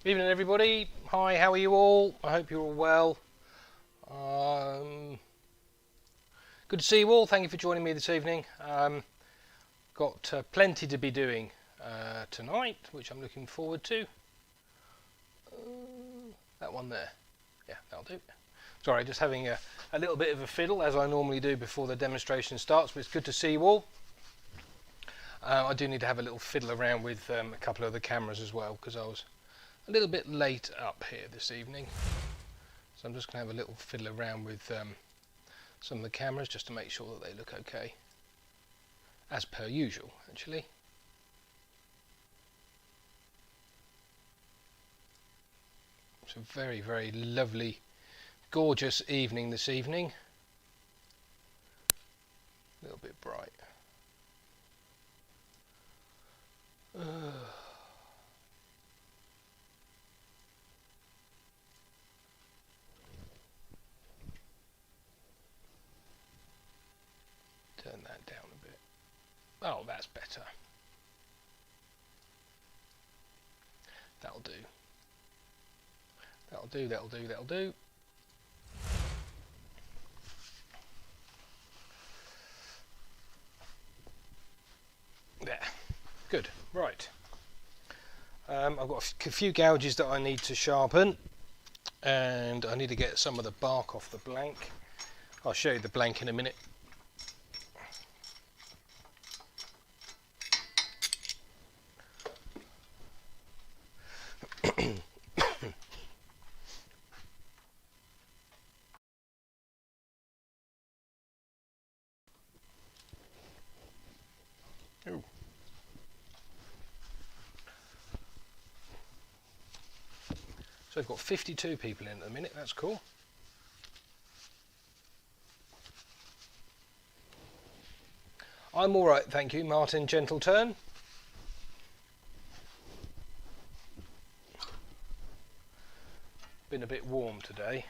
Evening everybody, hi, how are you all? I hope you're all well. Good to see you all, thank you for joining me this evening. Got plenty to be doing tonight, which I'm looking forward to. That one there, yeah, that'll do. Sorry, just having a little bit of a fiddle as I normally do before the demonstration starts, but it's good to see you all. I do need to have a little fiddle around with a couple of the cameras as well, because I was a little bit late up here this evening, so I'm just going to have a little fiddle around with some of the cameras just to make sure that they look okay, as per usual actually. It's a very, very lovely, gorgeous evening this evening. A little bit bright. Turn that down a bit. Oh, that's better. That'll do. That'll do, that'll do, that'll do. There. Good. Right. I've got a few gouges that I need to sharpen, and I need to get some of the bark off the blank. I'll show you the blank in a minute. Ooh. So I've got 52 people in at the minute, that's cool. I'm alright, thank you, Martin Gentleturn. Been a bit warm today.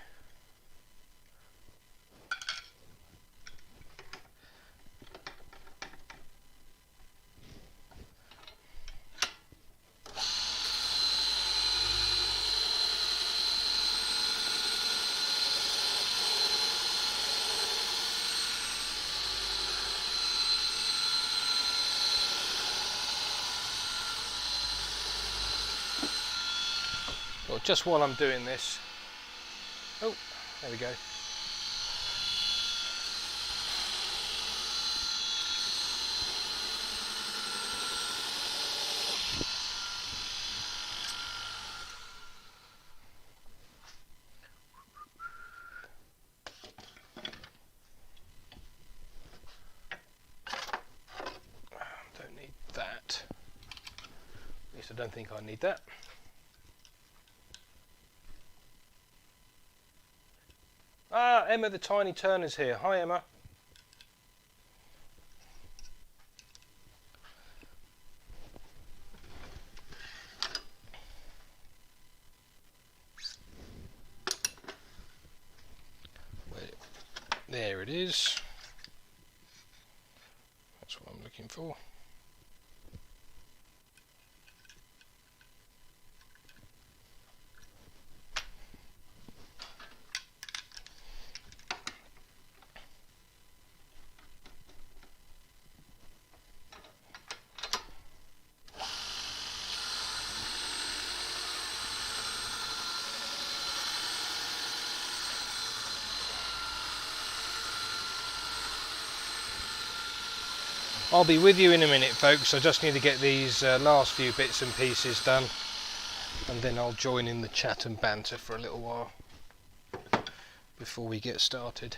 Well, just while I'm doing this, oh, there we go. Don't need that. At least I don't think I need that. Ah, Emma the Tiny Turner's here. Hi, Emma. There it is. That's what I'm looking for. I'll be with you in a minute, folks. I just need to get these last few bits and pieces done, and then I'll join in the chat and banter for a little while before we get started.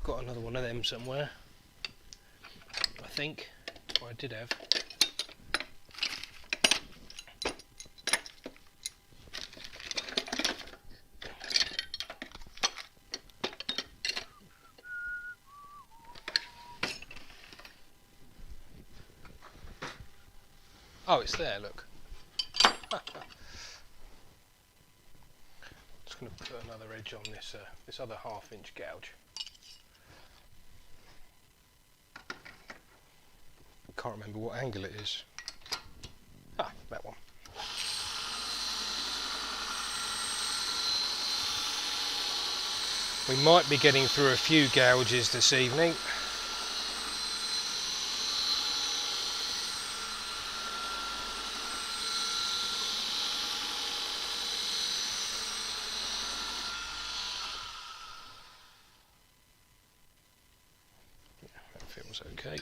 Got another one of them somewhere, I think, or I did have. Oh, it's there, look. Just going to put another edge on this this other 1/2 inch gouge. Can't remember what angle it is. Ah, that one. We might be getting through a few gouges this evening. Feels okay.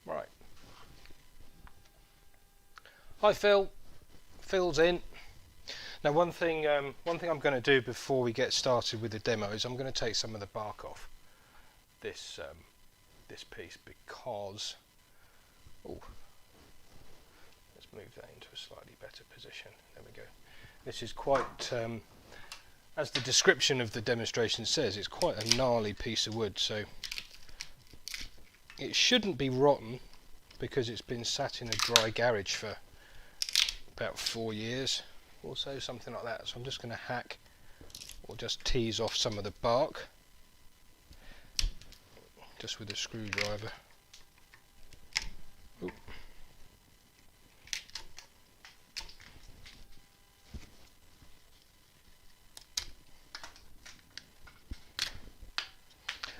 Right. Hi Phil. Phil's in. Now one thing I'm going to do before we get started with the demo is I'm going to take some of the bark off this this piece because let's move that into a slightly better position. There we go. This is quite as the description of the demonstration says, it's quite a gnarly piece of wood, so it shouldn't be rotten because it's been sat in a dry garage for about 4 years or so, something like that. So I'm just going to hack or just tease off some of the bark just with a screwdriver. Ooh.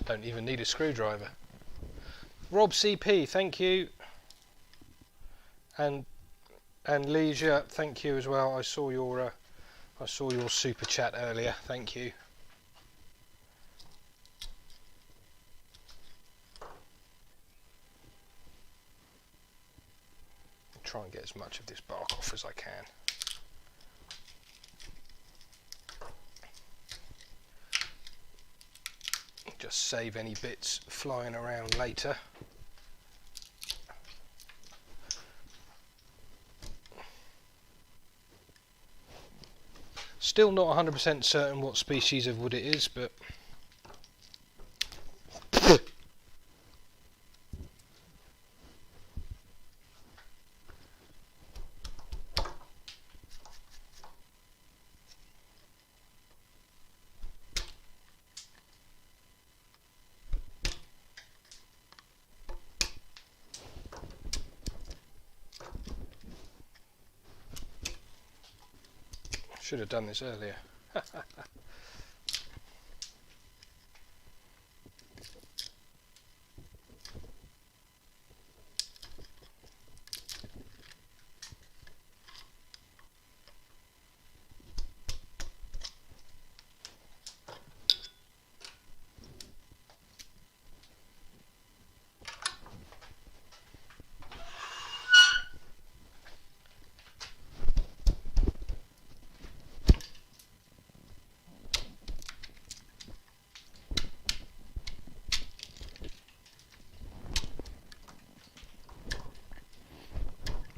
Don't even need a screwdriver. Rob CP, thank you, and Leisure, thank you as well. I saw your super chat earlier. Thank you. I'll try and get as much of this bark off as I can. Just save any bits flying around later. Still not 100% certain what species of wood it is, but should have done this earlier.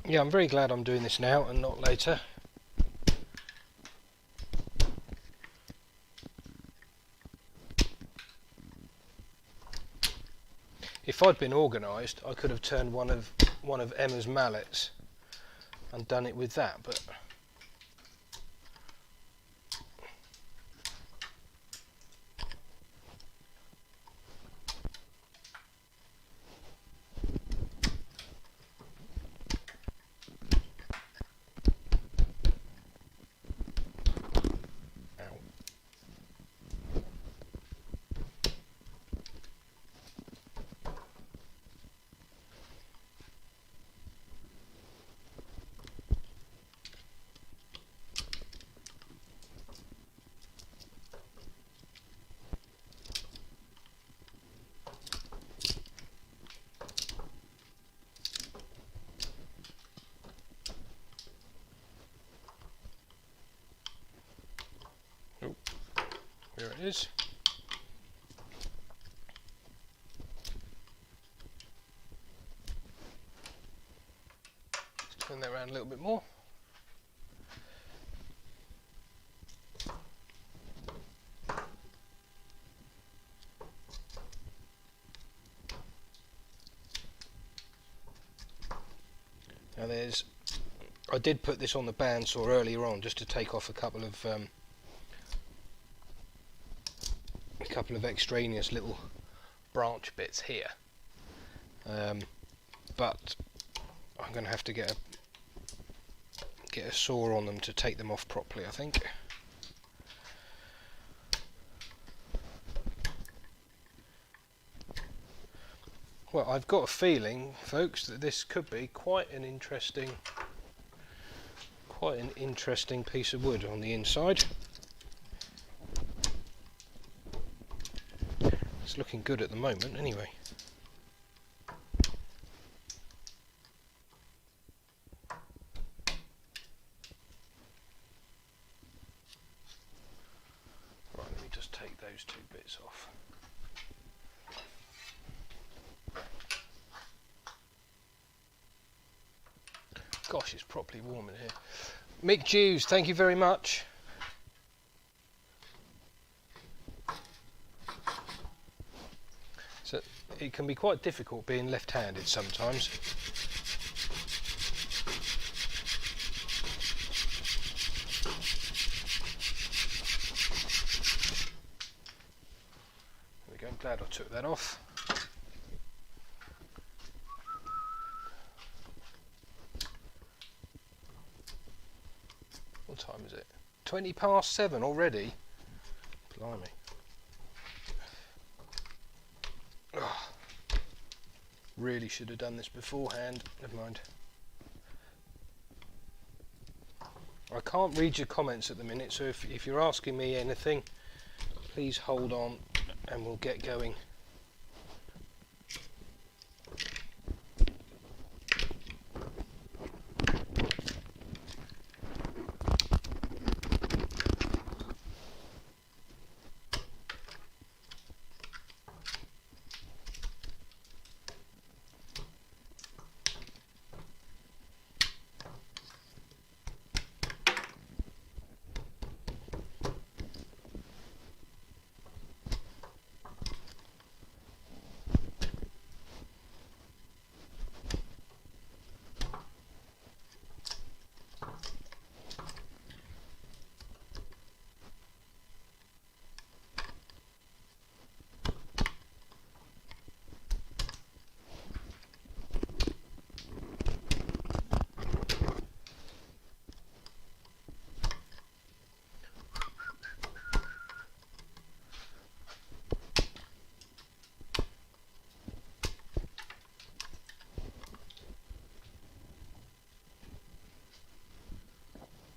Yeah, I'm very glad I'm doing this now and not later. If I'd been organised, I could have turned one of Emma's mallets and done it with that, but here it is. Let's turn that around a little bit more. I did put this on the bandsaw earlier on just to take off a couple of extraneous little branch bits here, but I'm going to have to get a saw on them to take them off properly, I think. Well, I've got a feeling, folks, that this could be quite an interesting piece of wood on the inside. It's looking good at the moment, anyway. Right, let me just take those two bits off. Gosh, it's properly warm in here. Mick Jews, thank you very much. So it can be quite difficult being left-handed sometimes. There we go, I'm glad I took that off. What time is it? 20 past 7 already? Blimey. Oh, really should have done this beforehand. Never mind. I can't read your comments at the minute, so if you're asking me anything, please hold on and we'll get going.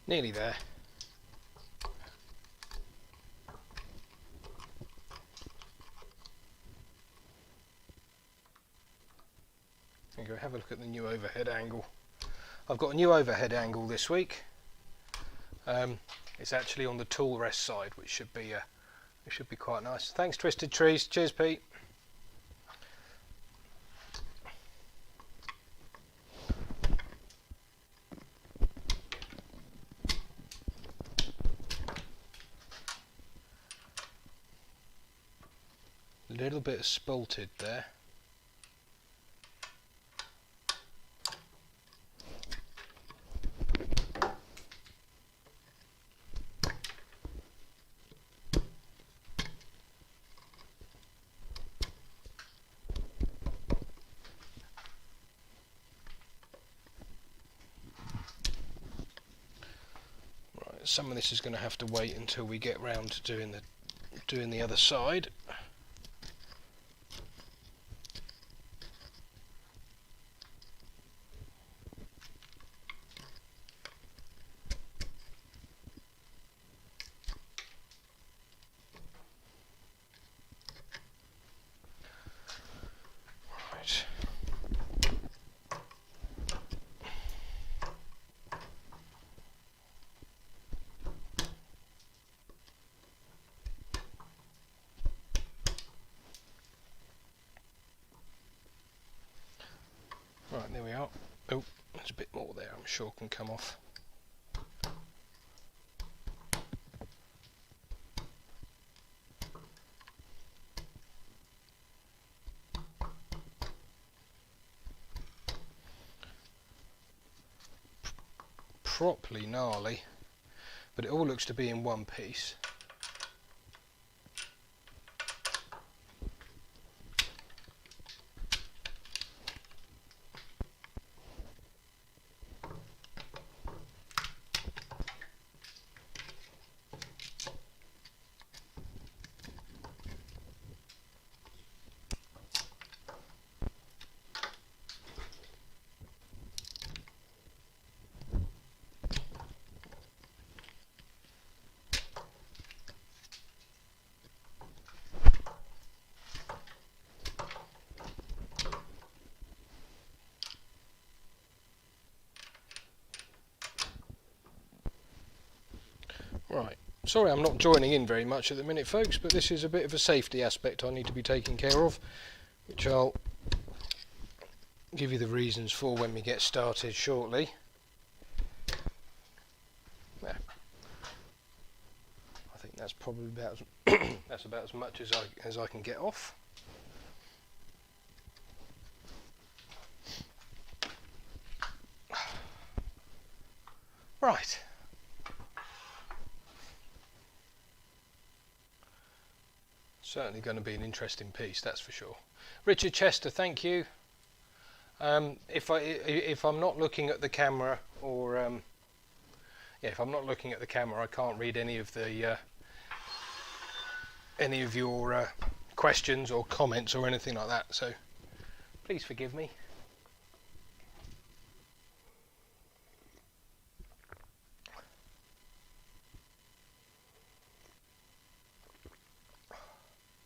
Nearly there. There you go, have a look at the new overhead angle. I've got a new overhead angle this week. It's actually on the tool rest side, which should be quite nice. Thanks, Twisted Trees. Cheers, Pete. A little bit of spalted there. Right, some of this is going to have to wait until we get round to doing the other side. Right, there we are. Oh, there's a bit more there, I'm sure can come off. properly gnarly, but it all looks to be in one piece. Right, sorry I'm not joining in very much at the minute, folks, but this is a bit of a safety aspect I need to be taking care of, which I'll give you the reasons for when we get started shortly. Yeah. I think that's probably about that's about as much as I can get off. Right. Certainly going to be an interesting piece, that's for sure. Richard Chester, thank you. If I'm not looking at the camera, or if I'm not looking at the camera, I can't read any of your questions or comments or anything like that. So please forgive me.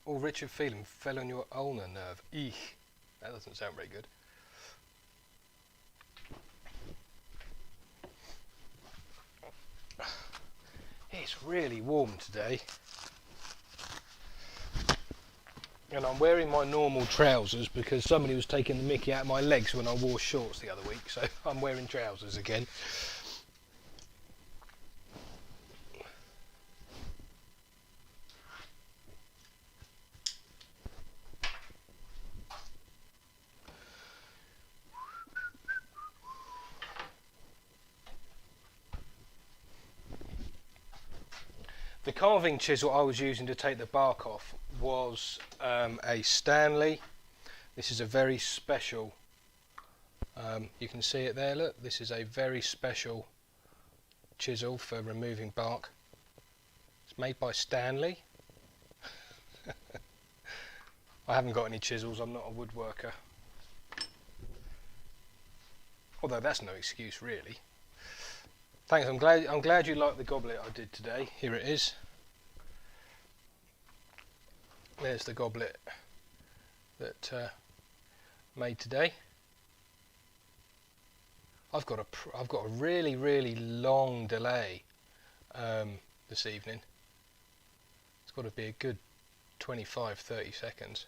Oh, Richard Phelan fell on your ulnar nerve. Eek. That doesn't sound very good. It's really warm today. And I'm wearing my normal trousers because somebody was taking the mickey out of my legs when I wore shorts the other week. So I'm wearing trousers again. The carving chisel I was using to take the bark off was a Stanley. This is a very special, you can see it there, look, this is a very special chisel for removing bark. It's made by Stanley. I haven't got any chisels, I'm not a woodworker. Although that's no excuse really. Thanks, I'm glad you liked the goblet I did today. Here it is. There's the goblet that made today. I've got a really long delay this evening. It's got to be a good 25-30 seconds.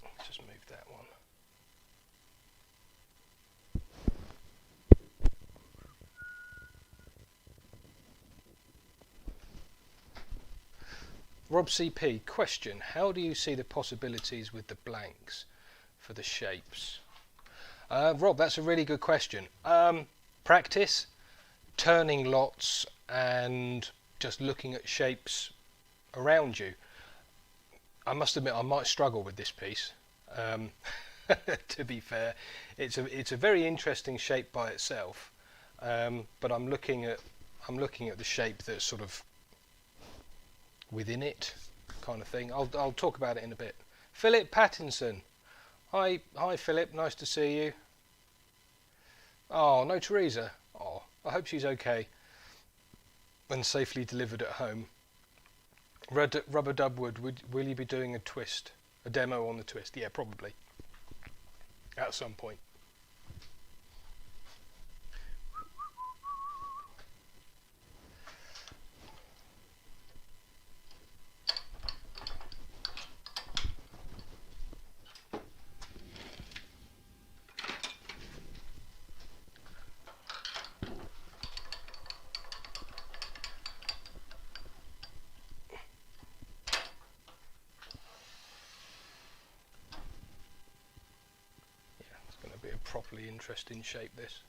Let's just move that one. Rob CP, question, how do you see the possibilities with the blanks for the shapes? Rob, that's a really good question. Practice, turning lots and just looking at shapes around you. I must admit I might struggle with this piece, to be fair. It's a very interesting shape by itself, but I'm looking at the shape that's sort of within it, kind of thing. I'll talk about it in a bit. Philip Pattinson, hi Philip, nice to see you. Oh no, Teresa. Oh, I hope she's okay and safely delivered at home. Rubber Dubwood, will you be doing a demo on the twist? Yeah, probably at some point. awfully interesting shape, this.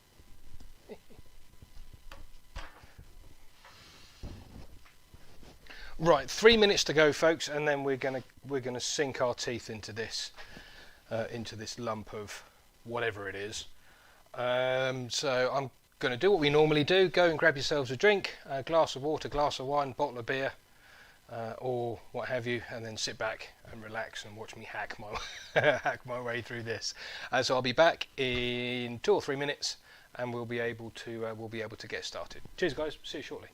Right, 3 minutes to go, folks, and then we're gonna sink our teeth into this lump of whatever it is. So I'm going to do what we normally do. Go and grab yourselves a drink, a glass of water, glass of wine, bottle of beer, or what have you, and then sit back and relax and watch me hack my way through this. So I'll be back in 2 or 3 minutes, and we'll be able to get started. Cheers, guys. See you shortly.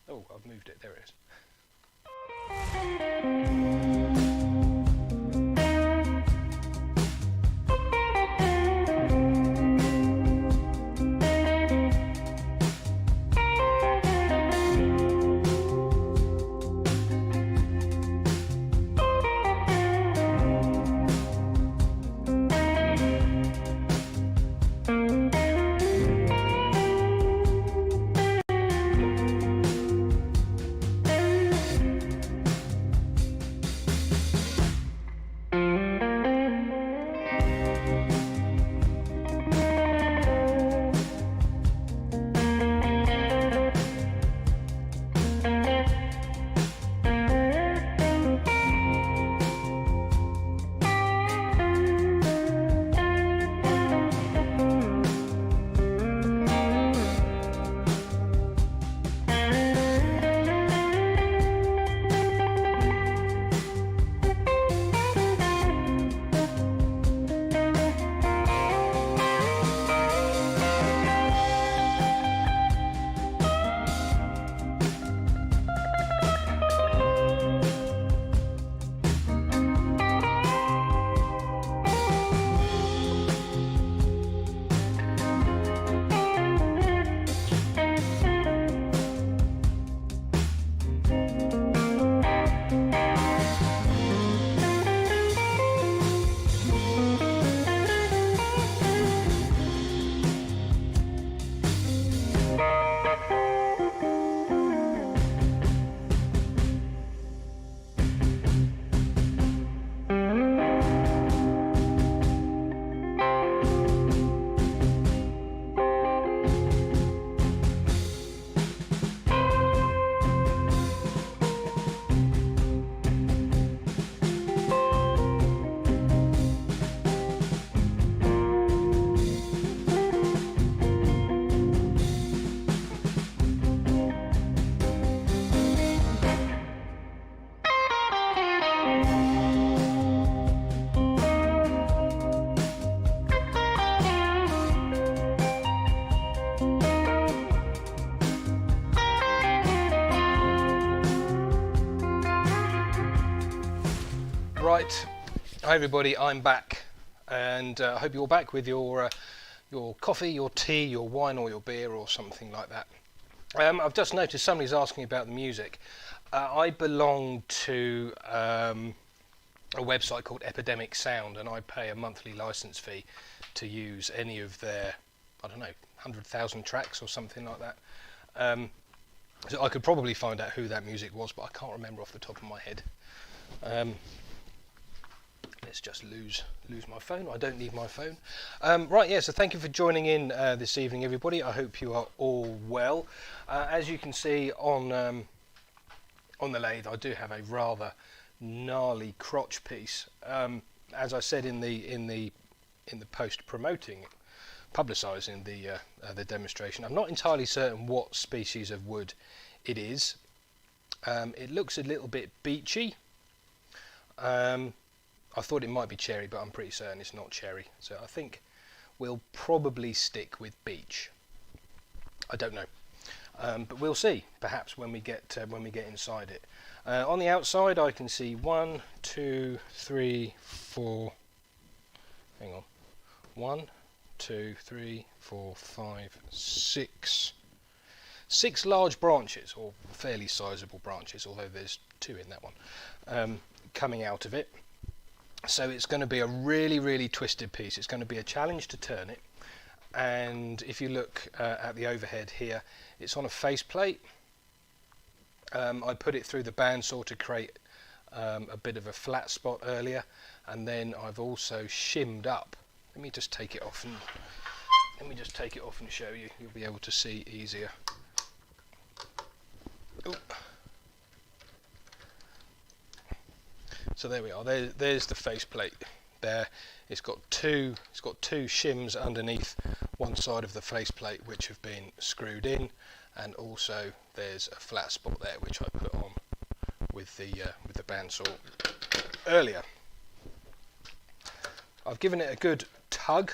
Oh, I've moved it. There it is. Right, hi everybody, I'm back, and I hope you're all back with your coffee, your tea, your wine or your beer or something like that. I've just noticed somebody's asking about the music. I belong to a website called Epidemic Sound, and I pay a monthly license fee to use any of their, I don't know, 100,000 tracks or something like that. So I could probably find out who that music was, but I can't remember off the top of my head. Let's just lose my phone. I don't need my phone. Right, yeah, so thank you for joining in this evening, everybody. I hope you are all well. As you can see on the lathe, I do have a rather gnarly crotch piece. As I said in the post publicising the demonstration, I'm not entirely certain what species of wood it is. It looks a little bit beechy. I thought it might be cherry, but I'm pretty certain it's not cherry. So I think we'll probably stick with beech. I don't know, but we'll see. Perhaps when we get inside it. On the outside, I can see 1, 2, 3, 4. Hang on. 1, 2, 3, 4, 5, 6. 6 large branches, or fairly sizable branches, although there's 2 in that one, coming out of it. So it's going to be a really, really twisted piece. It's going to be a challenge to turn it. And if you look at the overhead here, it's on a faceplate. I put it through the bandsaw to create a bit of a flat spot earlier, and then I've also shimmed up Let me just take it off and show you. You'll be able to see easier. Ooh. So there we are. There's the faceplate. There, it's got two shims underneath one side of the faceplate which have been screwed in, and also there's a flat spot there which I put on with the bandsaw earlier. I've given it a good tug,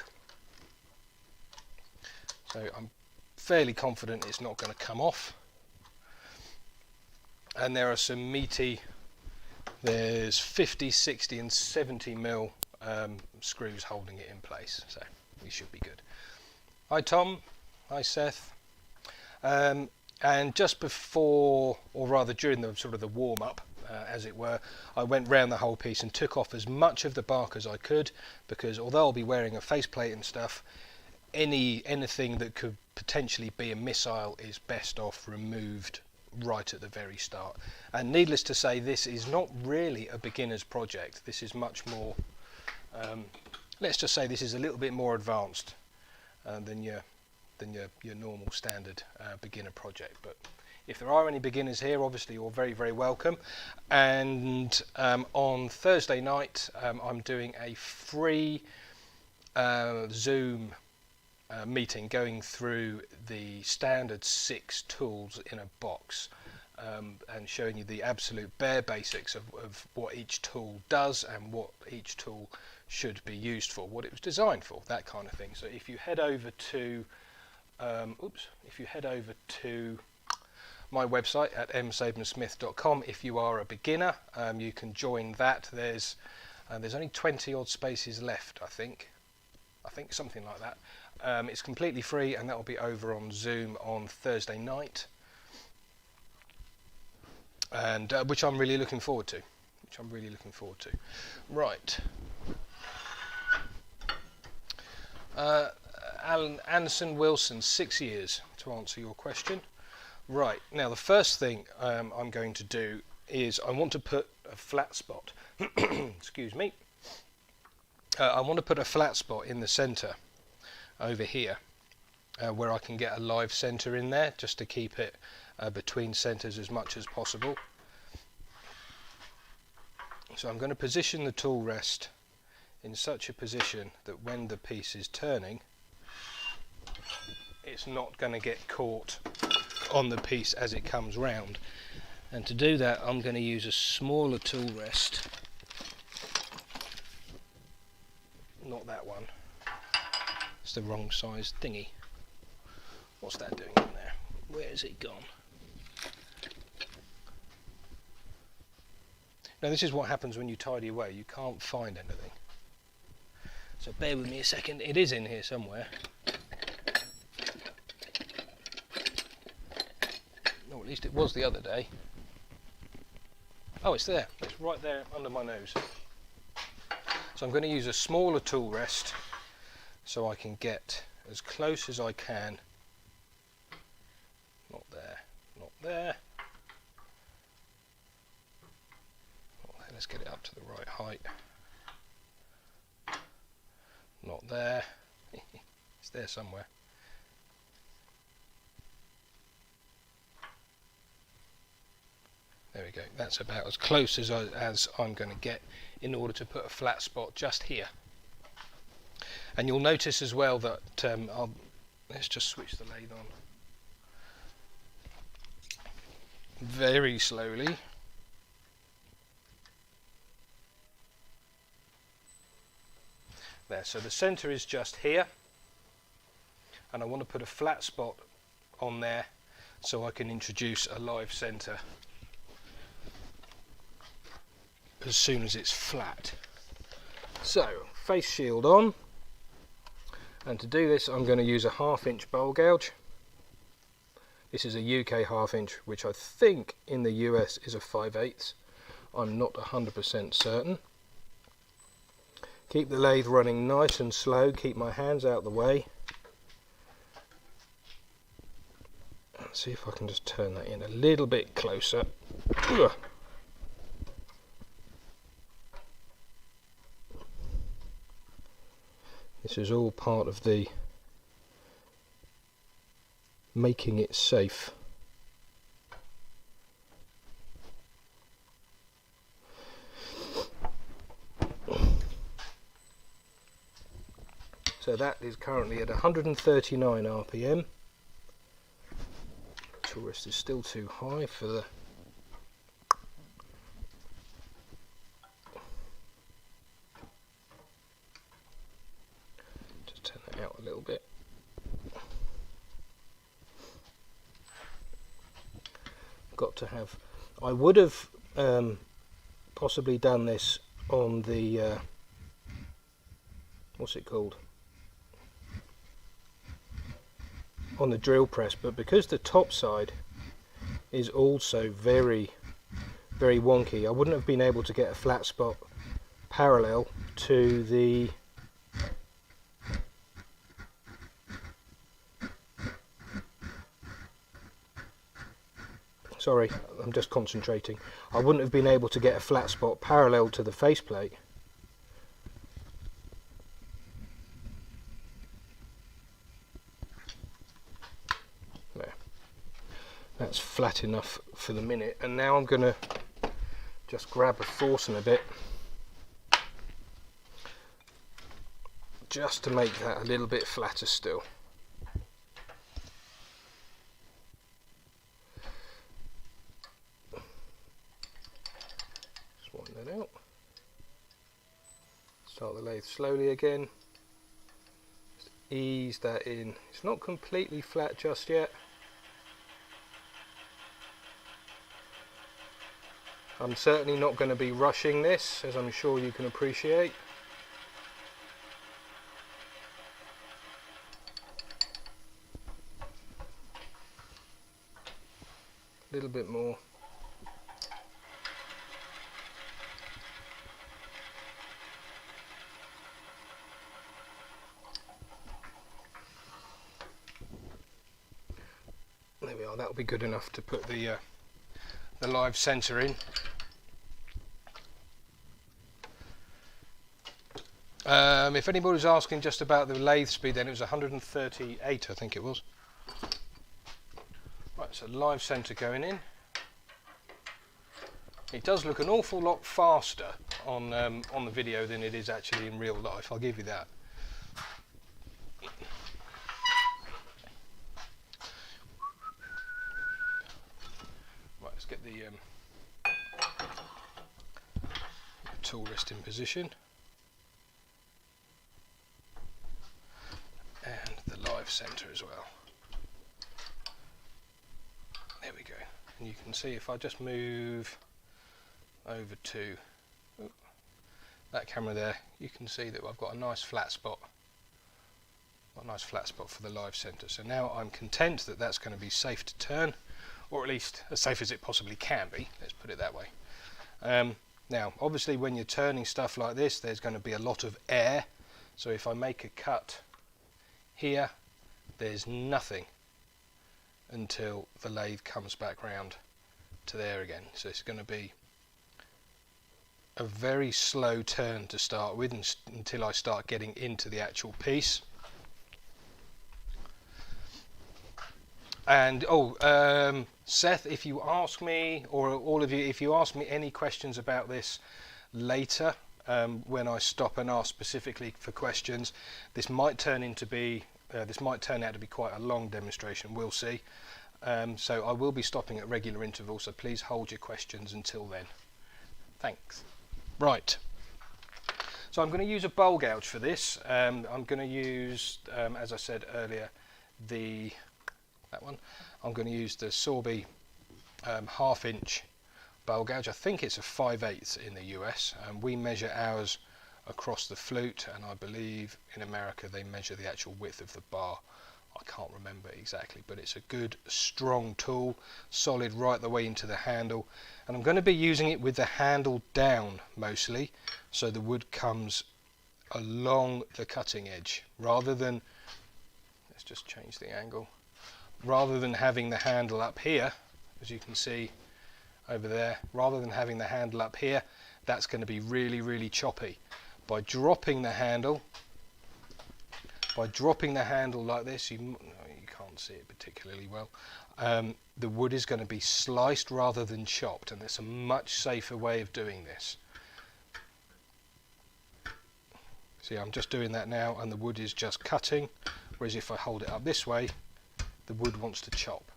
so I'm fairly confident it's not going to come off. And there are some meaty, there's 50, 60 and 70 mil screws holding it in place, so we should be good. Hi Tom, hi Seth. And just before, or rather during the sort of the warm-up, as it were, I went round the whole piece and took off as much of the bark as I could, because although I'll be wearing a faceplate and stuff, anything that could potentially be a missile is best off removed right at the very start. And needless to say, this is not really a beginner's project. This is much more, let's just say this is a little bit more advanced than your normal standard beginner project. But if there are any beginners here, obviously you're very, very welcome. And on Thursday night, I'm doing a free Zoom meeting going through the standard 6 tools in a box, and showing you the absolute bare basics of what each tool does and what each tool should be used for, what it was designed for, that kind of thing. So if you head over to my website at msabansmith.com, if you are a beginner, you can join that. There's only 20 odd spaces left, I think something like that. It's completely free, and that will be over on Zoom on Thursday night, and which I'm really looking forward to. Right. Alan Anderson Wilson, 6 years, to answer your question. Right, now the first thing I'm going to do is I want to put a flat spot. Excuse me. I want to put a flat spot in the centre over here, where I can get a live centre in there, just to keep it between centres as much as possible. So I'm going to position the tool rest in such a position that when the piece is turning, it's not going to get caught on the piece as it comes round. And to do that, I'm going to use a smaller tool rest, not that one, it's the wrong size thingy. What's that doing in there? Where has it gone? Now this is what happens when you tidy away, you can't find anything. So bear with me a second, it is in here somewhere. Or at least it was the other day. Oh, it's there, it's right there under my nose. So I'm going to use a smaller tool rest so I can get as close as I can. Not there, not there. Let's get it up to the right height. Not there. It's there somewhere. There we go. That's about as close as I'm going to get in order to put a flat spot just here. And you'll notice as well that let's just switch the lathe on very slowly. There, so the centre is just here, and I want to put a flat spot on there so I can introduce a live centre as soon as it's flat. So, face shield on, and to do this I'm going to use a 1/2 inch bowl gouge. This is a UK 1/2 inch, which I think in the US is a 5/8. I'm not 100% certain. Keep the lathe running nice and slow, keep my hands out the way. Let's see if I can just turn that in a little bit closer. Ugh. This is all part of the making it safe. So that is currently at 139 RPM. Tourist is still too high for the just turn that out a little bit. Got to have, I would have possibly done this on the what's it called, on the drill press, but because the top side is also very wonky, I wouldn't have been able to get a flat spot parallel to the sorry, I'm just concentrating. I wouldn't have been able to get a flat spot parallel to the faceplate. That's flat enough for the minute, and now I'm going to just grab a forceps a bit just to make that a little bit flatter still. Just wind that out. Start the lathe slowly again. Just ease that in. It's not completely flat just yet. I'm certainly not going to be rushing this, as I'm sure you can appreciate. A little bit more. There we are, that'll be good enough to put the live centre in. If anybody's asking just about the lathe speed, then it was 138, I think it was. Right, so live centre going in. It does look an awful lot faster on the video than it is actually in real life, I'll give you that. Right, let's get the tool rest in position. And the live centre as well. There we go. And you can see if I just move over to that camera there, you can see that I've got a nice flat spot. Got a nice flat spot for the live centre. So now I'm content that that's going to be safe to turn, or at least as safe as it possibly can be. Let's put it that way. Now, obviously, when you're turning stuff like this, there's going to be a lot of air. So if I make a cut here, there's nothing until the lathe comes back round to there again. So it's going to be a very slow turn to start with until I start getting into the actual piece. And Seth, if you ask me, or all of you, if you ask me any questions about this later, when I stop and ask specifically for questions, this might turn out to be quite a long demonstration. We'll see. So I will be stopping at regular intervals, so please hold your questions until then. Thanks. Right. So I'm going to use a bowl gouge for this. I'm going to use, as I said earlier, that one. I'm going to use the Sorby 1/2 inch bowl gouge. I think it's a 5/8 in the US, and we measure ours across the flute, and I believe in America they measure the actual width of the bar. I can't remember exactly, but it's a good strong tool, solid right the way into the handle, and I'm going to be using it with the handle down mostly, so the wood comes along the cutting edge rather than, let's just change the angle, rather than having the handle up here, as you can see over there, rather than having the handle up here, that's going to be really choppy. By dropping the handle by dropping the handle like this, you can't see it particularly well, the wood is going to be sliced rather than chopped, and it's a much safer way of doing this. See, I'm just doing that now and the wood is just cutting, whereas if I hold it up this way, the wood wants to chop.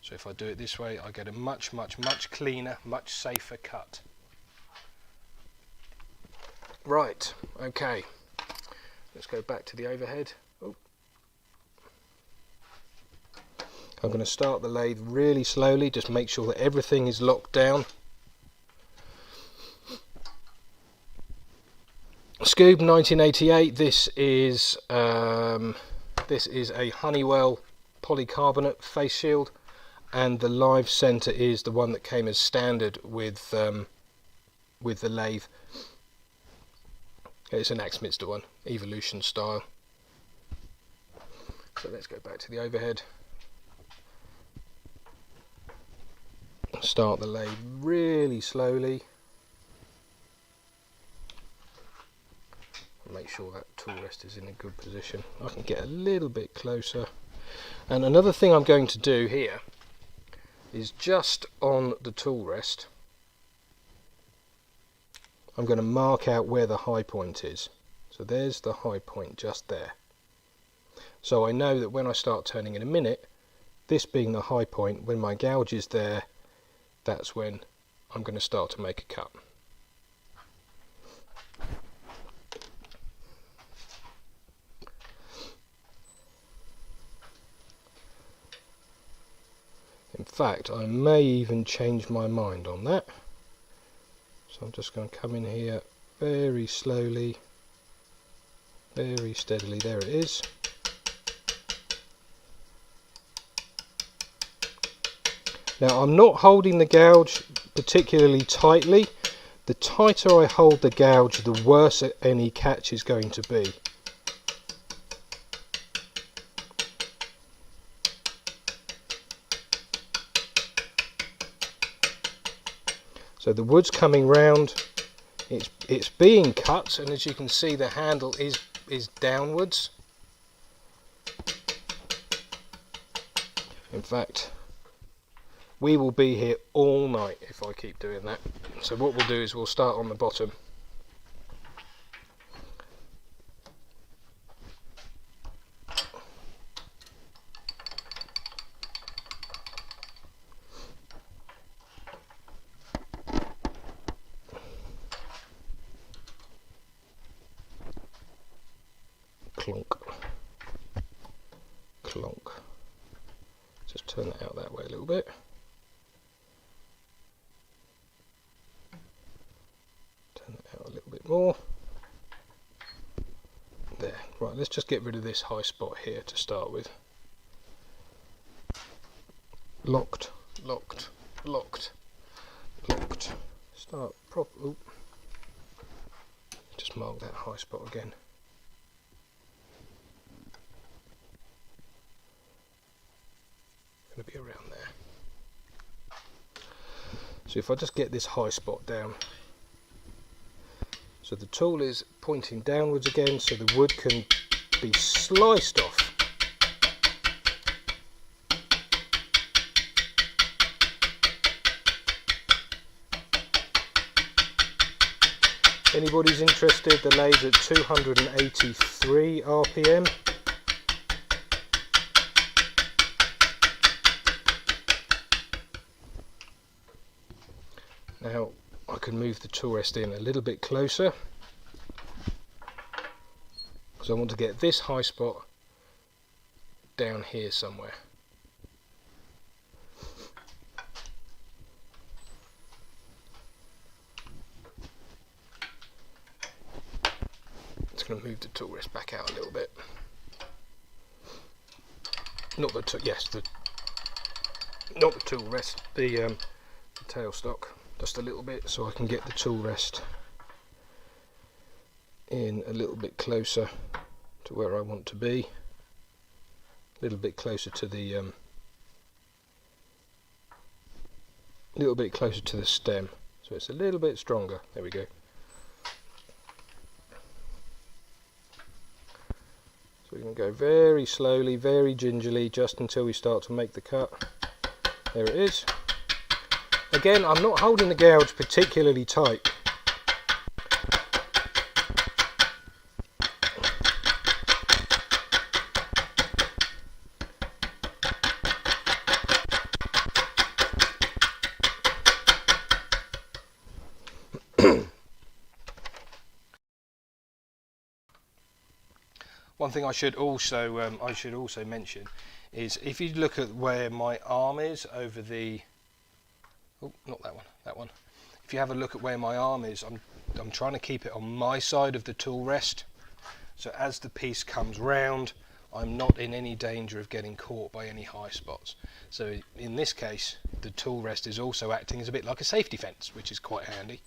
So if I do it this way, I get a much cleaner, much safer cut. Right, okay, let's go back to the overhead. Oh. I'm going to start the lathe really slowly, just make sure that everything is locked down. Scoob 1988, this is a Honeywell polycarbonate face shield, and the live center is the one that came as standard with the lathe. It's an Axminster one, Evolution style. So let's go back to the overhead. Start the lathe really slowly. Make sure that tool rest is in a good position. I can get a little bit closer. And another thing I'm going to do here is just on the tool rest, I'm going to mark out where the high point is. So there's the high point just there. So I know that when I start turning in a minute, this being the high point, when my gouge is there, that's when I'm going to start to make a cut. In fact, I may even change my mind on that. So I'm just going to come in here very slowly, very steadily. There it is. Now I'm not holding the gouge particularly tightly. The tighter I hold the gouge, the worse any catch is going to be. So the wood's coming round, it's being cut, and as you can see the handle is downwards. In fact, we will be here all night if I keep doing that. So what we'll do is we'll start on the bottom. Clonk, clonk. Just turn that out that way a little bit. Turn that out a little bit more. There. Right, let's just get rid of this high spot here to start with. Locked, locked, locked, locked. Start prop. Oop. Just mark that high spot again. Going to be around there. So if I just get this high spot down, so the tool is pointing downwards again, so the wood can be sliced off. Anybody's interested, the lathe at 283 RPM. Now I can move the tool rest in a little bit closer because I want to get this high spot down here somewhere. It's going to move the tool rest back out a little bit. Not the not the tool rest, the tailstock. Just a little bit so I can get the tool rest in a little bit closer to where I want to be, a little bit closer to the stem, so it's a little bit stronger. There we go. we're going to go very slowly, very gingerly, just until we start to make the cut. There it is. Again, I'm not holding the gouge particularly tight. One thing I should also mention is, if you look at where my arm is over the, oh, not that one, that one. If you have a look at where my arm is, I'm trying to keep it on my side of the tool rest. So as the piece comes round, I'm not in any danger of getting caught by any high spots. So in this case, the tool rest is also acting as a bit like a safety fence, which is quite handy.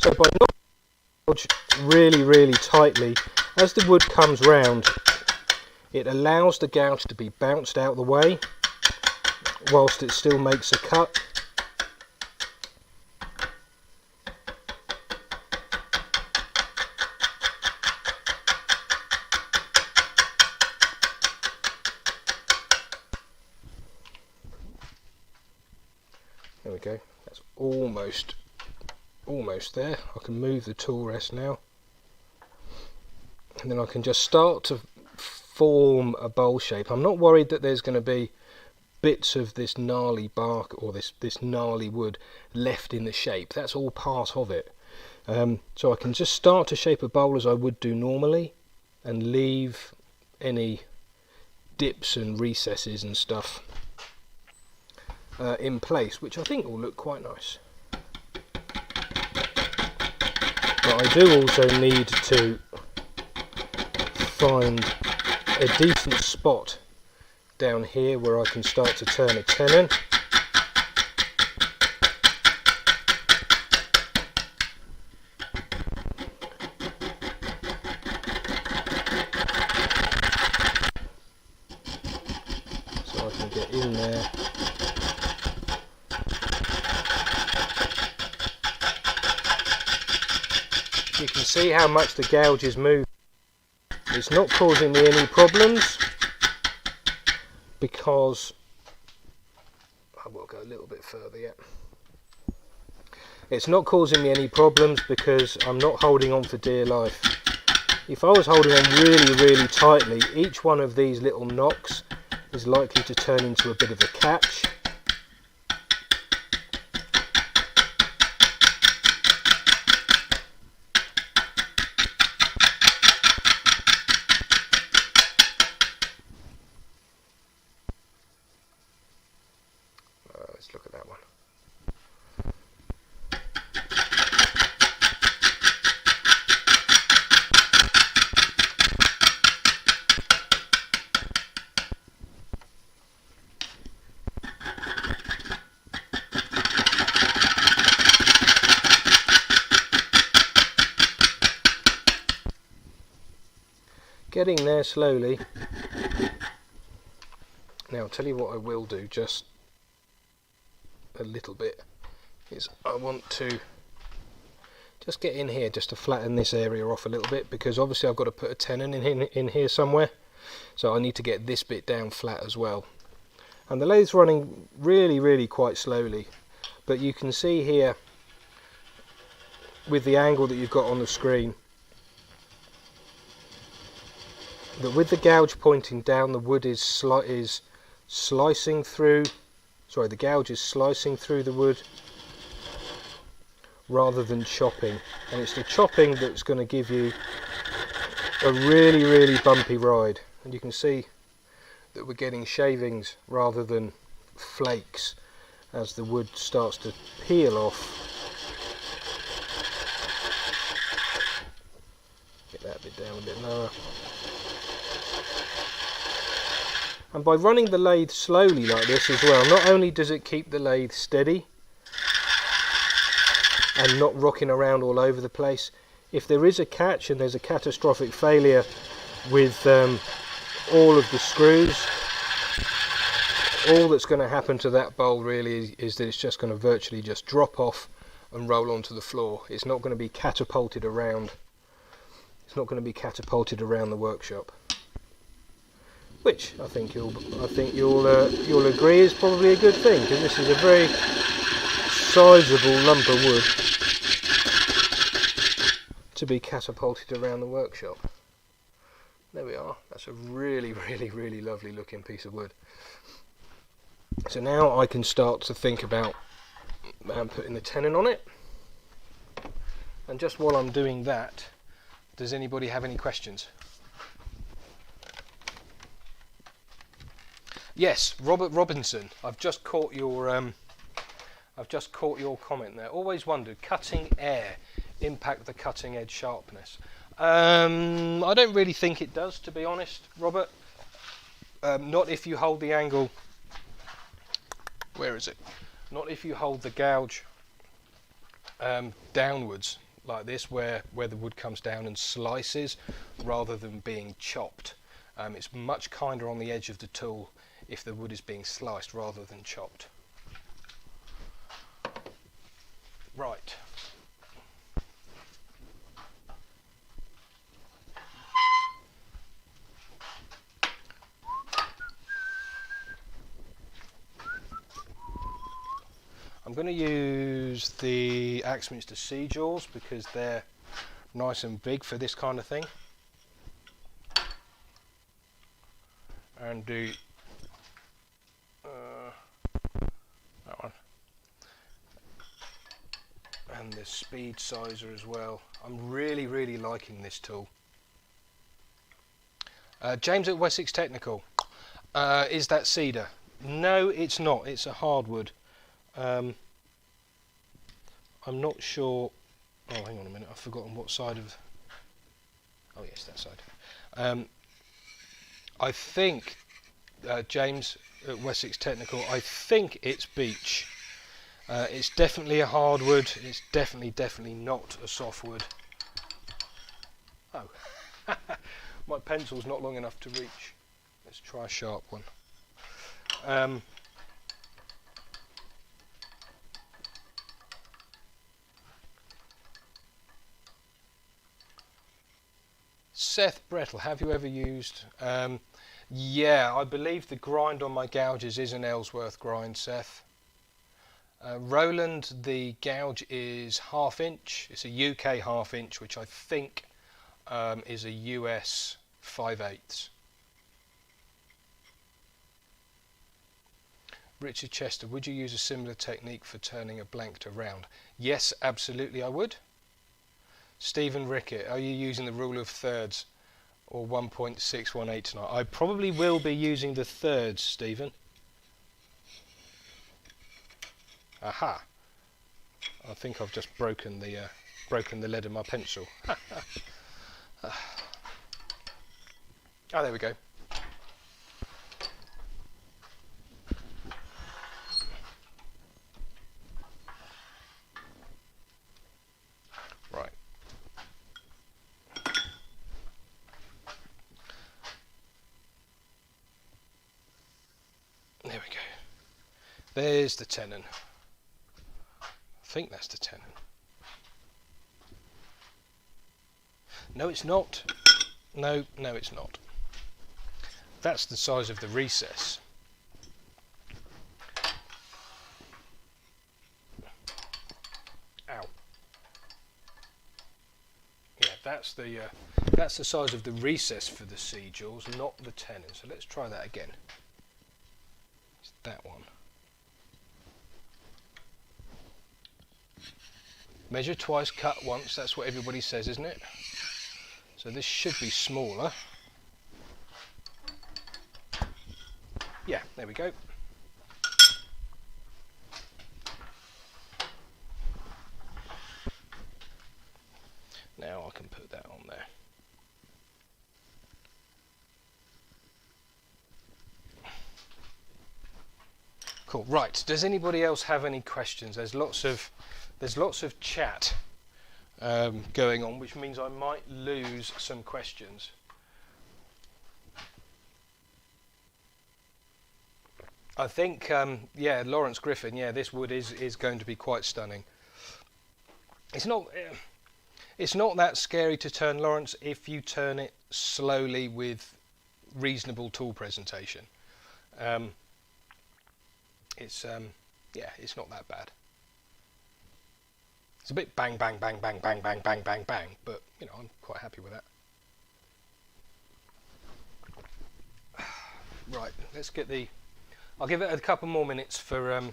So by not really, really tightly, as the wood comes round, it allows the gouge to be bounced out of the way whilst it still makes a cut. There we go, that's almost there. I can move the tool rest now, and then I can just start to form a bowl shape. I'm not worried that there's going to be bits of this gnarly bark or this gnarly wood left in the shape. That's all part of it. So I can just start to shape a bowl as I would do normally, and leave any dips and recesses and stuff in place, which I think will look quite nice. But I do also need to find a decent spot down here where I can start to turn a tenon. So I can get in there. You can see how much the gouge is moving. It's not causing me any problems because I will go a little bit further yet. It's not causing me any problems because I'm not holding on for dear life. If I was holding on really, really tightly, each one of these little knocks is likely to turn into a bit of a catch. Let's look at that one. Getting there slowly. Now I'll tell you what I will do just a little bit is I want to just get in here just to flatten this area off a little bit, because obviously I've got to put a tenon in here somewhere, so I need to get this bit down flat as well. And the lathe's running really quite slowly, but you can see here with the angle that you've got on the screen that with the gouge pointing down, the wood is slicing through. Sorry, the gouge is slicing through the wood rather than chopping, and it's the chopping that's going to give you a really bumpy ride. And you can see that we're getting shavings rather than flakes as the wood starts to peel off. Get that bit down a bit lower. And by running the lathe slowly like this as well, not only does it keep the lathe steady and not rocking around all over the place, if there is a catch and there's a catastrophic failure with all of the screws, all that's going to happen to that bowl really is that it's just going to virtually just drop off and roll onto the floor. It's not going to be catapulted around. It's not going to be catapulted around the workshop, which I think you'll agree is probably a good thing, because this is a very sizable lump of wood to be catapulted around the workshop. There we are. That's a really, really, really lovely looking piece of wood. So now I can start to think about putting the tenon on it. And just while I'm doing that, does anybody have any questions? Yes, Robert Robinson. I've just caught your comment there. Always wondered, cutting air impact the cutting edge sharpness? I don't really think it does, to be honest, Robert. Not if you hold the angle. Where is it? Not if you hold the gouge downwards like this, where the wood comes down and slices rather than being chopped. It's much kinder on the edge of the tool if the wood is being sliced rather than chopped. Right. I'm going to use the Axminster Sea Jaws because they're nice and big for this kind of thing. And do that one. And the Speed Sizer as well. I'm really, really liking this tool. James at Wessex Technical. Is that cedar? No, it's not. It's a hardwood. I'm not sure. Oh, hang on a minute. I've forgotten what side of. Oh yes, that side. I think James at Wessex Technical. I think it's beech. It's definitely a hardwood. It's definitely not a softwood. Oh, my pencil's not long enough to reach. Let's try a sharp one. Seth Brettle, have you ever used? Yeah, I believe the grind on my gouges is an Ellsworth grind, Seth. Roland, the gouge is 1/2 inch. It's a UK 1/2 inch, which I think is a US 5/8. Richard Chester, would you use a similar technique for turning a blank to round? Yes, absolutely I would. Stephen Rickett, are you using the rule of thirds or 1.618 tonight? I probably will be using the thirds, Stephen. Aha! I think I've just broken the lead of my pencil. Oh, there we go. Right. There we go. There's the tenon. I think that's the tenon. No, it's not. No, it's not. That's the size of the recess. Ow. Yeah, that's the size of the recess for the sea jaws, not the tenon. So let's try that again. It's that one. Measure twice, cut once. That's what everybody says, isn't it? So this should be smaller. Yeah, there we go. Now I can put that on there. Cool. Right. Does anybody else have any questions? There's lots of chat going on, which means I might lose some questions. I think, yeah, Lawrence Griffin, yeah, this wood is going to be quite stunning. It's not that scary to turn, Lawrence, if you turn it slowly with reasonable tool presentation. It's not that bad. It's a bit bang, bang, bang, bang, bang, bang, bang, bang, bang, but I'm quite happy with that. Right, let's get I'll give it a couple more minutes for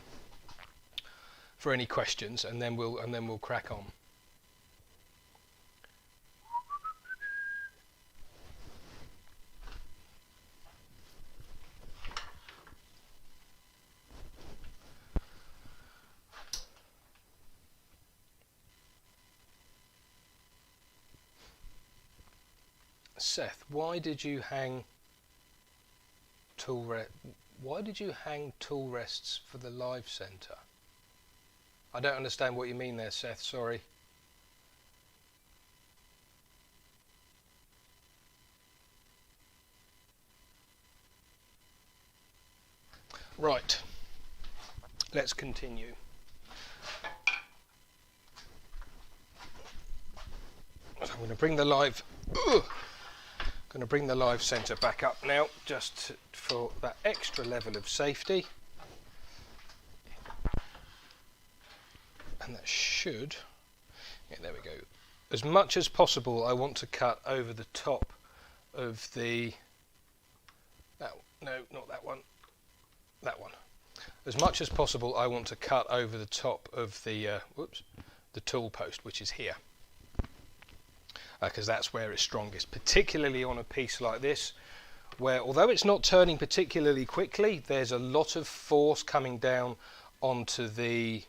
any questions, and then we'll crack on. Seth, why did you hang tool rests for the live center? I don't understand what you mean there, Seth, sorry. Right, let's continue. So I'm going to bring the live center back up now, just for that extra level of safety. And that should, yeah, there we go. As much as possible, I want to cut over the top of the, no, not that one, that one. As much as possible, I want to cut over the top of the, the tool post, which is here. Because that's where it's strongest, particularly on a piece like this, where although it's not turning particularly quickly, there's a lot of force coming down onto the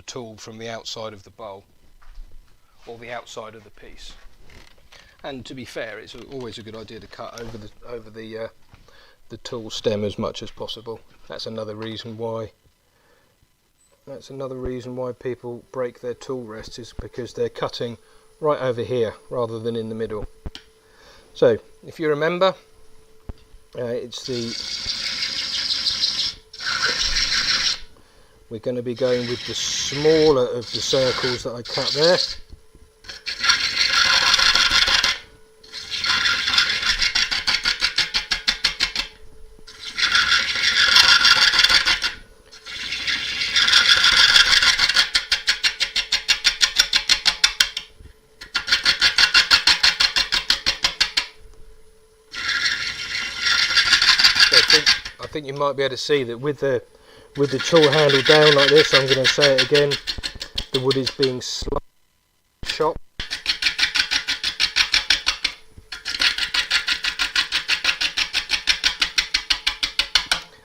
tool from the outside of the bowl or the outside of the piece. And to be fair, it's always a good idea to cut over the tool stem as much as possible. That's another reason why people break their tool rests, is because they're cutting right over here rather than in the middle. So if you remember, we're going to be going with the smaller of the circles that I cut there. I think you might be able to see that with the tool handle down like this, I'm going to say it again, the wood is being slightly chopped.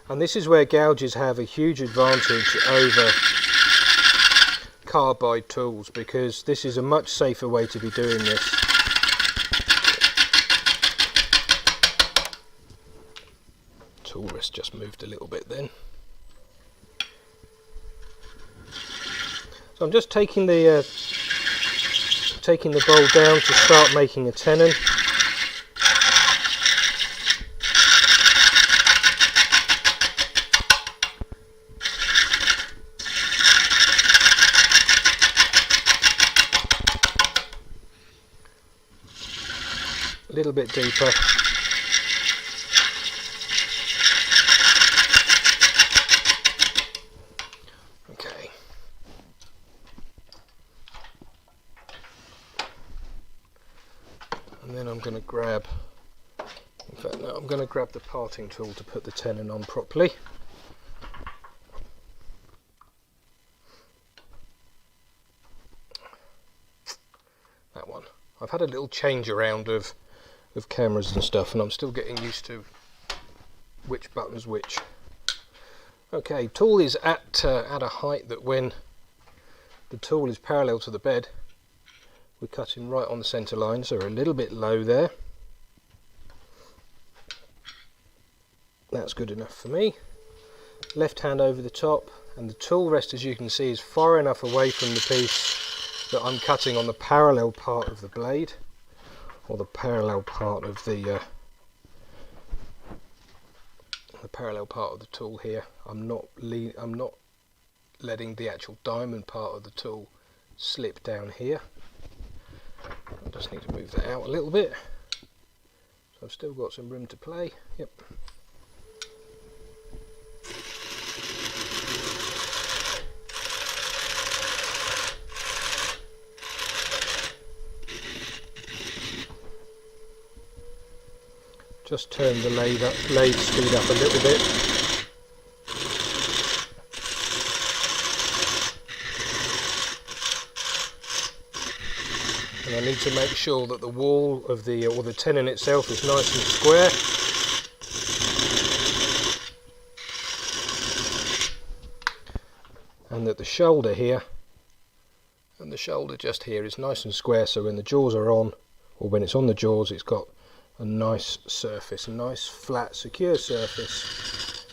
And this is where gouges have a huge advantage over carbide tools, because this is a much safer way to be doing this. Tool rest just moved a little bit then. So I'm just taking the bowl down to start making a tenon. A little bit deeper. And then I'm going to grab, in fact no, I'm going to grab the parting tool to put the tenon on properly. That one. I've had a little change around of cameras and stuff, and I'm still getting used to which button's which. Okay, tool is at a height that when the tool is parallel to the bed, we're cutting right on the centre line, so we're a little bit low there. That's good enough for me. Left hand over the top, and the tool rest, as you can see, is far enough away from the piece that I'm cutting on the parallel part of the blade, or the parallel part of the tool here. I'm not letting the actual diamond part of the tool slip down here. I just need to move that out a little bit. So I've still got some room to play. Yep. Just turn the lathe speed up a little bit. And I need to make sure that the wall of the, or the tenon itself, is nice and square. And that the shoulder here, and the shoulder just here, is nice and square, so when the jaws are on, or when it's on the jaws, it's got a nice surface, a nice flat secure surface,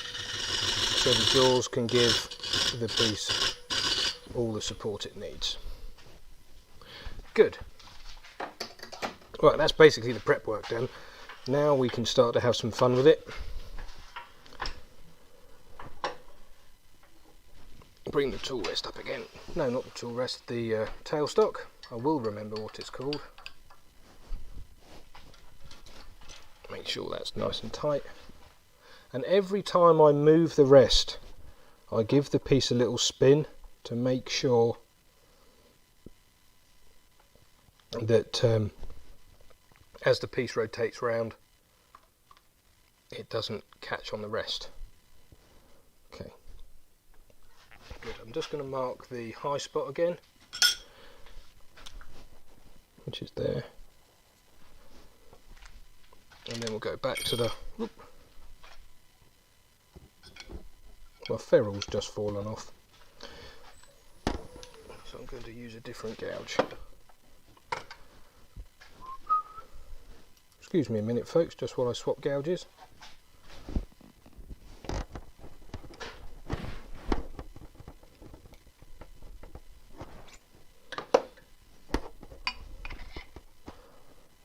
so the jaws can give the piece all the support it needs. Good. Right, that's basically the prep work done. Now we can start to have some fun with it. Bring the tool rest up again. No, not the tool rest, the tailstock. I will remember what it's called. Make sure that's nice and tight, and every time I move the rest I give the piece a little spin to make sure that as the piece rotates round it doesn't catch on the rest. Okay, good. I'm just going to mark the high spot again, which is there. And then we'll go back to the, my ferrule's just fallen off, so I'm going to use a different gouge. Excuse me a minute folks, just while I swap gouges.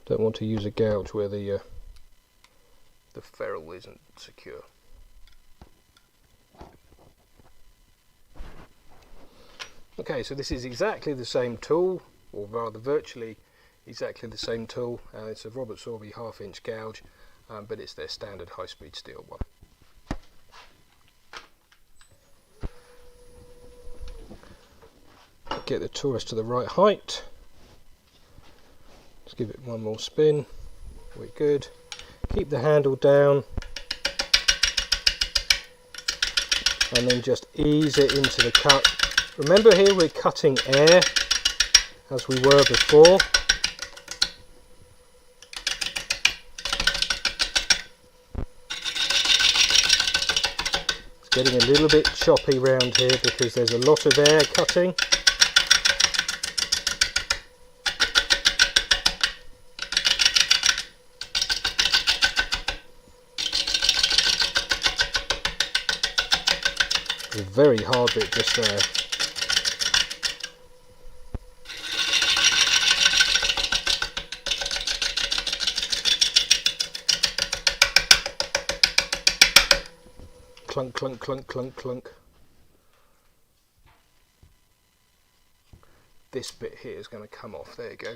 Don't want to use a gouge where the ferrule isn't secure. Okay, so this is exactly the same tool, or rather virtually exactly the same tool. It's a Robert Sorby 1/2 inch gouge, but it's their standard high speed steel one. Get the tool rest to the right height. Let's give it one more spin. We're good. Keep the handle down and then just ease it into the cut. Remember here we're cutting air as we were before. It's getting a little bit choppy round here because there's a lot of air cutting. A very hard bit just there. Clunk, clunk, clunk, clunk, clunk. This bit here is going to come off. There you go.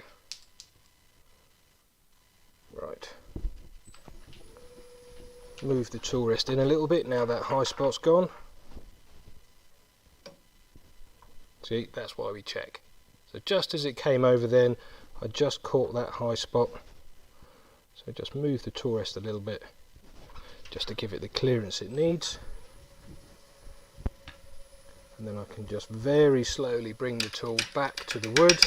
Right. Move the tool rest in a little bit now that high spot's gone. See, that's why we check. So just as it came over then, I just caught that high spot. So just move the tool rest a little bit, just to give it the clearance it needs. And then I can just very slowly bring the tool back to the wood.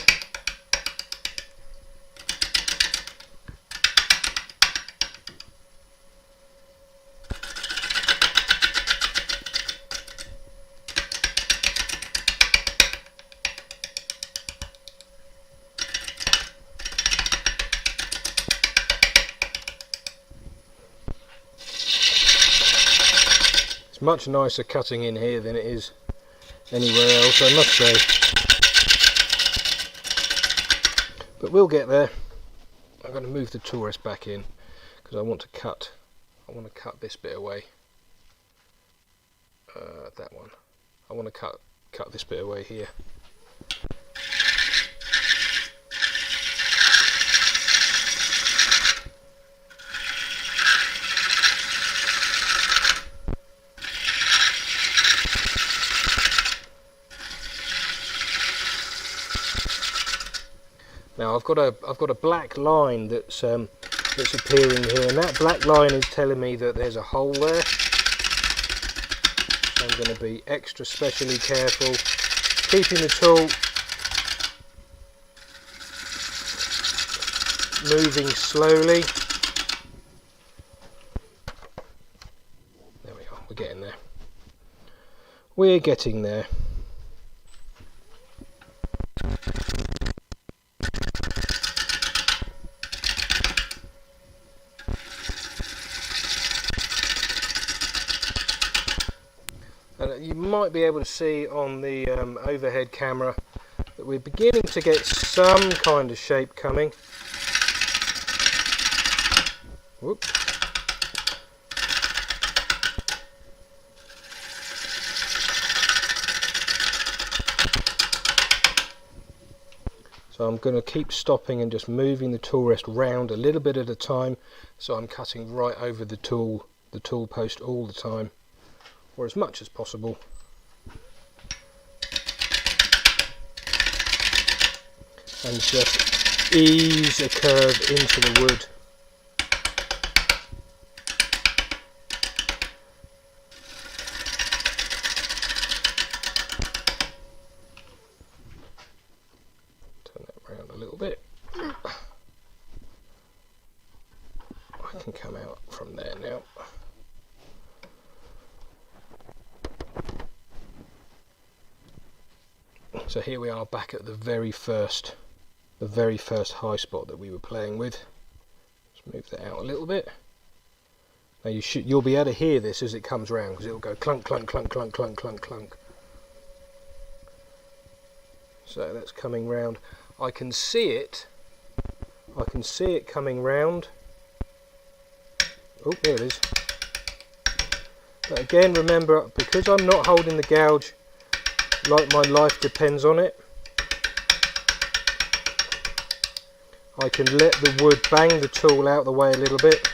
It's much nicer cutting in here than it is anywhere else, I must say. But we'll get there. I'm going to move the tool rest back in because I want to cut this bit away. That one. I want to cut cut this bit away here. Now I've got a black line that's appearing here, and that black line is telling me that there's a hole there. So I'm going to be extra specially careful, keeping the tool moving slowly. There we are, we're getting there. We're getting there. You might be able to see on the overhead camera that we're beginning to get some kind of shape coming. Whoop. So I'm going to keep stopping and just moving the tool rest round a little bit at a time, so I'm cutting right over the tool post all the time, or as much as possible. And just ease a curve into the wood. Turn that round a little bit. I can come out from there now. So here we are back at the very first high spot that we were playing with. Let's move that out a little bit. Now you'll be able to hear this as it comes round, because it'll go clunk, clunk, clunk, clunk, clunk, clunk, clunk. So that's coming round. I can see it coming round. Oh, there it is. But again, remember, because I'm not holding the gouge like my life depends on it, I can let the wood bang the tool out the way a little bit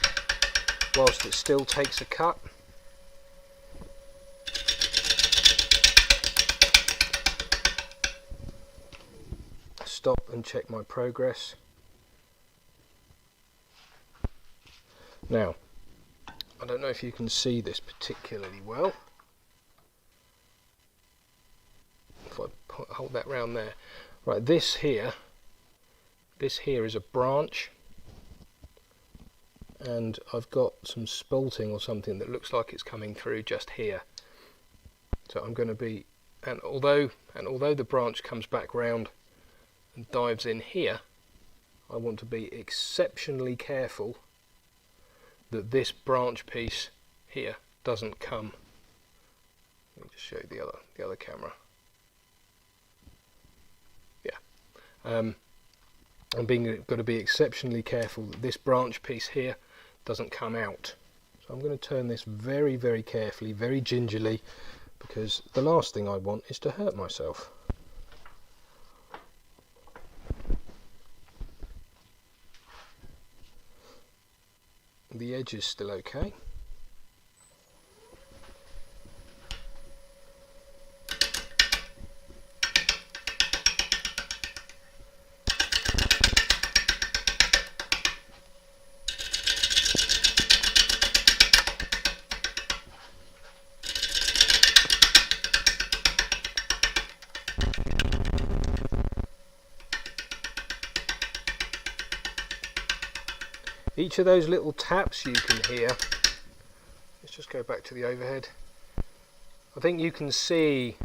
whilst it still takes a cut. Stop and check my progress. Now, I don't know if you can see this particularly well. If I hold that round there. Right, this here is a branch, and I've got some spalting or something that looks like it's coming through just here. So I'm going to be, and although the branch comes back round and dives in here, I want to be exceptionally careful that this branch piece here doesn't come. Let me just show you the other camera. Yeah. I'm got to be exceptionally careful that this branch piece here doesn't come out. So I'm going to turn this very, very carefully, very gingerly, because the last thing I want is to hurt myself. The edge is still okay. Each of those little taps you can hear, let's just go back to the overhead. I think you can see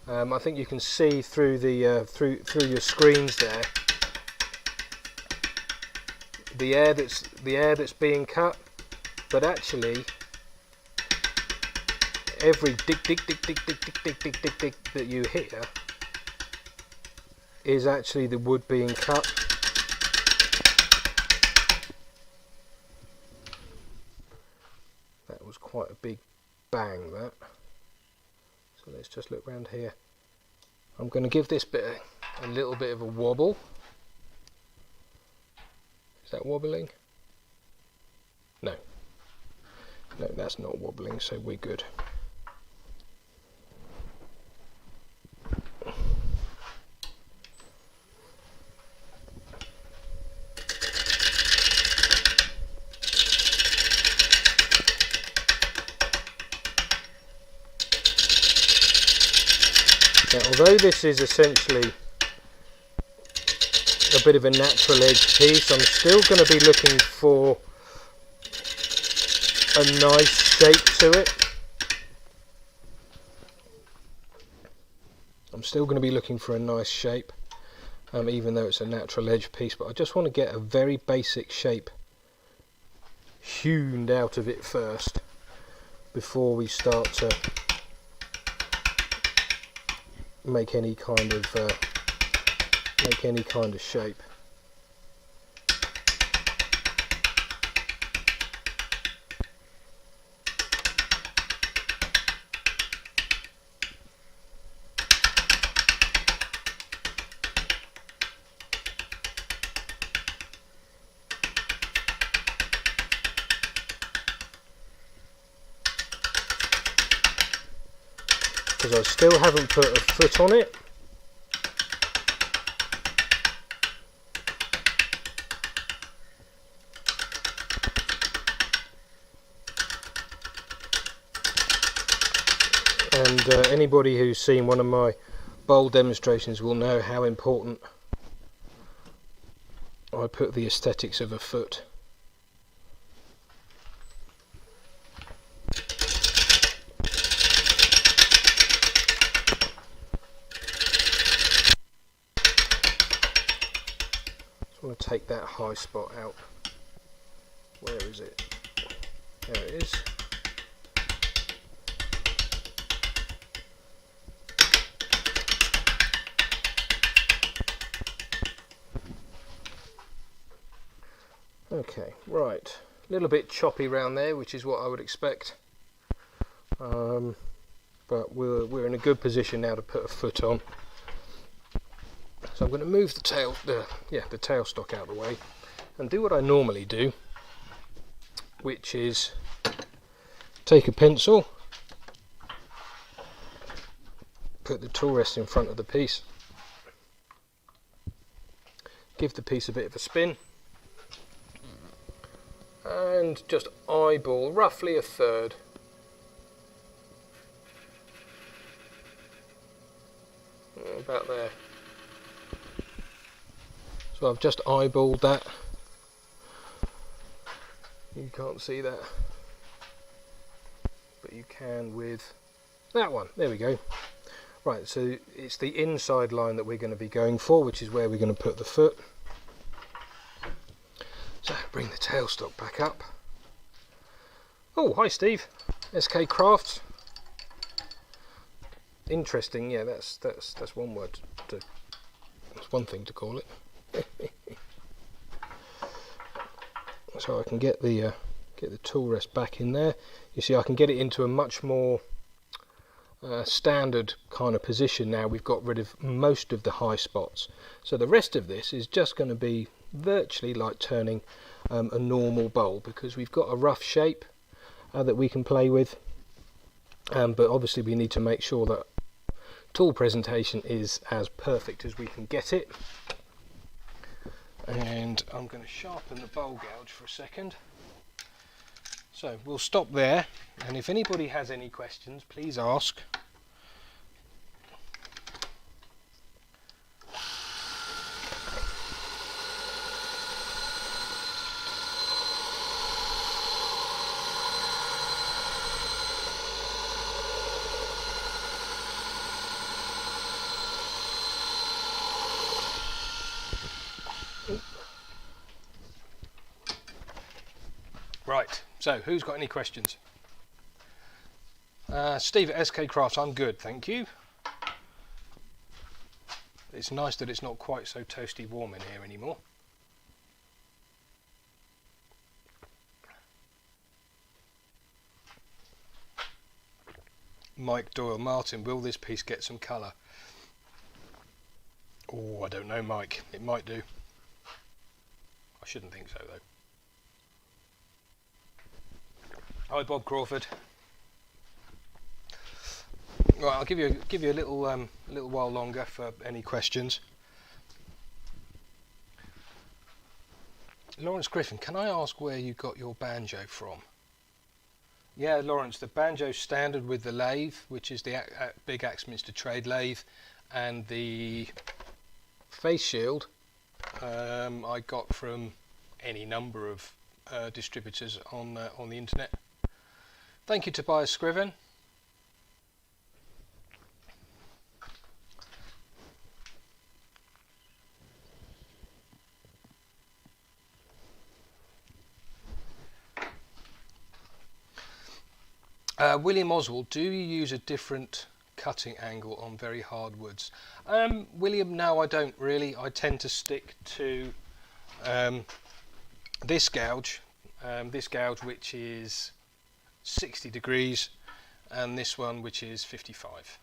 through the through your screens there the air that's being cut, but actually every dick that you hear is actually the wood being cut. That was quite a big bang, that. So let's just look around here. I'm going to give this bit a little bit of a wobble. Is that wobbling? No. No, that's not wobbling, so we're good. Now, although this is essentially a bit of a natural edge piece, I'm still going to be looking for a nice shape to it. I'm still going to be looking for a nice shape, even though it's a natural edge piece, but I just want to get a very basic shape hewn out of it first before we start to make any kind of shape. Because I still haven't put a foot on it. And anybody who's seen one of my bowl demonstrations will know how important I put the aesthetics of a foot. Just want to take that high spot out. Where is it? There it is. Okay, right, a little bit choppy round there, which is what I would expect, but we're in a good position now to put a foot on. So I'm going to move the tailstock out of the way and do what I normally do, which is take a pencil, put the tool rest in front of the piece, give the piece a bit of a spin, and just eyeball roughly a third. About there. So I've just eyeballed that. You can't see that, but you can with that one. There we go. Right, so it's the inside line that we're going to be going for, which is where we're going to put the foot. So bring the tailstock back up. Oh, hi Steve, SK Crafts. Interesting, yeah. That's one word. That's one thing to call it. So I can get the tool rest back in there. You see, I can get it into a much more standard kind of position now. We've got rid of most of the high spots. So the rest of this is just going to be virtually like turning a normal bowl, because we've got a rough shape that we can play with, but obviously we need to make sure that tool presentation is as perfect as we can get it. And I'm going to sharpen the bowl gouge for a second. So we'll stop there, and if anybody has any questions, please ask. Right, so who's got any questions? Steve at SK Crafts, I'm good, thank you. It's nice that it's not quite so toasty warm in here anymore. Mike Doyle Martin, will this piece get some colour? Oh, I don't know, Mike. It might do. I shouldn't think so, though. Hi, Bob Crawford. Right, I'll give you a little while longer for any questions. Lawrence Griffin, can I ask where you got your banjo from? Yeah, Lawrence, the banjo's standard with the lathe, which is the big Axminster trade lathe, and the face shield I got from any number of distributors on the internet. Thank you, Tobias Scriven. William Oswald, do you use a different cutting angle on very hard woods? William, no, I don't really. I tend to stick to this gouge which is 60 degrees, and this one which is 55.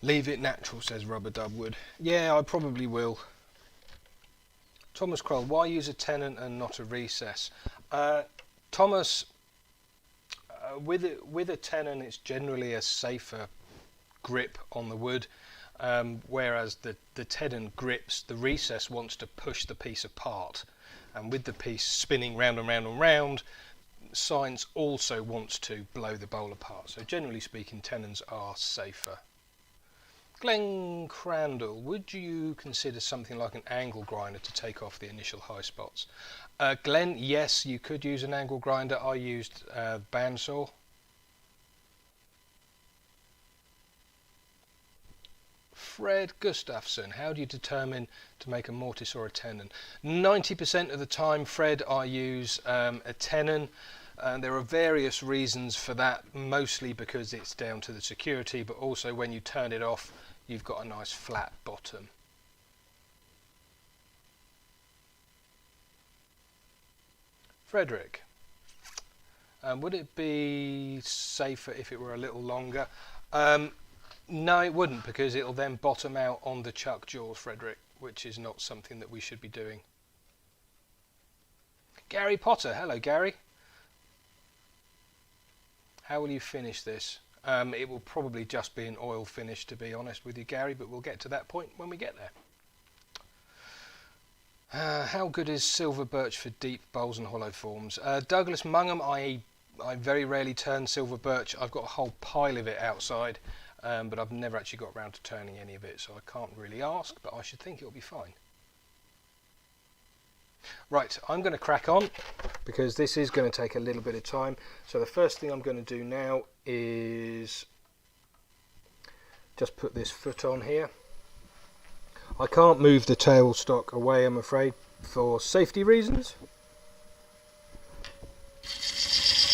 Leave it natural, says Rubber Dubwood. Yeah, I probably will. Thomas Kroll, why use a tenon and not a recess? Thomas, with a tenon, it's generally a safer grip on the wood, whereas the tenon grips, the recess wants to push the piece apart, and with the piece spinning round and round and round, science also wants to blow the bowl apart. So generally speaking, tenons are safer. Glenn Crandall, would you consider something like an angle grinder to take off the initial high spots? Glenn, yes, you could use an angle grinder. I used bandsaw. Fred Gustafsson, how do you determine to make a mortise or a tenon? 90% of the time, Fred, I use a tenon. There are various reasons for that, mostly because it's down to the security, but also when you turn it off, you've got a nice flat bottom. Frederick, would it be safer if it were a little longer? No, it wouldn't, because it'll then bottom out on the chuck jaws, Frederick, which is not something that we should be doing. Gary Potter, hello Gary. How will you finish this? It will probably just be an oil finish, to be honest with you, Gary, but we'll get to that point when we get there. How good is silver birch for deep bowls and hollow forms? Douglas Mungham, I very rarely turn silver birch. I've got a whole pile of it outside, but I've never actually got around to turning any of it, so I can't really ask, but I should think it'll be fine. Right, I'm going to crack on because this is going to take a little bit of time. So the first thing I'm going to do now is just put this foot on here. I can't move the tailstock away, I'm afraid, for safety reasons.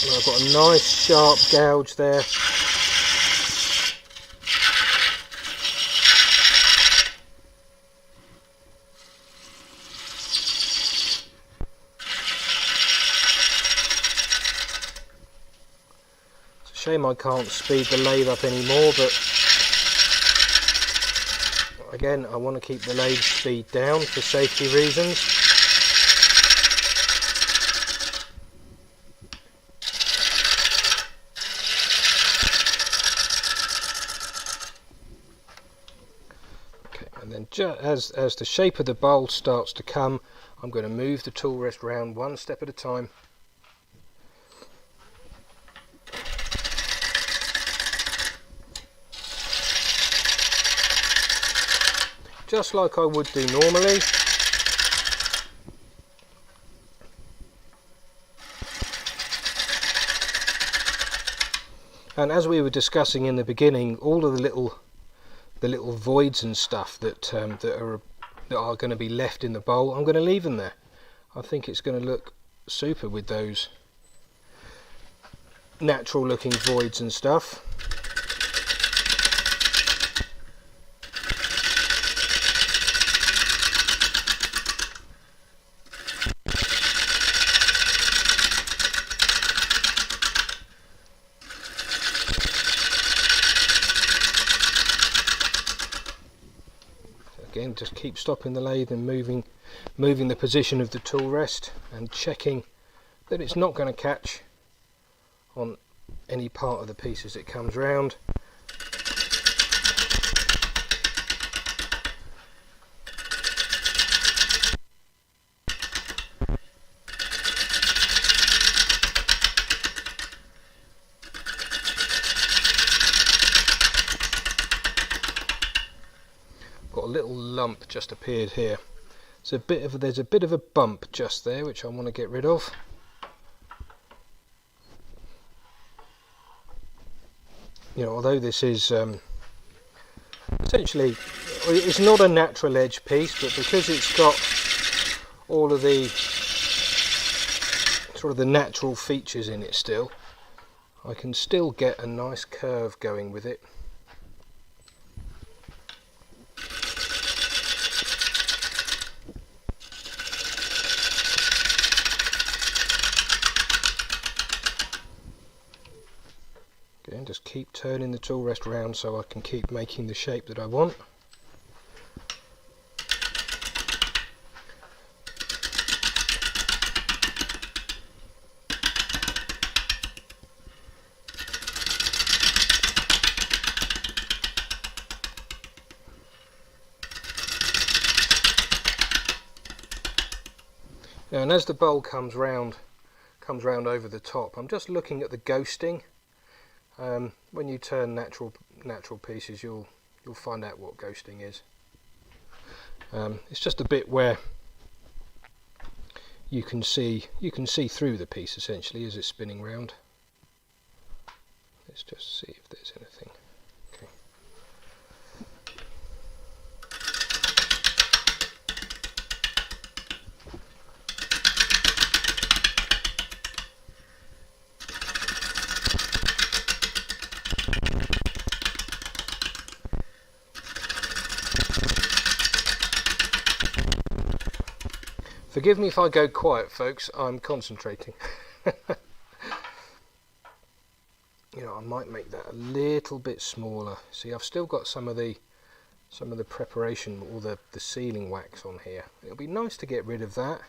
And I've got a nice sharp gouge there. Shame I can't speed the lathe up anymore, but again, I want to keep the lathe speed down for safety reasons. Okay, and then as the shape of the bowl starts to come, I'm going to move the tool rest round one step at a time. Just like I would do normally. And as we were discussing in the beginning, all of the little voids and stuff that are going to be left in the bowl, I'm going to leave them there. I think it's going to look super with those natural looking voids and stuff. Again, just keep stopping the lathe and moving the position of the tool rest and checking that it's not going to catch on any part of the piece as it comes round. Got a little lump just appeared here. There's a bit of a bump just there which I want to get rid of. You know, although this is essentially, it's not a natural edge piece, but because it's got all of the sort of the natural features in it still, I can still get a nice curve going with it. Again, just keep turning the tool rest round so I can keep making the shape that I want. Now, and as the bowl comes round over the top, I'm just looking at the ghosting. When you turn natural pieces, you'll find out what ghosting is. It's just a bit where you can see through the piece essentially as it's spinning round. Let's just see if there's anything. Okay. Forgive me if I go quiet, folks, I'm concentrating. You know, I might make that a little bit smaller. See, I've still got some of the preparation or the sealing wax on here. It'll be nice to get rid of that,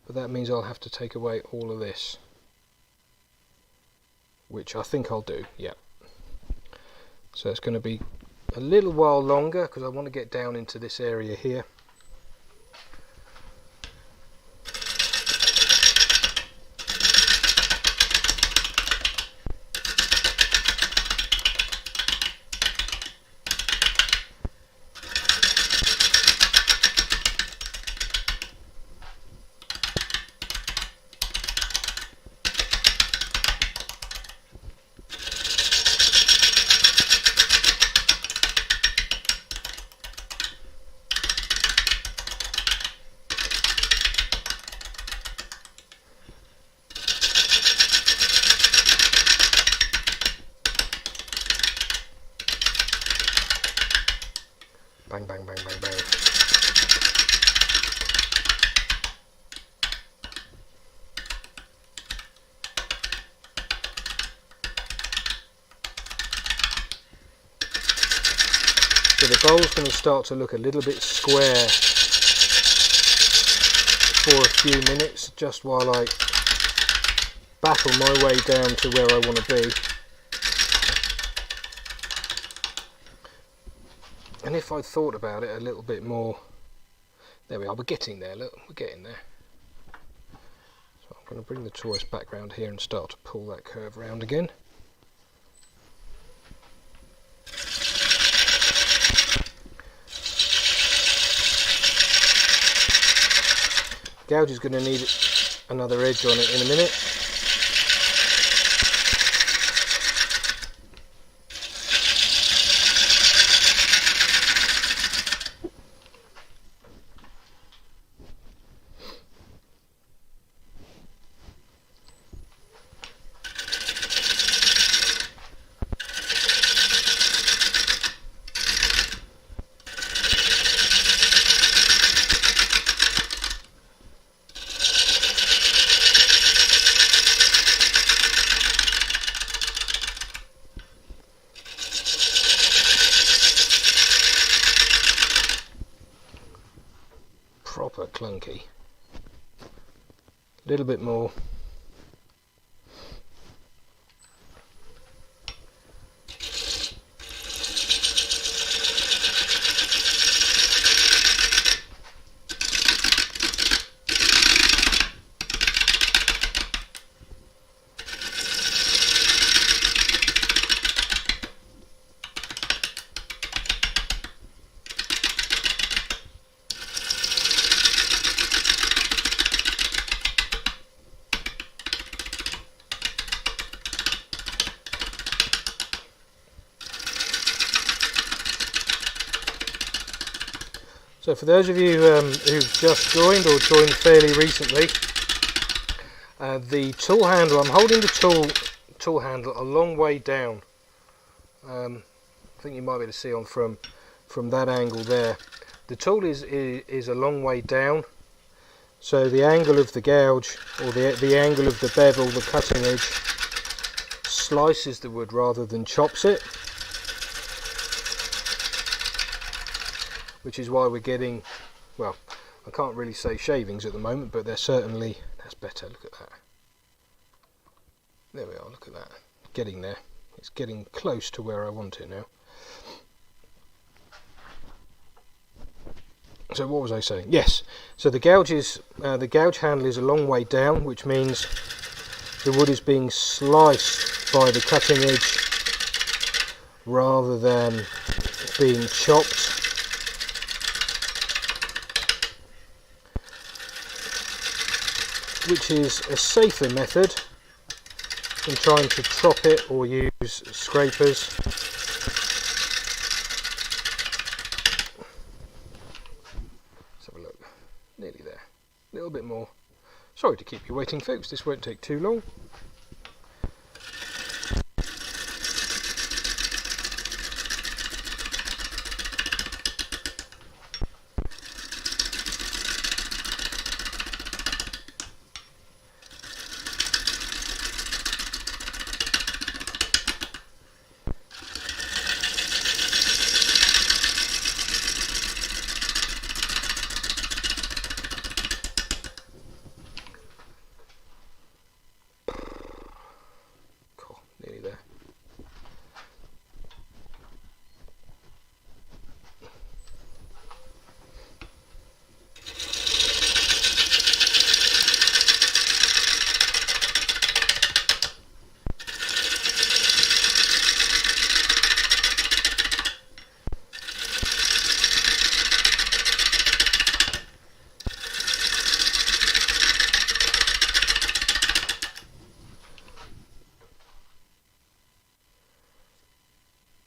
but that means I'll have to take away all of this, which I think I'll do, yeah. So it's going to be a little while longer because I want to get down into this area here. Bang, bang, bang, bang, bang. So the bowl's going to start to look a little bit square for a few minutes, just while I battle my way down to where I want to be. And if I'd thought about it a little bit more, there we are, we're getting there, look, we're getting there. So I'm going to bring the tool rest back round here and start to pull that curve round again. Gouge is going to need another edge on it in a minute. clunky. A little bit more. So for those of you who've just joined or joined fairly recently, the tool handle, I'm holding the tool handle a long way down. I think you might be able to see on from that angle there. The tool is a long way down, so the angle of the gouge, or the angle of the bevel, the cutting edge, slices the wood rather than chops it. Which is why we're getting, well, I can't really say shavings at the moment, but they're certainly, that's better, look at that. There we are, look at that. Getting there. It's getting close to where I want it now. So what was I saying? Yes, so the gouge handle is a long way down, which means the wood is being sliced by the cutting edge rather than being chopped. Which is a safer method than trying to chop it or use scrapers. Let's have a look. Nearly there. A little bit more. Sorry to keep you waiting, folks. This won't take too long.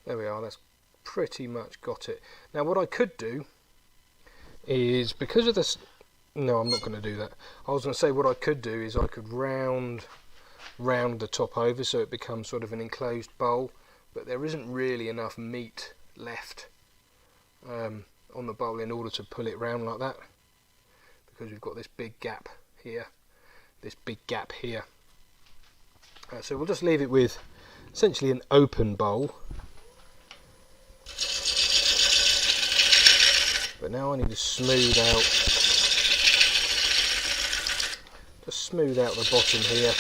There we are, that's pretty much got it. Now what I could do is, because of this, no, I'm not going to do that. I was going to say what I could do is I could round the top over so it becomes sort of an enclosed bowl, but there isn't really enough meat left on the bowl in order to pull it round like that, because we've got this big gap here, so we'll just leave it with essentially an open bowl. But now I need to smooth out the bottom here.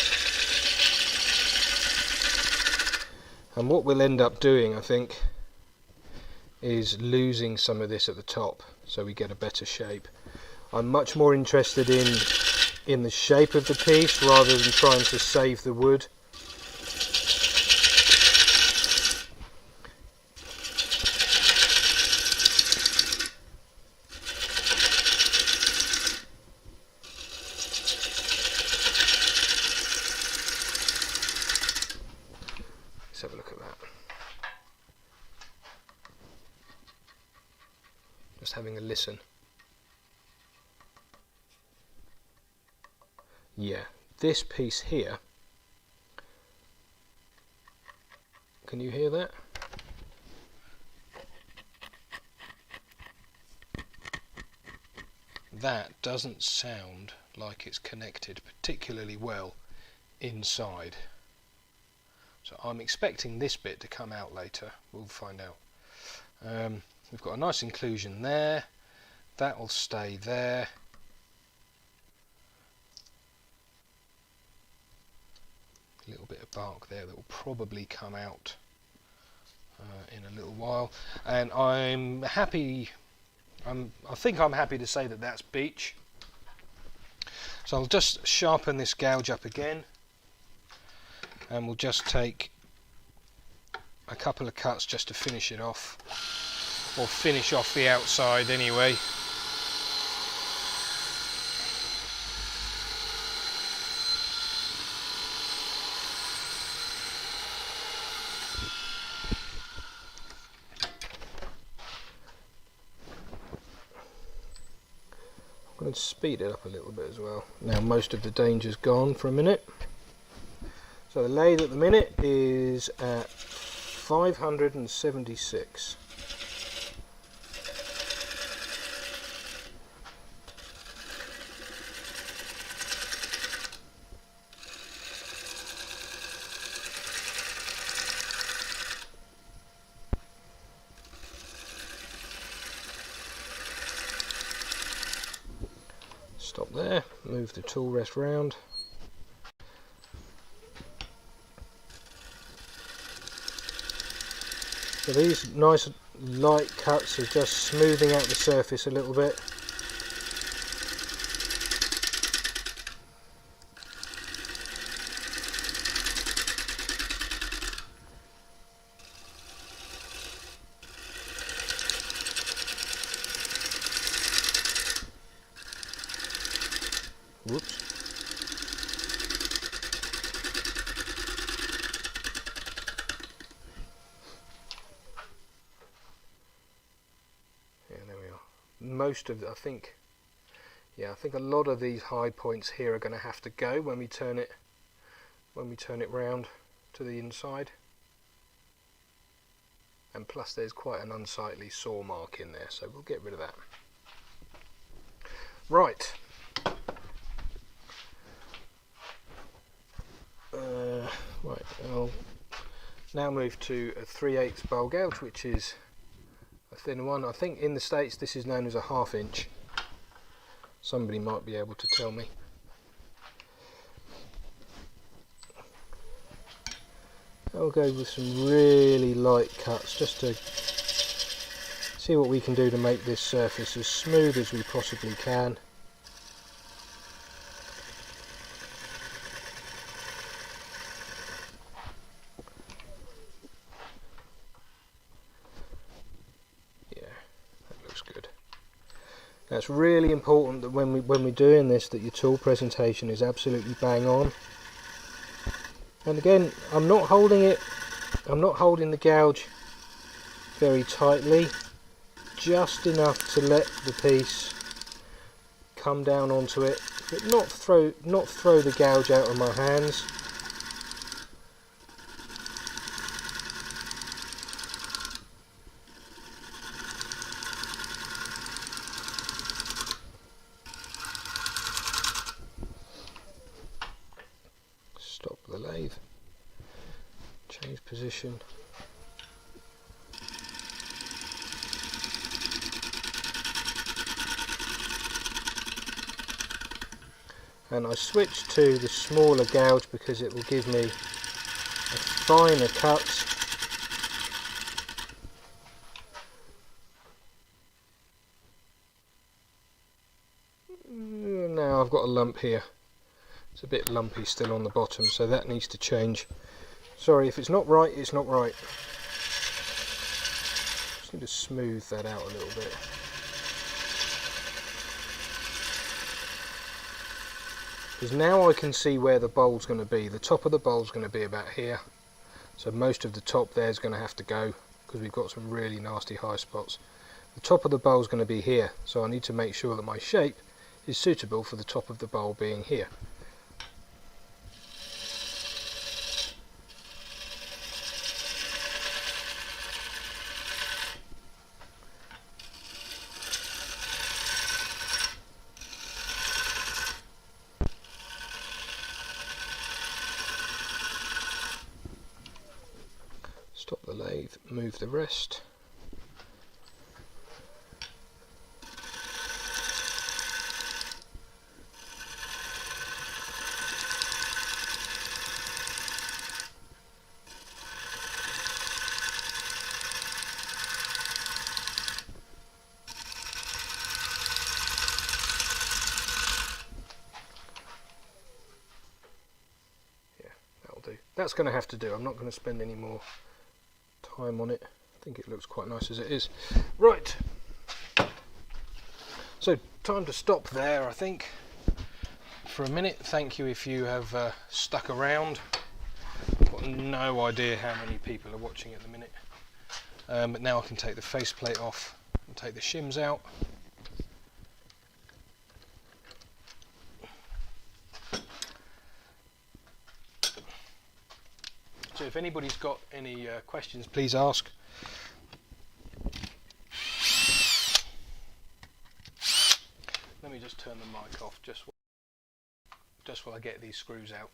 And what we'll end up doing, I think, is losing some of this at the top so we get a better shape. I'm much more interested in the shape of the piece rather than trying to save the wood. Have a look at that. Just having a listen. Yeah, this piece here, can you hear that? That doesn't sound like it's connected particularly well inside. So I'm expecting this bit to come out later. We'll find out. We've got a nice inclusion there. That will stay there. A little bit of bark there that will probably come out in a little while, and I'm happy. I think I'm happy to say that that's beech. So I'll just sharpen this gouge up again, and we'll just take a couple of cuts just to finish it off, or finish off the outside anyway. I'm going to speed it up a little bit as well. Now most of the danger's gone for a minute. So the lathe at the minute is at 576. Stop there, move the tool rest round. So these nice light cuts are just smoothing out the surface a little bit. Whoops. Yeah, there we are. Most of I think a lot of these high points here are going to have to go when we turn it round to the inside. And plus there's quite an unsightly saw mark in there, so we'll get rid of that. Right. Right, I'll now move to a 3/8 bowl gouge, which is a thin one. I think in the States this is known as a 1/2 inch. Somebody might be able to tell me. I'll go with some really light cuts just to see what we can do to make this surface as smooth as we possibly can. It's really important that when we're doing this, that your tool presentation is absolutely bang on. And again, I'm not holding the gouge very tightly, just enough to let the piece come down onto it, but not throw the gouge out of my hands. The lathe, change position, and I switched to the smaller gouge because it will give me a finer cut. Now I've got a lump here. It's a bit lumpy still on the bottom, so that needs to change. Sorry, if it's not right, it's not right. Just need to smooth that out a little bit. Because now I can see where the bowl's going to be. The top of the bowl's going to be about here. So most of the top there is going to have to go, because we've got some really nasty high spots. The top of the bowl's going to be here, so I need to make sure that my shape is suitable for the top of the bowl being here. Stop the lathe, move the rest. that's going to have to do. I'm not going to spend any more time on it. I think it looks quite nice as it is. Right, so time to stop there, I think, for a minute. Thank you if you have stuck around. I've got no idea how many people are watching at the minute, but now I can take the faceplate off and take the shims out. So if anybody's got any questions, please ask. Let me just turn the mic off just while I get these screws out.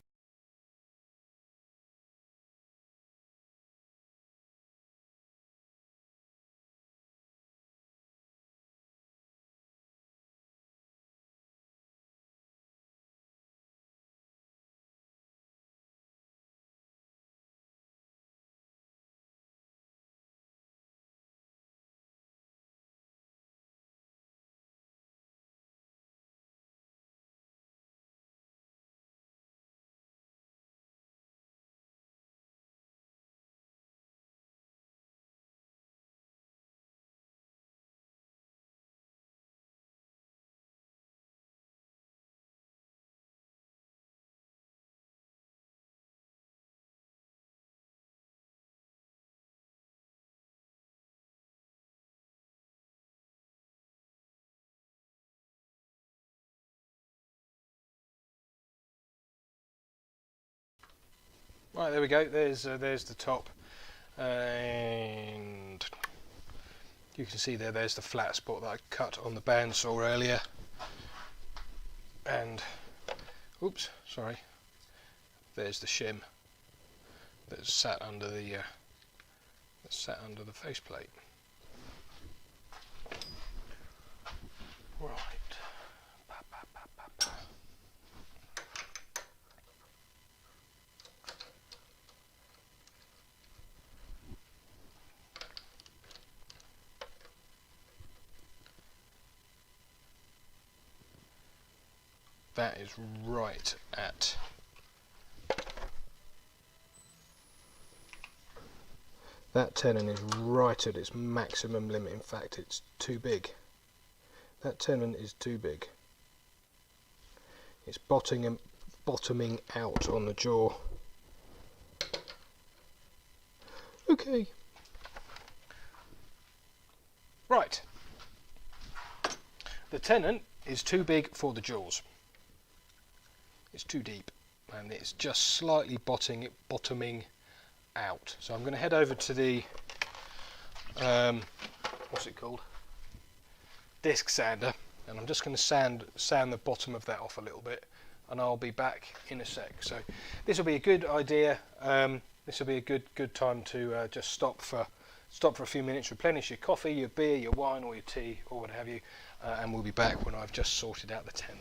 Right, there we go. There's the top, and you can see there's the flat spot that I cut on the bandsaw earlier. And oops, sorry. There's the shim that's sat under the faceplate. Right. That is right at that tenon is right at its maximum limit. In fact, it's too big. That tenon is too big. It's bottoming out on the jaw. Okay. Right. The tenon is too big for the jaws. It's too deep, and it's just slightly bottoming out. So I'm going to head over to the what's it called? Disc sander, and I'm just going to sand the bottom of that off a little bit, and I'll be back in a sec. So this will be a good idea. This will be a good time to just stop for a few minutes, replenish your coffee, your beer, your wine, or your tea, or what have you, and we'll be back when I've just sorted out the tenon.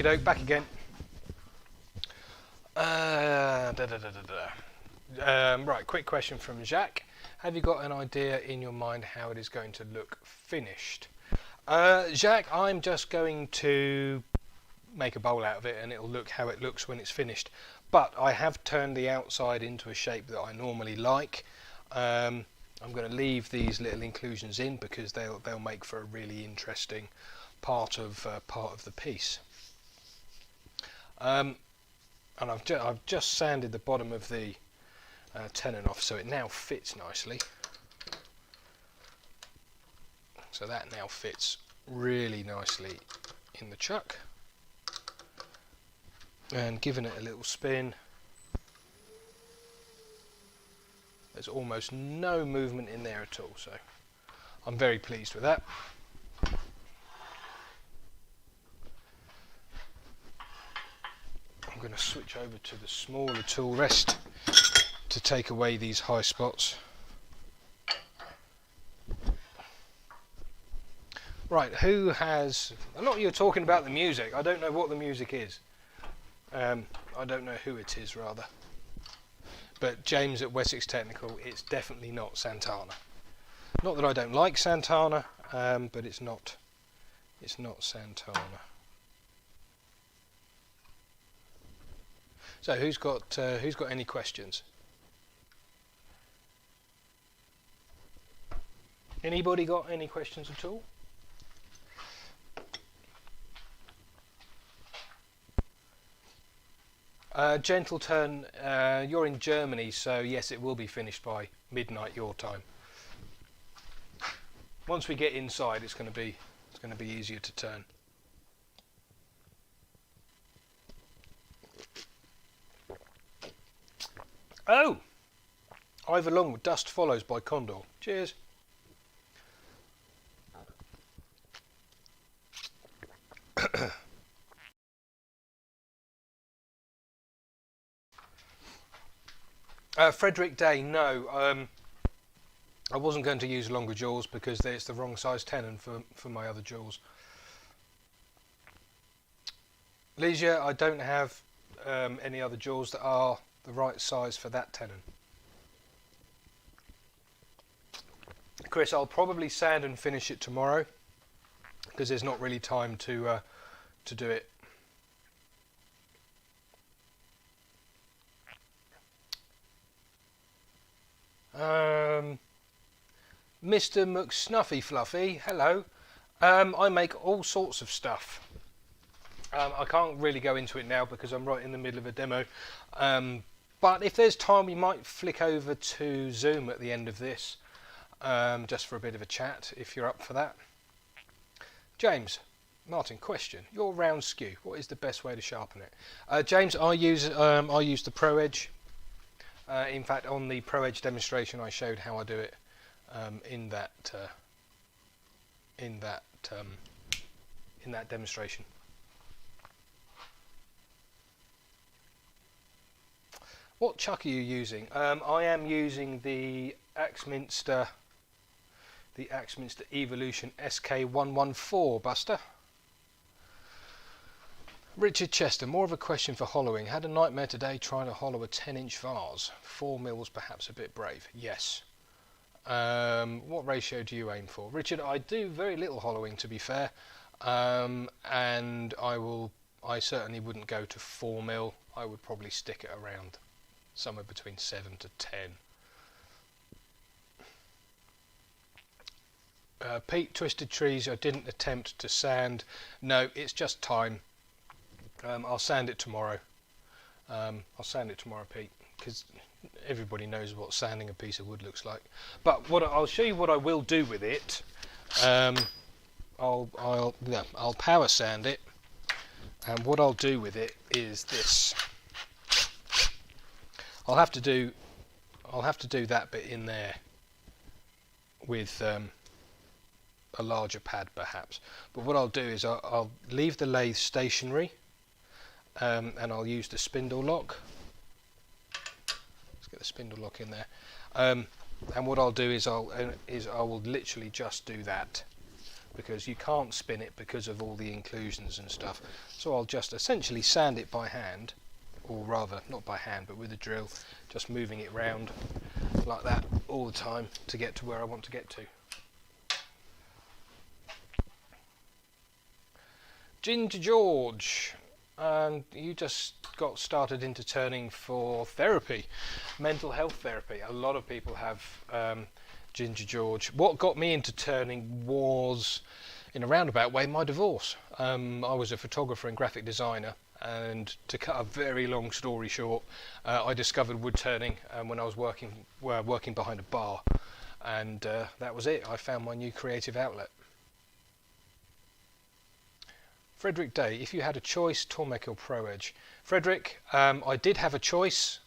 doke, back again. Right, quick question from Jacques. Have you got an idea in your mind how it is going to look finished? Jacques, I'm just going to make a bowl out of it and it'll look how it looks when it's finished. But I have turned the outside into a shape that I normally like. I'm going to leave these little inclusions in because they'll make for a really interesting part of the piece. And I've just sanded the bottom of the tenon off, so it now fits nicely. So that now fits really nicely in the chuck. And giving it a little spin, there's almost no movement in there at all, so I'm very pleased with that. I'm going to switch over to the smaller tool rest to take away these high spots. Right, who has... I know you're talking about the music. I don't know what the music is. I don't know who it is, rather. But James at Wessex Technical, it's definitely not Santana. Not that I don't like Santana, but it's not Santana. So who's got any questions? Anybody got any questions at all? Gentle turn, you're in Germany, so yes, it will be finished by midnight your time. Once we get inside, it's going to be easier to turn. Oh, Ivor Long with Dust Follows by Condor. Cheers. Frederick Day, no. I wasn't going to use longer jaws because it's the wrong size tenon for my other jaws. Leisure, I don't have any other jaws that are the right size for that tenon. Chris, I'll probably sand and finish it tomorrow because there's not really time to do it. Mr. McSnuffy Fluffy, hello. I make all sorts of stuff. I can't really go into it now because I'm right in the middle of a demo. But if there's time, we might flick over to Zoom at the end of this, just for a bit of a chat, if you're up for that. James, Martin, question. Your round skew, what is the best way to sharpen it? James, I use the Pro Edge. In fact, on the Pro Edge demonstration, I showed how I do it in that demonstration. What chuck are you using? I am using the Axminster Evolution SK114 Buster. Richard Chester, more of a question for hollowing. Had a nightmare today trying to hollow a 10-inch vase. 4 mils, perhaps a bit brave. Yes. What ratio do you aim for? Richard, I do very little hollowing, to be fair. And I certainly wouldn't go to 4 mil. I would probably stick it around somewhere between 7 to 10. Pete, Twisted Trees, I didn't attempt to sand. No, it's just time. I'll sand it tomorrow. Pete, because everybody knows what sanding a piece of wood looks like. But I'll show you what I will do with it. I'll power sand it, and what I'll do with it is this. I'll have to do that bit in there with a larger pad perhaps. But what I'll do is I'll leave the lathe stationary. And I'll use the spindle lock. Let's get the spindle lock in there. And what I'll do is I will literally just do that because you can't spin it because of all the inclusions and stuff. So I'll just essentially sand it by hand, or rather not by hand but with a drill, just moving it round like that all the time to get to where I want to get to. Ginger George, and you just got started into turning for therapy, mental health therapy. A lot of people have Ginger George. What got me into turning was, in a roundabout way, my divorce. I was a photographer and graphic designer, and to cut a very long story short, I discovered wood turning when I was working behind a bar, and that was it. I found my new creative outlet. Frederick Day, if you had a choice, Tormek or Pro Edge? Frederick, I did have a choice.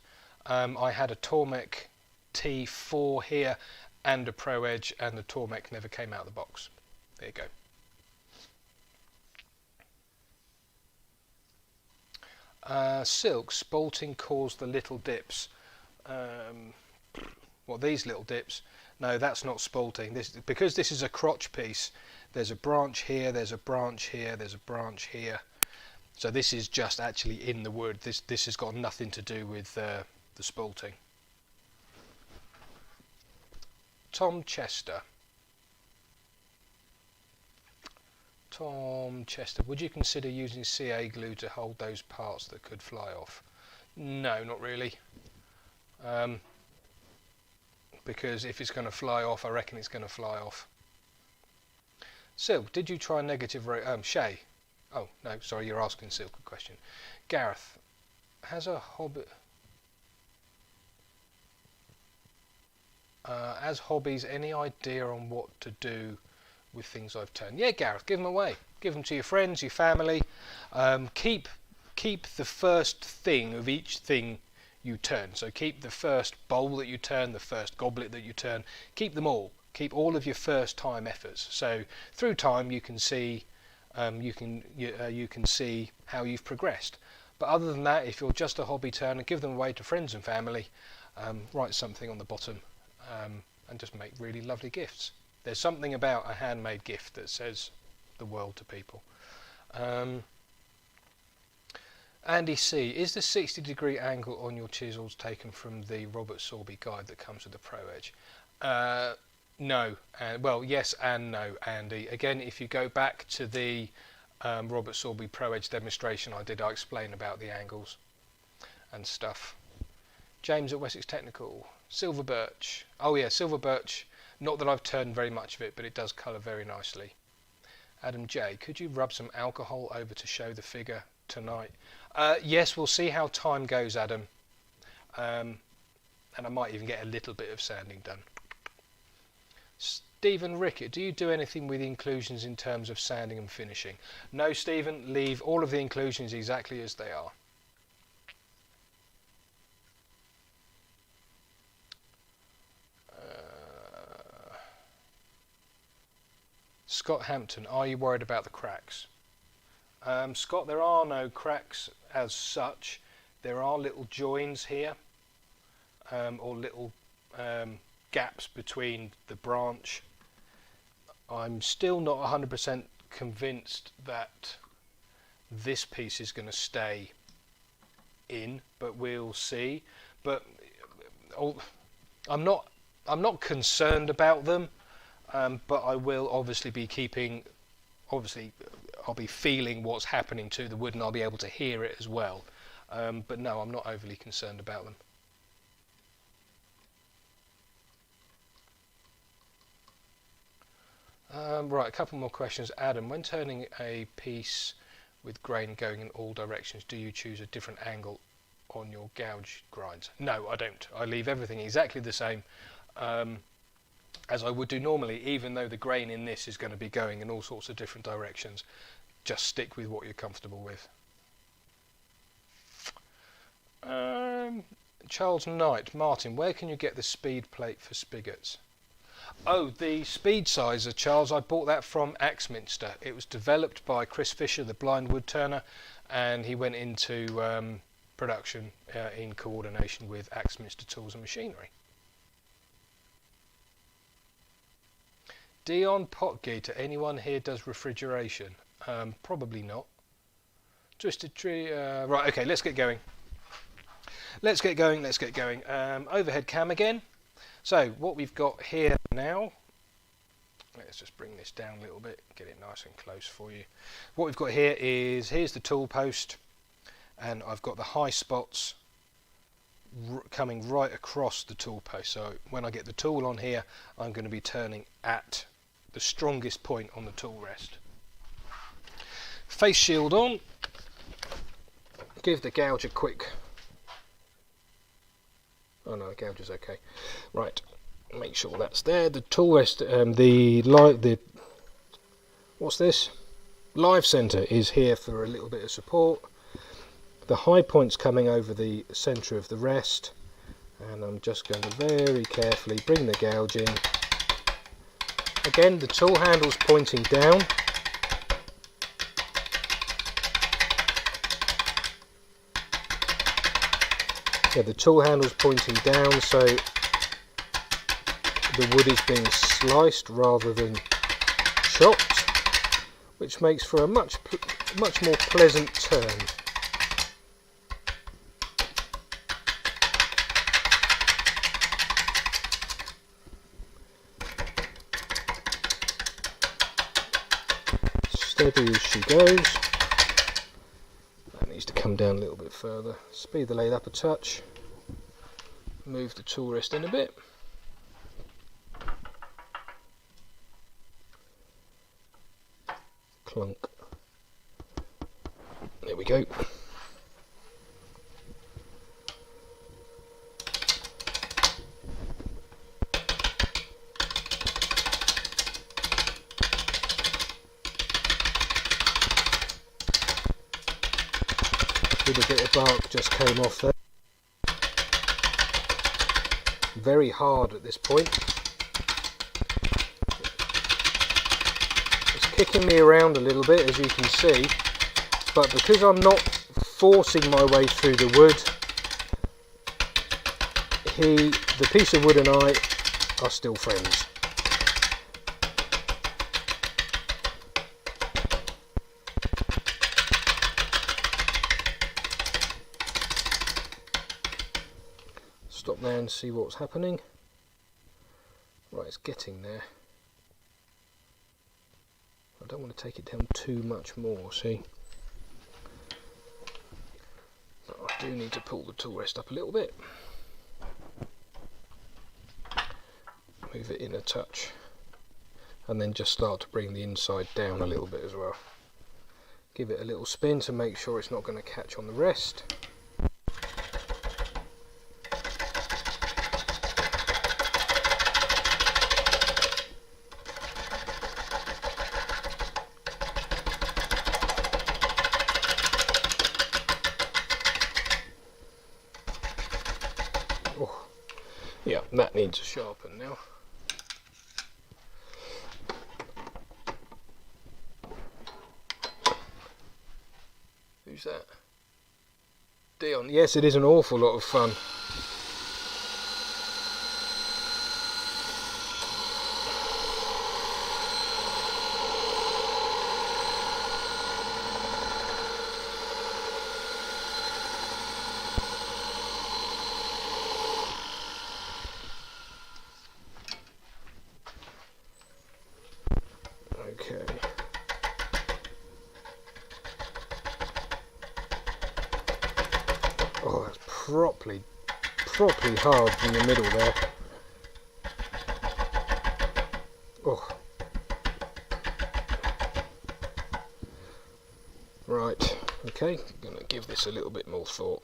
I had a Tormek T4 here and a Pro Edge, and the Tormek never came out of the box. There you go. Silk, spalting caused the little dips. Well, these little dips? No, that's not spalting. Because this is a crotch piece, there's a branch here, there's a branch here, there's a branch here. So this is just actually in the wood. This has got nothing to do with the spalting. Tom Chester. Tom Chester, would you consider using CA glue to hold those parts that could fly off? No, not really. Because if it's going to fly off, I reckon it's going to fly off. Silk, did you try negative Shay? Oh, no, sorry, you're asking Silk a question. Gareth, has a hobby... as hobbies, any idea on what to do with things I've turned? Yeah, Gareth, give them away. Give them to your friends, your family. Keep the first thing of each thing you turn. So keep the first bowl that you turn, the first goblet that you turn. Keep them all. Keep all of your first time efforts. So through time you can see you can see how you've progressed. But other than that, if you're just a hobby turner, give them away to friends and family. Write something on the bottom and just make really lovely gifts. There's something about a handmade gift that says the world to people. Andy C, is the 60-degree angle on your chisels taken from the Robert Sorby guide that comes with the Pro Edge? No, well, yes and no, Andy. Again, if you go back to the Robert Sorby Pro Edge demonstration I explain about the angles and stuff. James at Wessex Technical, silver birch. Oh yeah, silver birch. Not that I've turned very much of it, but it does colour very nicely. Adam J, could you rub some alcohol over to show the figure tonight? Yes, we'll see how time goes, Adam. And I might even get a little bit of sanding done. Stephen Rickett, do you do anything with inclusions in terms of sanding and finishing? No, Stephen, leave all of the inclusions exactly as they are. Scott Hampton, are you worried about the cracks? Scott, there are no cracks as such. There are little joins here, or little gaps between the branch. I'm still not 100% convinced that this piece is going to stay in, but we'll see. But I'm not concerned about them, but I will obviously be keeping. Obviously, I'll be feeling what's happening to the wood, and I'll be able to hear it as well. But no, I'm not overly concerned about them. Right, a couple more questions. Adam, when turning a piece with grain going in all directions, do you choose a different angle on your gouge grinds? No, I don't. I leave everything exactly the same as I would do normally, even though the grain in this is going to be going in all sorts of different directions. Just stick with what you're comfortable with. Charles Knight, Martin, where can you get the speed plate for spigots? Oh, the speed sizer, Charles, I bought that from Axminster. It was developed by Chris Fisher, the blind wood turner, and he went into production in coordination with Axminster Tools and Machinery. Dion Potgeeter, anyone here does refrigeration? Probably not. Twisted Tree, right, okay, let's get going. Let's get going. Overhead cam again. So what we've got here now, let's just bring this down a little bit, get it nice and close for you. What we've got here is, here's the tool post, and I've got the high spots coming right across the tool post. So when I get the tool on here, I'm going to be turning at the strongest point on the tool rest. Face shield on. Give the gouge a quick... Oh no, the gouge is okay. Right, make sure that's there. The tool rest, what's this? Live center is here for a little bit of support. The high point's coming over the center of the rest, and I'm just going to very carefully bring the gouge in. Again, the tool handle's pointing down. Yeah, the tool handle's pointing down, so the wood is being sliced rather than chopped, which makes for a much more pleasant turn. Steady as she goes. That needs to come down a little bit further. Speed the lathe up a touch. Move the tool rest in a bit. Clunk. There we go. A little bit of bark just came off there. Very hard at this point. It's kicking me around a little bit, as you can see, but because I'm not forcing my way through the wood, the piece of wood and I are still friends. Stop there and see what's happening. Right, it's getting there. I don't want to take it down too much more, see? But I do need to pull the tool rest up a little bit. Move it in a touch. And then just start to bring the inside down a little bit as well. Give it a little spin to make sure it's not going to catch on the rest. Yeah, that needs a sharpen now. Who's that? Dion. Yes, it is an awful lot of fun. Okay. Oh, that's properly hard in the middle there. Oh. Right, okay, I'm going to give this a little bit more thought.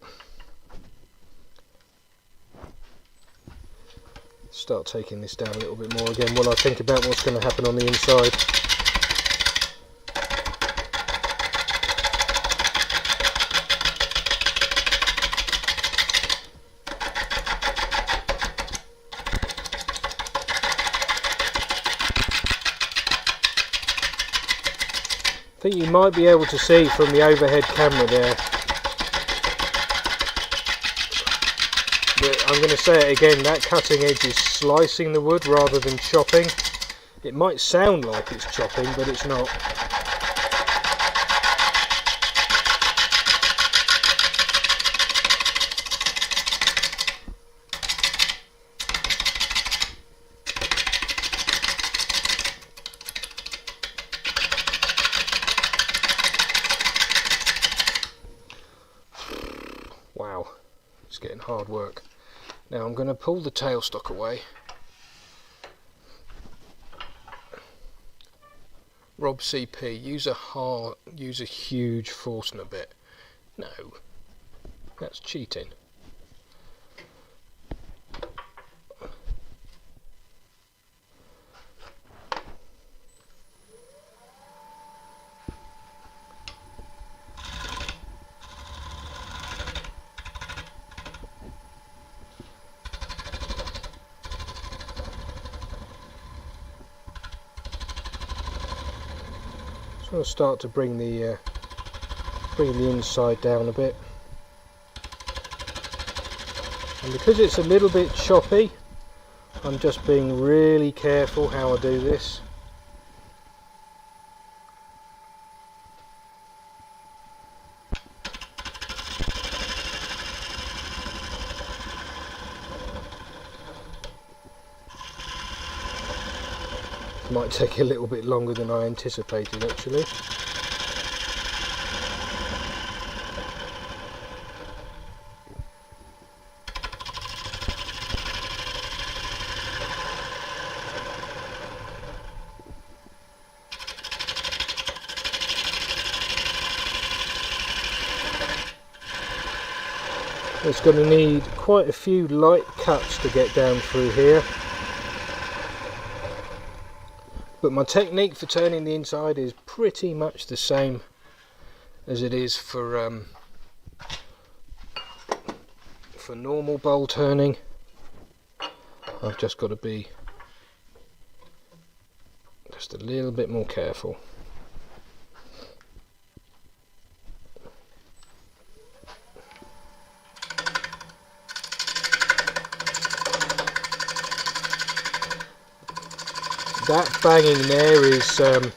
Start taking this down a little bit more again while I think about what's going to happen on the inside. I think you might be able to see from the overhead camera there that, I'm going to say it again, that cutting edge is slicing the wood rather than chopping. It might sound like it's chopping, but it's not. Wow, it's getting hard work. Now I'm going to pull the tailstock away. Rob CP, use a huge Forstner bit. No, that's cheating. Just want to start to bring the inside down a bit, and because it's a little bit choppy, I'm just being really careful how I do this. Might take a little bit longer than I anticipated actually. It's going to need quite a few light cuts to get down through here. But my technique for turning the inside is pretty much the same as it is for normal bowl turning. I've just got to be just a little bit more careful. That banging there is, let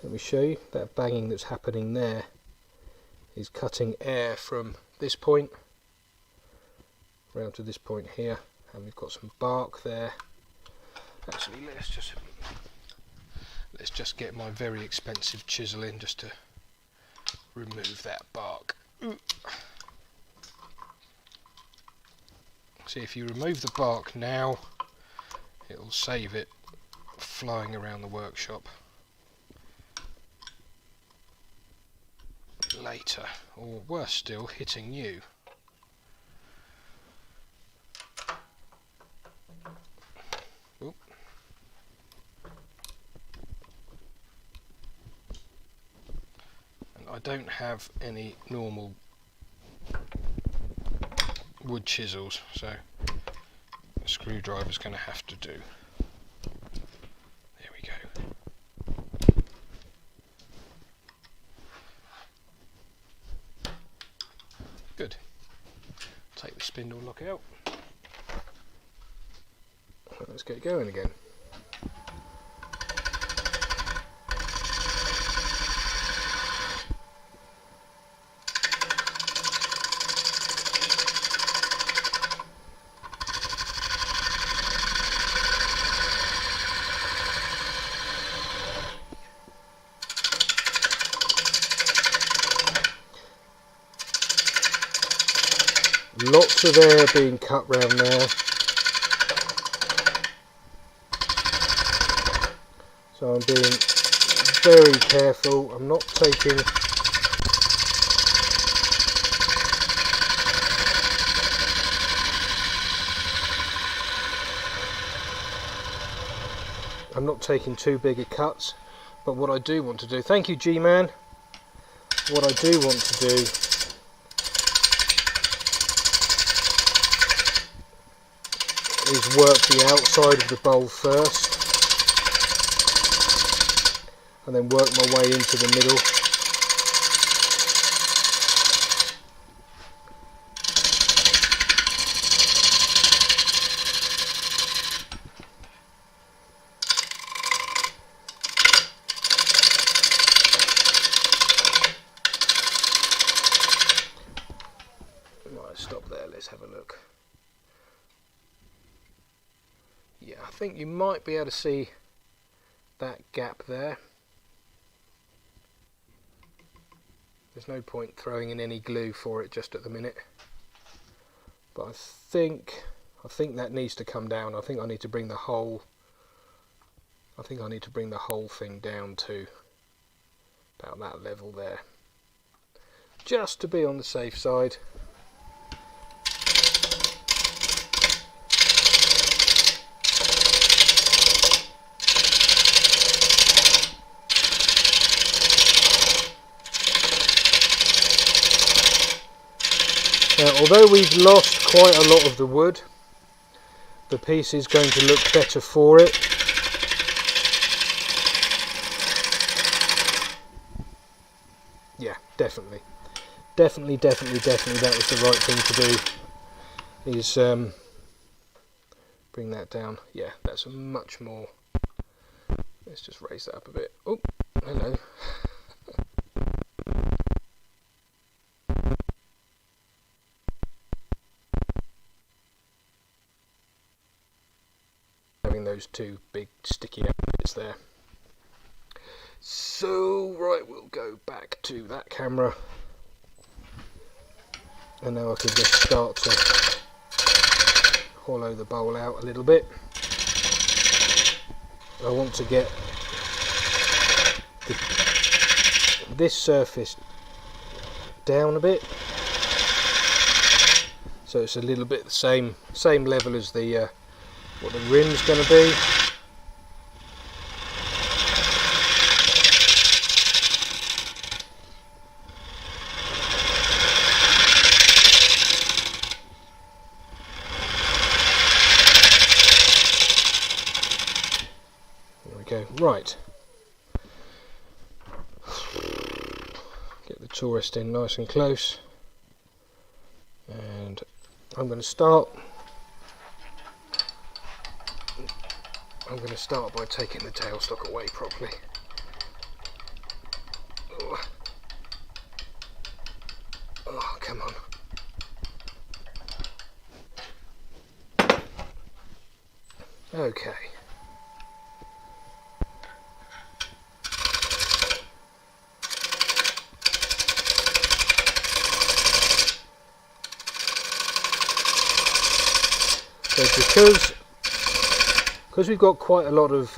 me show you, that banging that's happening there is cutting air from this point round to this point here, and we've got some bark there. Actually, let's just get my very expensive chisel in just to remove that bark. See, if you remove the bark now, it'll save it flying around the workshop later, or worse still, hitting you. Oop. And I don't have any normal wood chisels, so a screwdriver's going to have to do. Good. Take the spindle lock out. Let's get going again. Lots of air being cut round there, so I'm being very careful. I'm not taking too big a cuts, but what I do want to do, thank you G-Man, what I do want to do is work the outside of the bowl first and then work my way into the middle. have a look. Yeah, I think you might be able to see that gap there. There's no point throwing in any glue for it just at the minute. But I think that needs to come down. I think I need to bring the whole thing down to about that level there, just to be on the safe side. Now, although we've lost quite a lot of the wood, the piece is going to look better for it. Yeah, definitely that was the right thing to do, is bring that down. Yeah, that's a much more, let's just raise that up a bit. Oh, hello. Having those two big sticky out bits there. So, right, we'll go back to that camera, and now I can just start to hollow the bowl out a little bit. I want to get this surface down a bit, so it's a little bit the same level as the what the rim's going to be. There we go. Right. Get the tourist in nice and close, and I'm going to start by taking the tailstock away properly. Oh, come on. Okay. So because we've got quite a lot of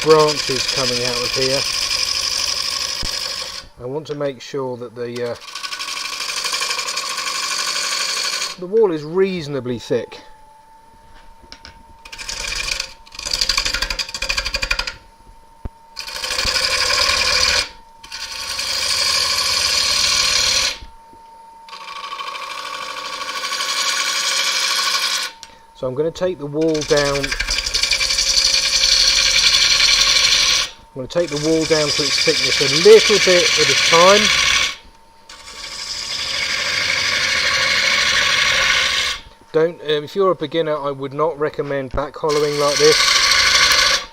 branches coming out of here, I want to make sure that the wall is reasonably thick. So I'm going to take the wall down. I'm going to take the wall down to its thickness a little bit at a time. Don't, if you're a beginner, I would not recommend back hollowing like this,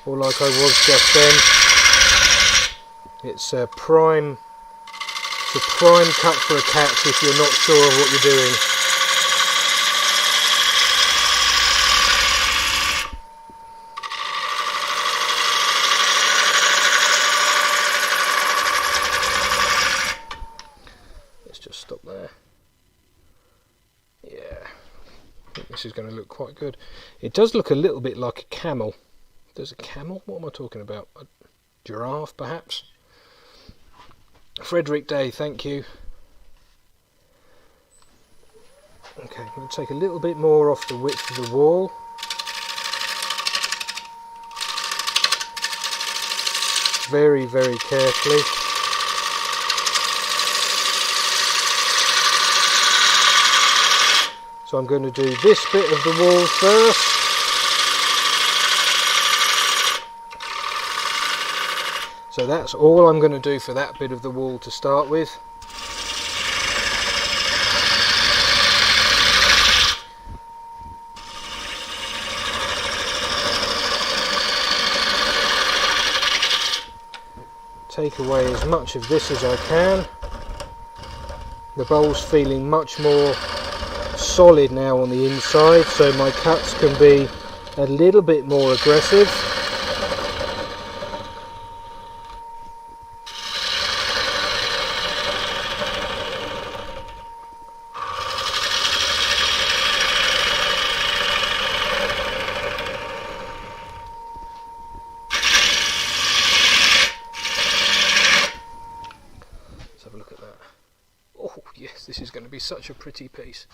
or like I was just then. It's a prime cut for a catch if you're not sure of what you're doing. Stop there. Yeah, I think this is going to look quite good. It does look a little bit like a camel. There's a camel? What am I talking about? A giraffe, perhaps? Frederick Day, thank you. Okay, I'm going to take a little bit more off the width of the wall. Very, very carefully. So I'm going to do this bit of the wall first. So that's all I'm going to do for that bit of the wall to start with. Take away as much of this as I can. The bowl's feeling much more solid now on the inside, so my cuts can be a little bit more aggressive. Let's have a look at that. Oh yes, this is going to be such a pretty piece.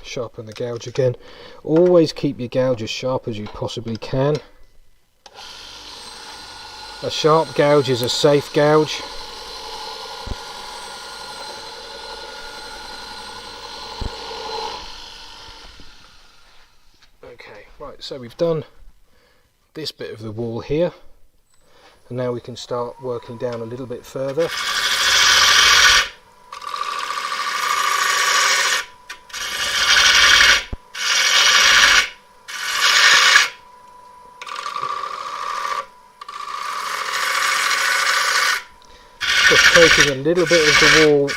Sharpen the gouge again. Always keep your gouge as sharp as you possibly can. A sharp gouge is a safe gouge. Okay, right, so we've done this bit of the wall here, and now we can start working down a little bit further. Just taking a little bit of the wall,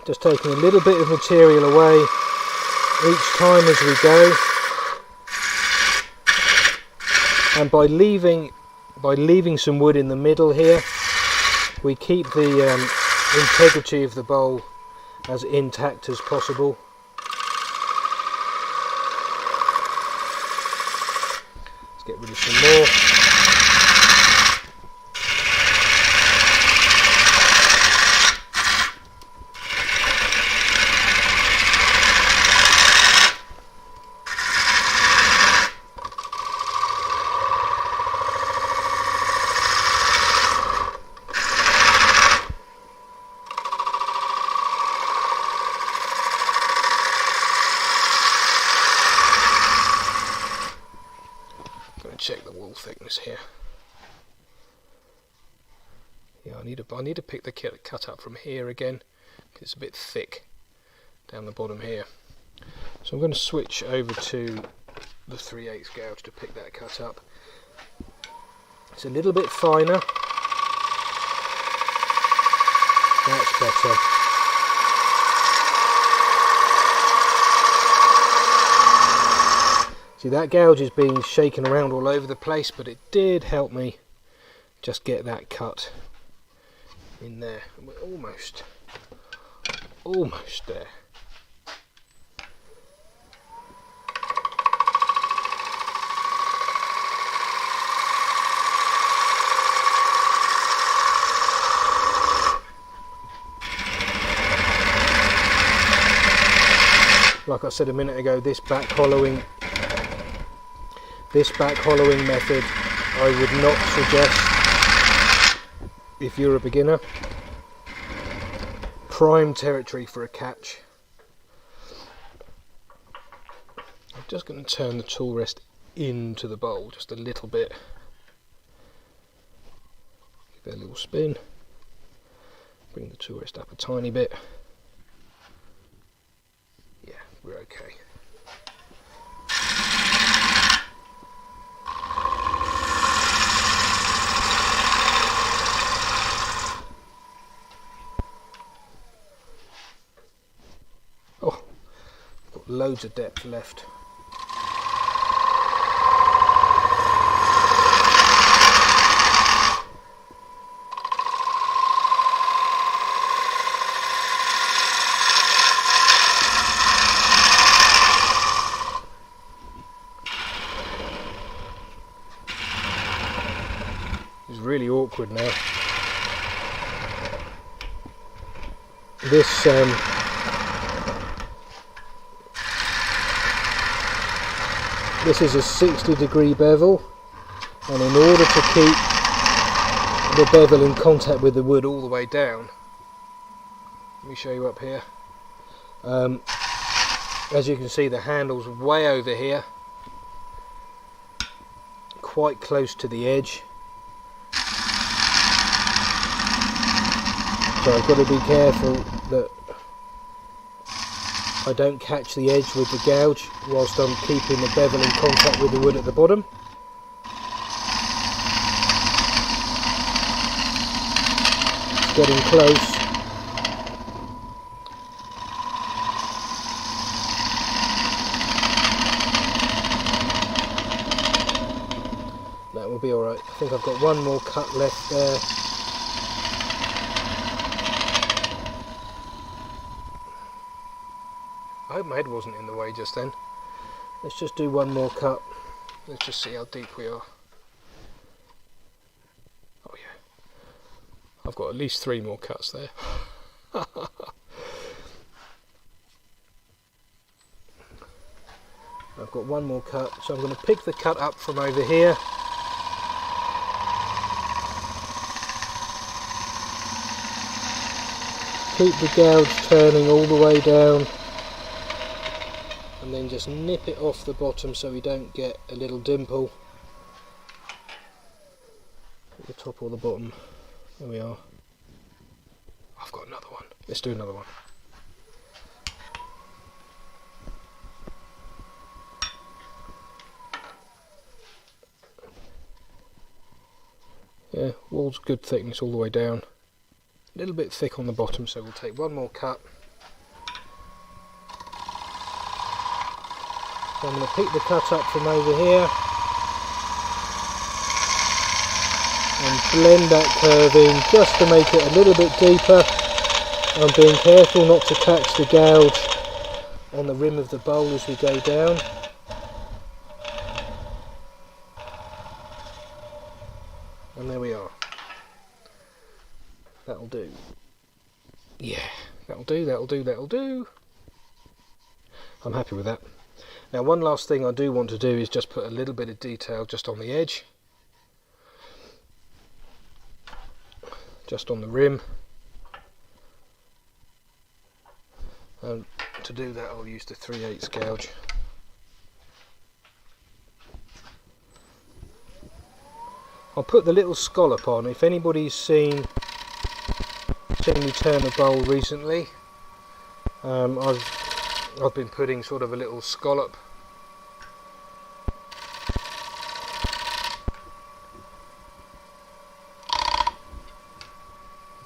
just taking a little bit of material away each time as we go, and by leaving some wood in the middle here, we keep the integrity of the bowl as intact as possible. Let's get rid of some more. Check the wall thickness here. Yeah, I need to pick the cut up from here again, because it's a bit thick down the bottom here. So I'm going to switch over to the 3/8 gouge to pick that cut up. It's a little bit finer. That's better. See, that gouge is being shaken around all over the place, but it did help me just get that cut in there. We're almost there. Like I said a minute ago, this back hollowing method I would not suggest if you're a beginner. Prime territory for a catch. I'm just going to turn the tool rest into the bowl just a little bit. Give it a little spin. Bring the tool rest up a tiny bit. Yeah, we're okay. Loads of depth left. It's really awkward now. This is a 60-degree bevel, and in order to keep the bevel in contact with the wood all the way down, let me show you up here. As you can see, the handle's way over here, quite close to the edge. So I've got to be careful that I don't catch the edge with the gouge whilst I'm keeping the bevel in contact with the wood at the bottom. getting close. That will be alright. I think I've got one more cut left there. I hope my head wasn't in the way just then. Let's just do one more cut. Let's just see how deep we are. Oh yeah. I've got at least 3 more cuts there. I've got one more cut, so I'm going to pick the cut up from over here. Keep the gouge turning all the way down, and then just nip it off the bottom so we don't get a little dimple at the top or the bottom. There we are. I've got another one. Let's do another one. Yeah, wall's good thickness all the way down. A little bit thick on the bottom, so we'll take one more cut. So I'm going to pick the cut up from over here and blend that curve in just to make it a little bit deeper. I'm being careful not to catch the gouge on the rim of the bowl as we go down. And there we are. That'll do. Yeah, that'll do, that'll do, that'll do. I'm happy with that. Now one last thing I do want to do is just put a little bit of detail just on the edge. Just on the rim. And to do that I'll use the 3/8 gouge. I'll put the little scallop on. If anybody's seen me turn a bowl recently, I've been putting sort of a little scallop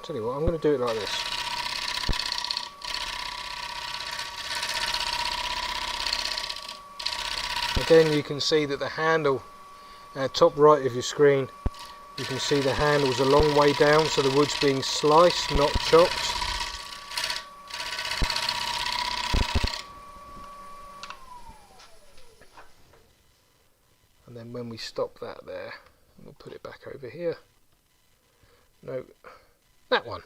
I'll tell you what, I'm going to do it like this. Again, you can see that the handle, top right of your screen, you can see the handle's a long way down, so the wood's being sliced, not chopped. And then when we stop that there, we'll put it back over here. No, that one.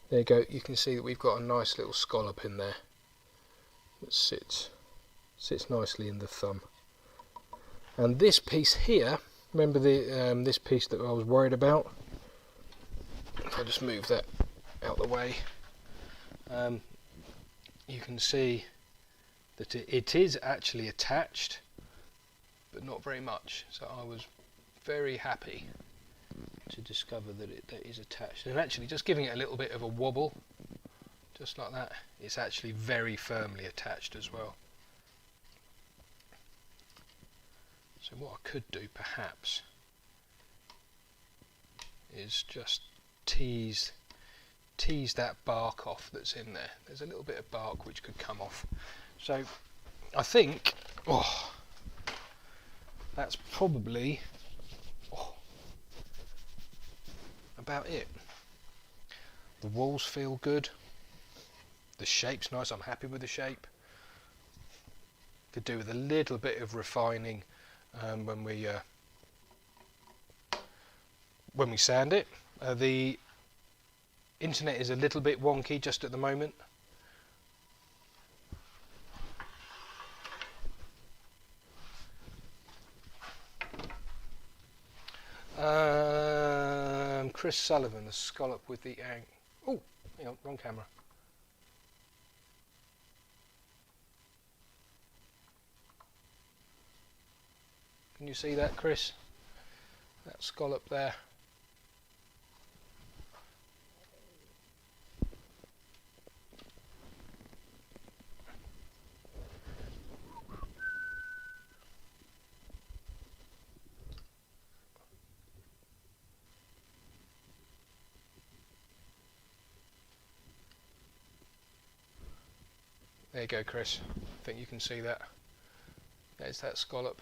There you go. You can see that we've got a nice little scallop in there that sits nicely in the thumb. And this piece here, remember this piece that I was worried about? If I just move that out the way, you can see that it is actually attached, but not very much. So I was very happy to discover that it is attached, and actually just giving it a little bit of a wobble, just like that, it's actually very firmly attached as well. So what I could do perhaps is just tease that bark off that's in there. There's a little bit of bark which could come off. So I think, that's probably about it. The walls feel good. The shape's nice. I'm happy with the shape. Could do with a little bit of refining when we sand it. The internet is a little bit wonky just at the moment. Chris Sullivan, the scallop with the ang. Oh, hang on, wrong camera. Can you see that, Chris? That scallop there. There you go, Chris. I think you can see that. There's that scallop.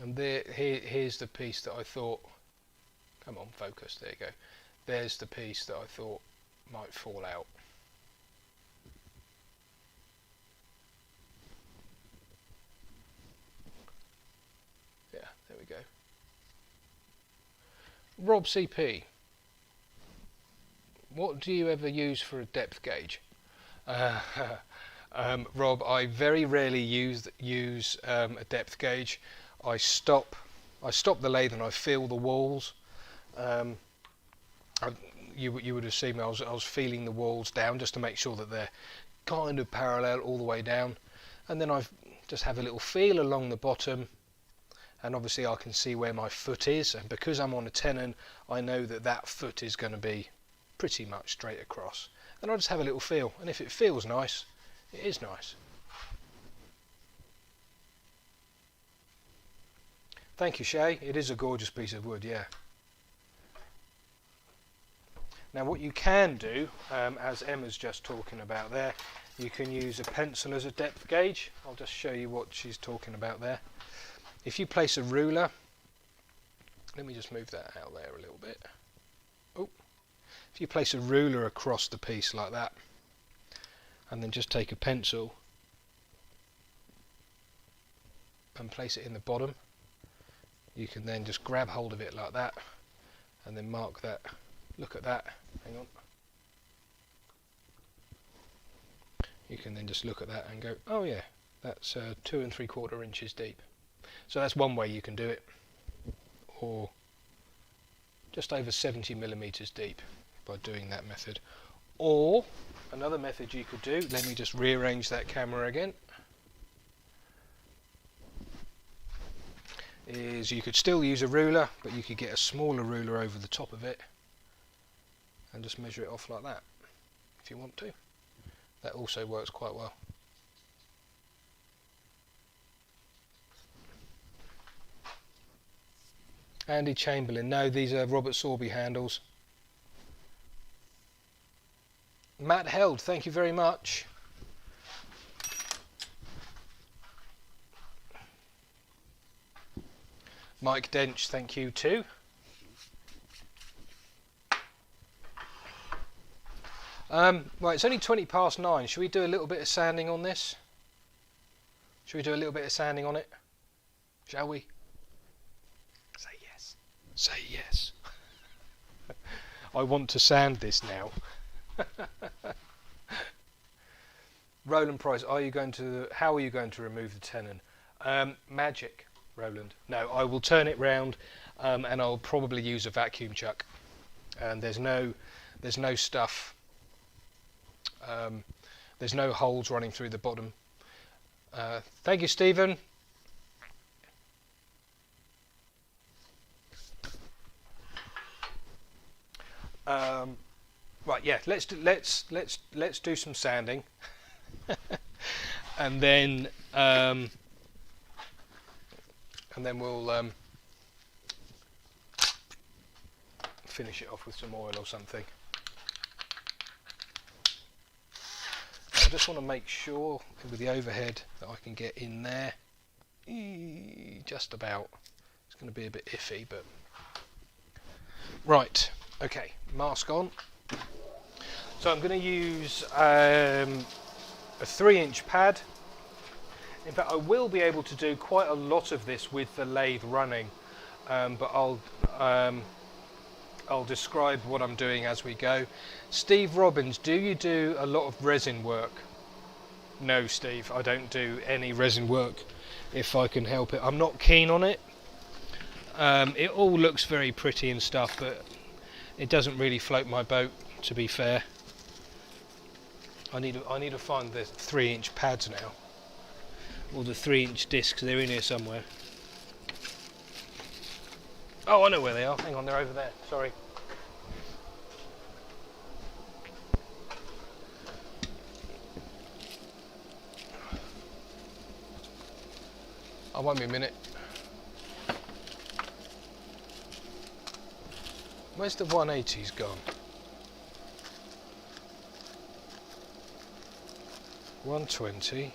And here's the piece that I thought, come on, focus, there you go. There's the piece that I thought might fall out. Yeah, there we go. Rob CP, what do you ever use for a depth gauge? Rob, I very rarely use a depth gauge. I stop the lathe and I feel the walls. You would have seen me. I was feeling the walls down just to make sure that they're kind of parallel all the way down, and then I just have a little feel along the bottom, and obviously I can see where my foot is, and because I'm on a tenon, I know that that foot is going to be pretty much straight across, and I just have a little feel, and if it feels nice, it is nice. Thank you, Shay. It is a gorgeous piece of wood, yeah. Now what you can do, as Emma's just talking about there, you can use a pencil as a depth gauge. I'll just show you what she's talking about there. If you place a ruler, let me just move that out there a little bit. Oh, if you place a ruler across the piece like that, and then just take a pencil and place it in the bottom, you can then just grab hold of it like that and then mark that. Look at that, hang on. You can then just look at that and go, oh yeah, that's 2 3/4 inches deep. So that's one way you can do it, or just over 70 millimeters deep by doing that method. Or another method you could do, let me just rearrange that camera again, is you could still use a ruler, but you could get a smaller ruler over the top of it and just measure it off like that if you want to. That also works quite well. Andy Chamberlain, no, these are Robert Sorby handles. Matt Held, thank you very much. Mike Dench, thank you too. Right, it's only 9:20. Should we do a little bit of sanding on this? Should we do a little bit of sanding on it? Shall we? Say yes. Say yes. I want to sand this now. Roland Price, how are you going to remove the tenon? Magic, Roland. No, I will turn it round, and I'll probably use a vacuum chuck. And there's no stuff. There's no holes running through the bottom. Thank you, Stephen. Right, yeah. Let's do some sanding, and then we'll finish it off with some oil or something. I just want to make sure with the overhead that I can get in there. Just about. It's going to be a bit iffy, but right. Okay, mask on. So I'm going to use a 3-inch pad. In fact, I will be able to do quite a lot of this with the lathe running, but I'll describe what I'm doing as we go. Steve Robbins, do you do a lot of resin work? No, Steve, I don't do any resin work if I can help it. I'm not keen on it. It all looks very pretty and stuff, but it doesn't really float my boat, to be fair. I need to find the 3-inch pads now, or the 3-inch discs. They're in here somewhere. Oh, I know where they are. Hang on, they're over there. Sorry. I won't be a minute. Where's the 180s gone? 120.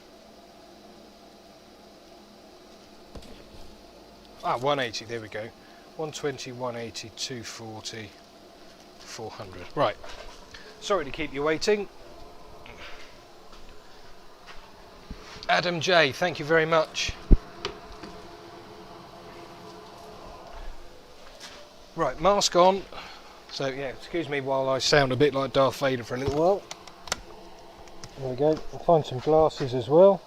180, there we go. 120, 180, 240, 400. Right. Sorry to keep you waiting. Adam J, thank you very much. Right, mask on. So yeah, excuse me while I sound a bit like Darth Vader for a little while. There we go. I'll find some glasses as well.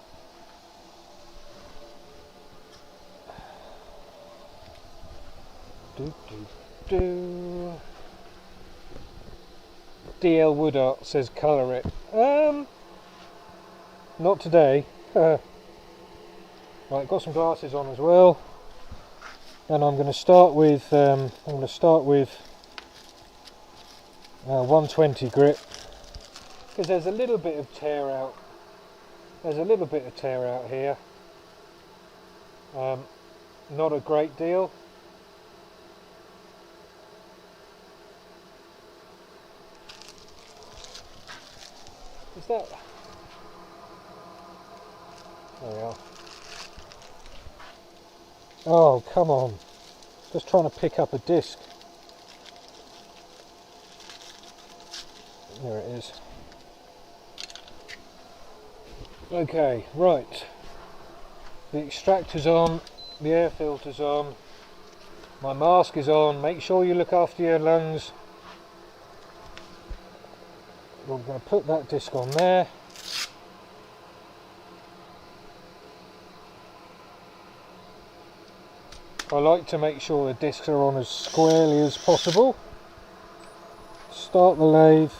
DL Woodart says colour it. Not today. Right, got some glasses on as well, and I'm going to start with 120 grit, because there's a little bit of tear out. There's a little bit of tear out here. Not a great deal. Is that? There we are. Oh, come on. Just trying to pick up a disc. There it is. Okay, right. The extractor's on, the air filter's on, my mask is on. Make sure you look after your lungs. We're going to put that disc on there. I like to make sure the discs are on as squarely as possible. Start the lathe.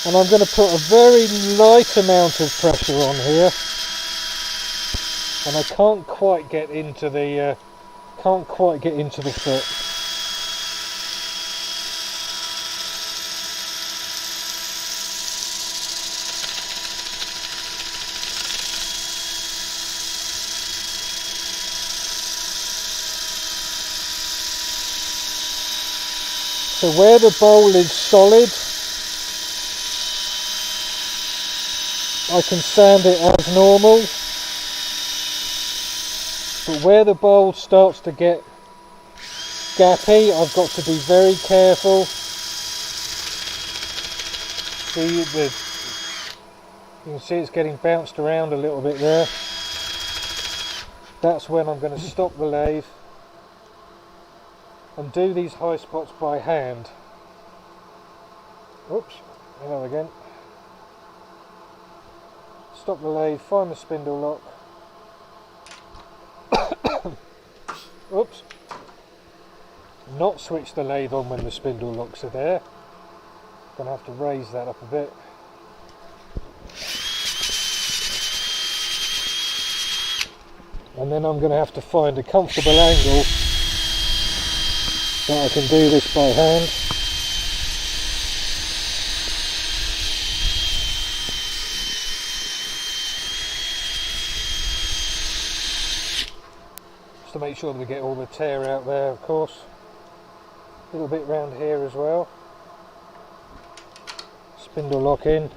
And I'm going to put a very light amount of pressure on here. And I can't quite get into the foot. So where the bowl is solid, I can sand it as normal, but where the bowl starts to get gappy, I've got to be very careful. See, you can see it's getting bounced around a little bit there. That's when I'm going to stop the lathe and do these high spots by hand. Oops, hello again. Stop the lathe, find the spindle lock. Oops. Not switch the lathe on when the spindle locks are there. Gonna have to raise that up a bit. And then I'm gonna have to find a comfortable angle that I can do this by hand. To make sure that we get all the tear out there, of course. A little bit round here as well. Spindle lock in.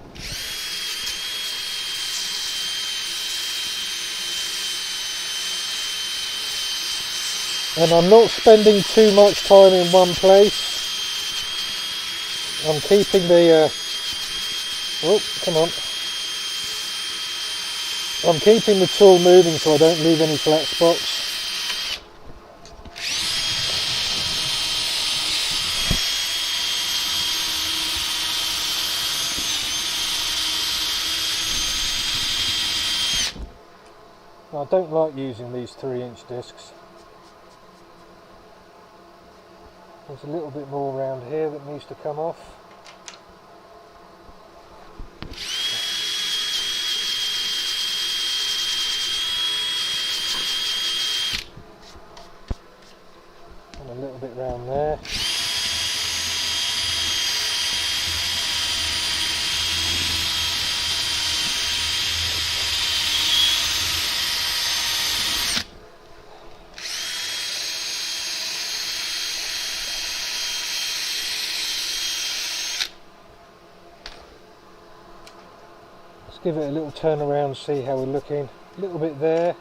And I'm not spending too much time in one place. I'm keeping the oh, come on. I'm keeping the tool moving so I don't leave any flat spots. I don't like using these 3-inch discs. There's a little bit more around here that needs to come off. And a little bit round there. give it a little turn around, see how we're looking. A little bit there.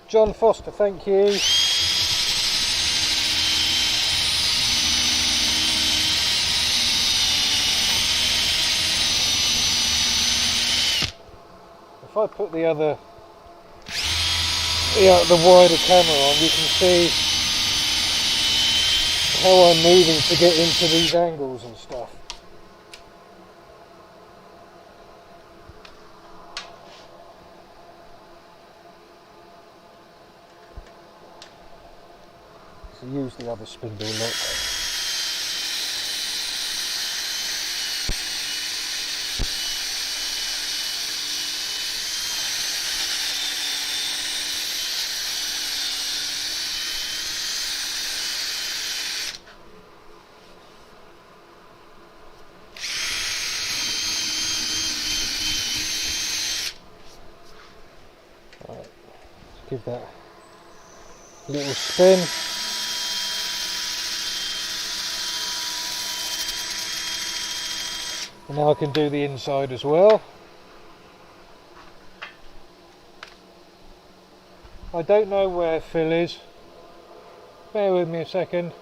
John Foster, thank you. If I put the wider camera on, you can see how I'm moving to get into these angles and stuff. So use the other spindle lock. Give that a little spin. And now I can do the inside as well. I don't know where Phil is. Bear with me a second.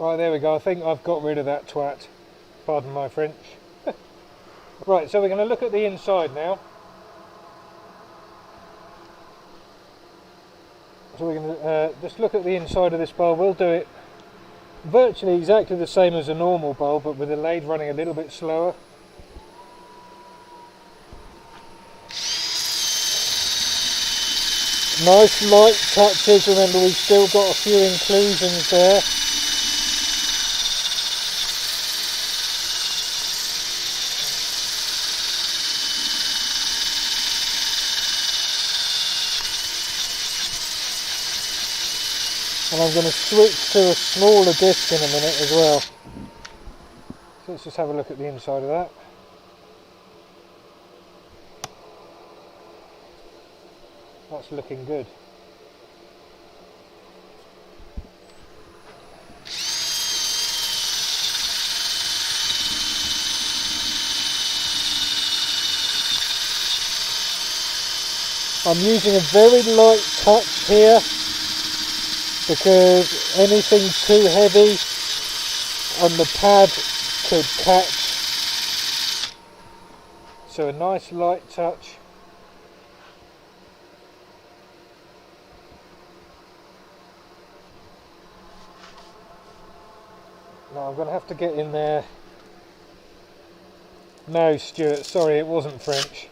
Right, there we go. I think I've got rid of that twat. Pardon my French. Right, so we're going to look at the inside now. So we're going to just look at the inside of this bowl. We'll do it virtually exactly the same as a normal bowl, but with the lathe running a little bit slower. Nice light touches. Remember, we've still got a few inclusions there. And I'm going to switch to a smaller disc in a minute as well. So let's just have a look at the inside of that. That's looking good. I'm using a very light touch here, because anything too heavy and the pad could catch. So a nice light touch. Now I'm going to have to get in there. No, Stuart, sorry, it wasn't French.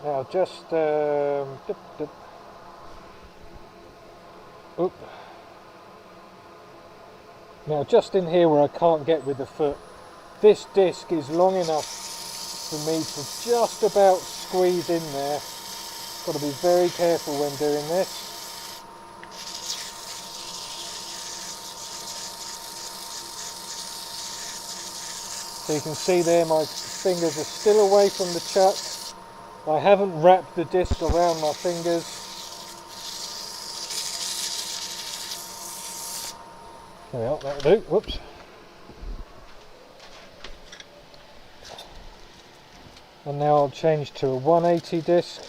Now just Oop. Now just in here where I can't get with the foot, this disc is long enough for me to just about squeeze in there. Got to be very careful when doing this. So you can see there my fingers are still away from the chuck. I haven't wrapped the disc around my fingers. There we are, that'll do. Whoops. And now I'll change to a 180 disc.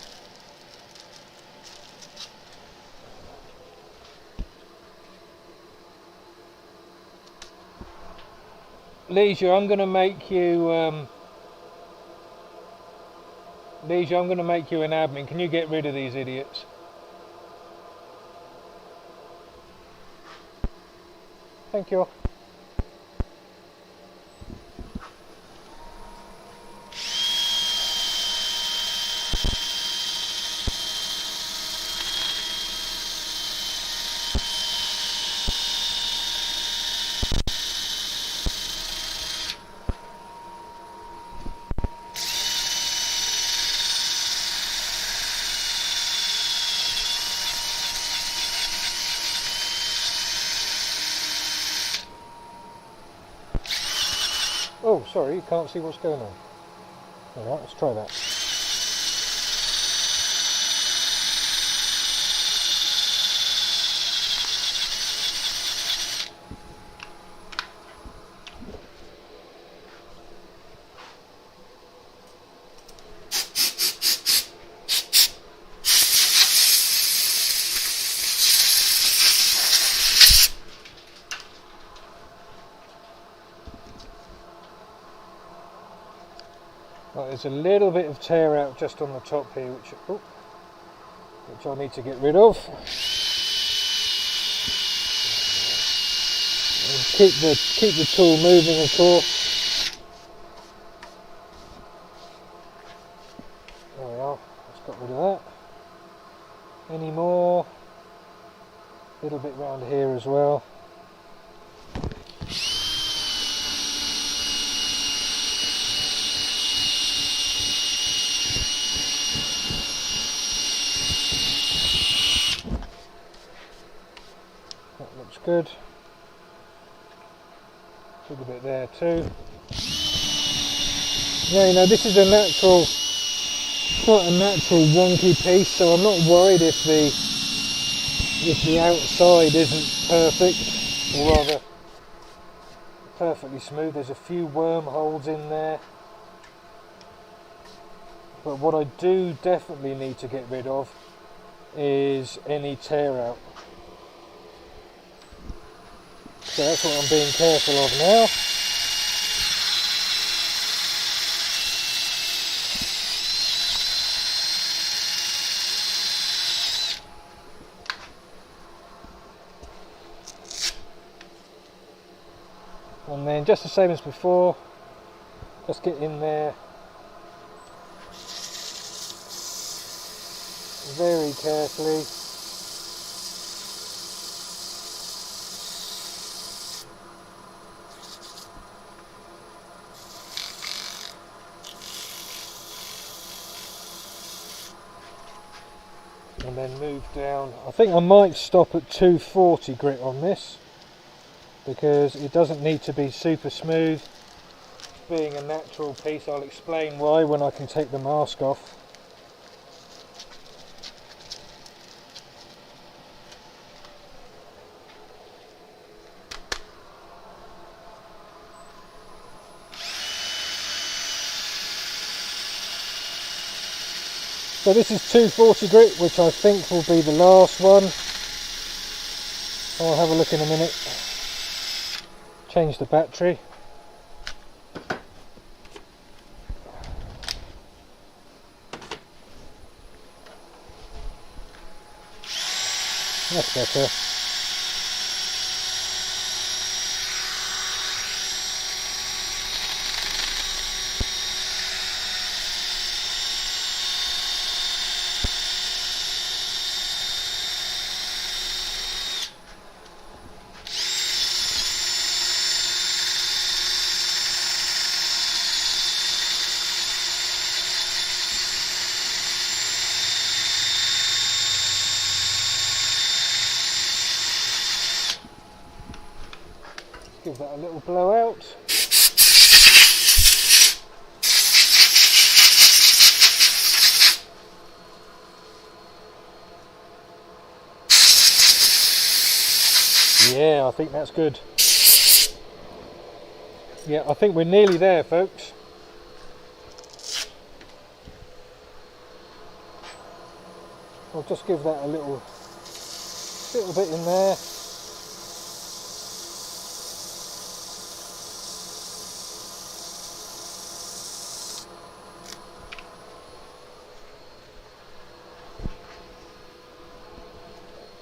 Leisure, I'm going to make you an admin. Can you get rid of these idiots? Thank you. can't see what's going on. Alright, let's try that. Right, there's a little bit of tear out just on the top here, which I need to get rid of. And keep the tool moving, of course. There we are. Let's got rid of that. Any more? A little bit round here as well. Good. A little bit there too. Yeah, you know, this is a natural, quite a natural wonky piece, so I'm not worried if the outside isn't perfect, or rather perfectly smooth. There's a few wormholes in there, but what I do definitely need to get rid of is any tear out. So that's what I'm being careful of now. And then just the same as before, just get in there very carefully. And then move down. I think I might stop at 240 grit on this, because it doesn't need to be super smooth. Being a natural piece, I'll explain why when I can take the mask off. So this is 240 grit, which I think will be the last one. I'll have a look in a minute. Change the battery. That's better. Give that a little blow out. Yeah, I think that's good. Yeah, I think we're nearly there, folks. I'll just give that a little bit in there.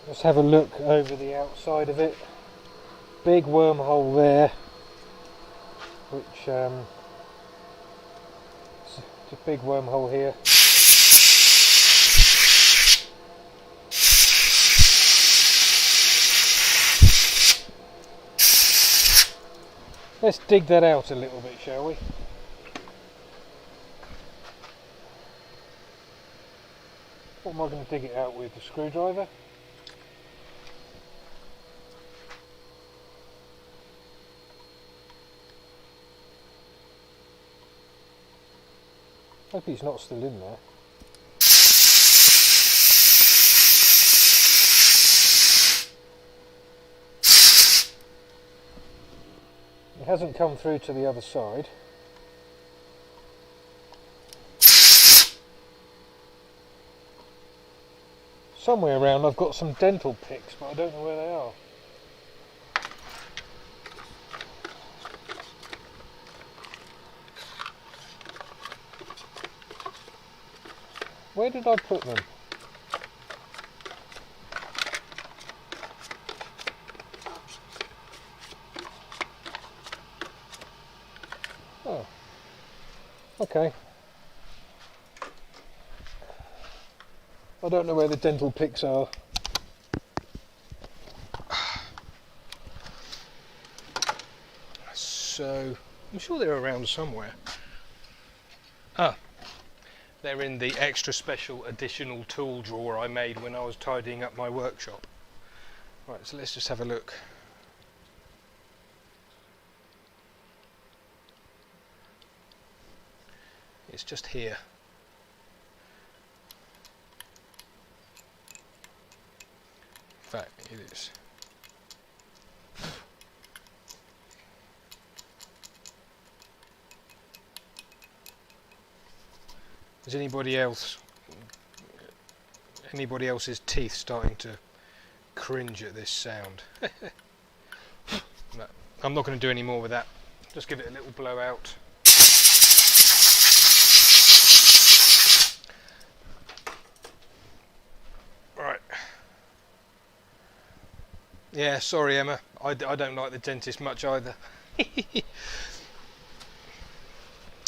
Let's have a look over the outside of it. Big wormhole there, which it's a big wormhole here. Let's dig that out a little bit, shall we? What am I going to dig it out with? The screwdriver? Hope he's not still in there. He hasn't come through to the other side. Somewhere around I've got some dental picks, but I don't know where they are. Where did I put them? Oh, okay. I don't know where the dental picks are. So, I'm sure they're around somewhere. Ah, they're in the extra special additional tool drawer I made when I was tidying up my workshop. Right, so let's just have a look. It's just here. In fact, it is. Is anybody else's teeth starting to cringe at this sound? No, I'm not going to do any more with that. Just give it a little blowout. Right. Yeah, sorry Emma, I don't like the dentist much either.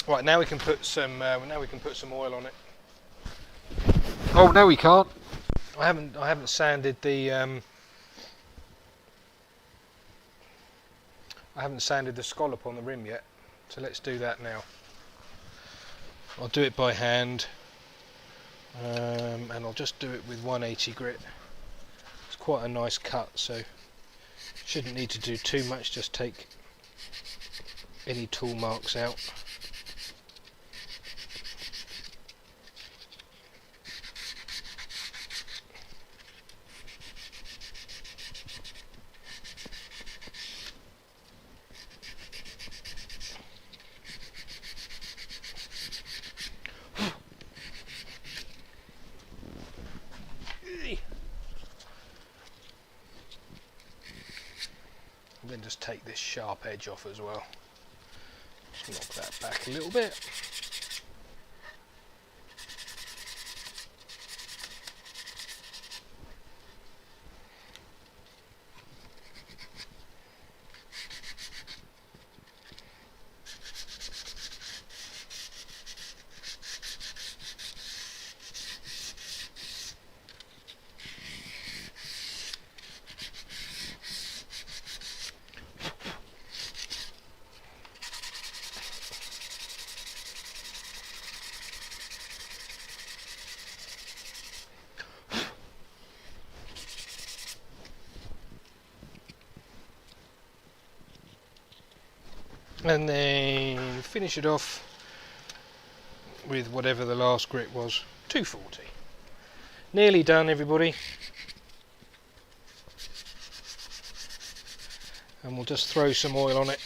Right, now we can put some oil on it. Oh no, we can't. I haven't sanded the scallop on the rim yet, so let's do that now. I'll do it by hand, and I'll just do it with 180 grit. It's quite a nice cut, so shouldn't need to do too much. Just take any tool marks out. And then just take this sharp edge off as well. Just knock that back a little bit. And then finish it off with whatever the last grit was, 240. Nearly done, everybody. And we'll just throw some oil on it.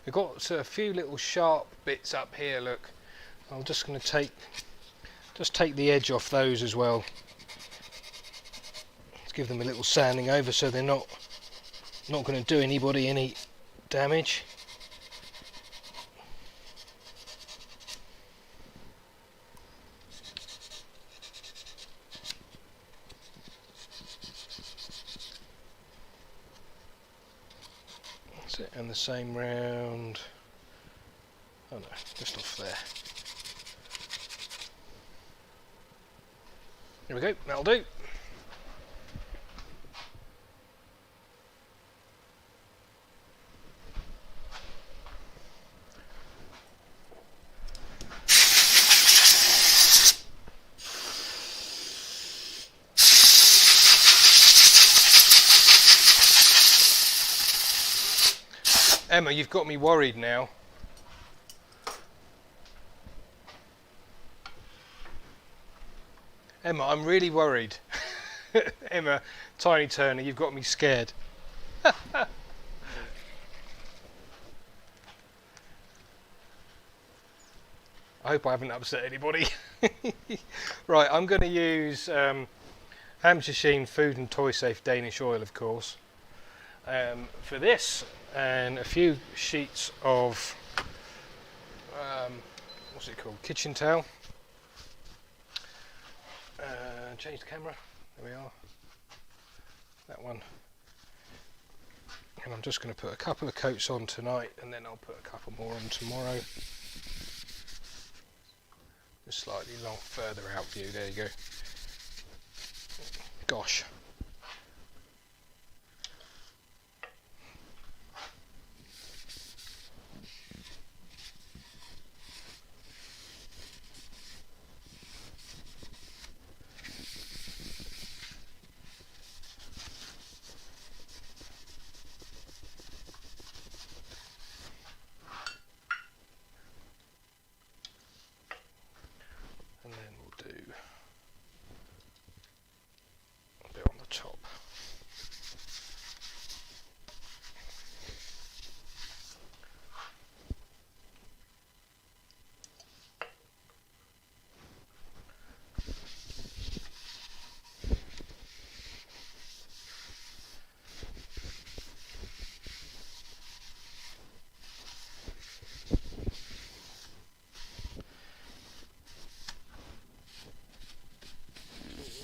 We've got a few little sharp bits up here, look. I'm just going to take the edge off those as well. Let's give them a little sanding over so they're not going to do anybody any damage. That's it, and the same round. Oh no, just off there. Here we go, that'll do. Emma, you've got me worried now. Emma, I'm really worried. Emma, Tiny Turner, you've got me scared. I hope I haven't upset anybody. Right, I'm going to use Hampshire Sheen Food and Toy Safe Danish oil, of course, for this, and a few sheets of what's it called, kitchen towel. Change the camera, there we are, that one, and I'm just going to put a couple of coats on tonight, and then I'll put a couple more on tomorrow. Just slightly further out view, there you go. Gosh. And then we'll do a bit on the top.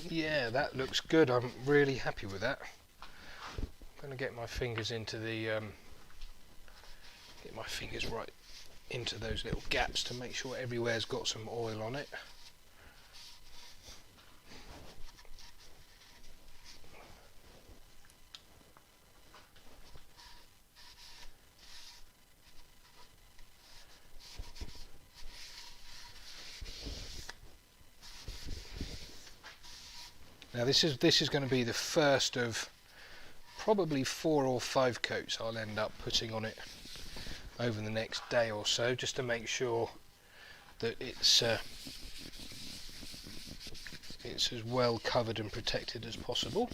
Yeah, that looks good. I'm really happy with that. I'm going to get my fingers into the get my fingers right into those little gaps to make sure everywhere's got some oil on it. Now this is going to be the first of probably 4 or 5 coats I'll end up putting on it over the next day or so, just to make sure that it's as well covered and protected as possible.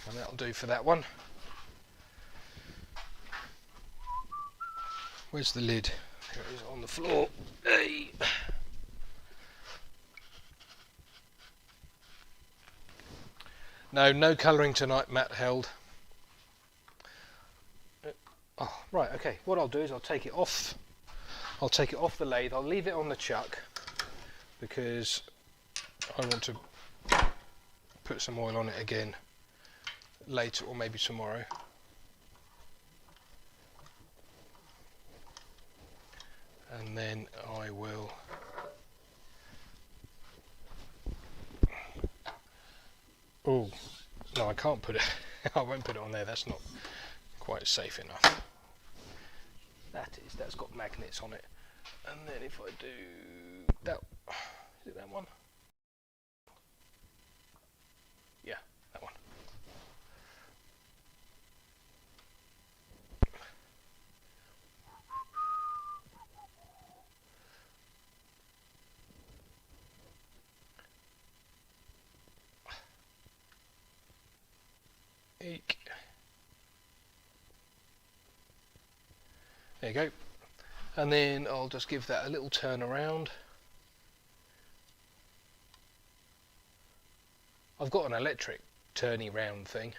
And that'll do for that one. Where's the lid? There it is on the floor. Hey. No colouring tonight, Matt held. Oh, right, okay. What I'll do is I'll take it off. I'll take it off the lathe. I'll leave it on the chuck because I want to put some oil on it again later, or maybe tomorrow. And then I will oh no, I can't put it I won't put it on there, that's not quite safe enough. That's got magnets on it. And then if I do that, is it that one? Yeah, that one. Eek. There you go. And then I'll just give that a little turn around. I've got an electric turny round thing.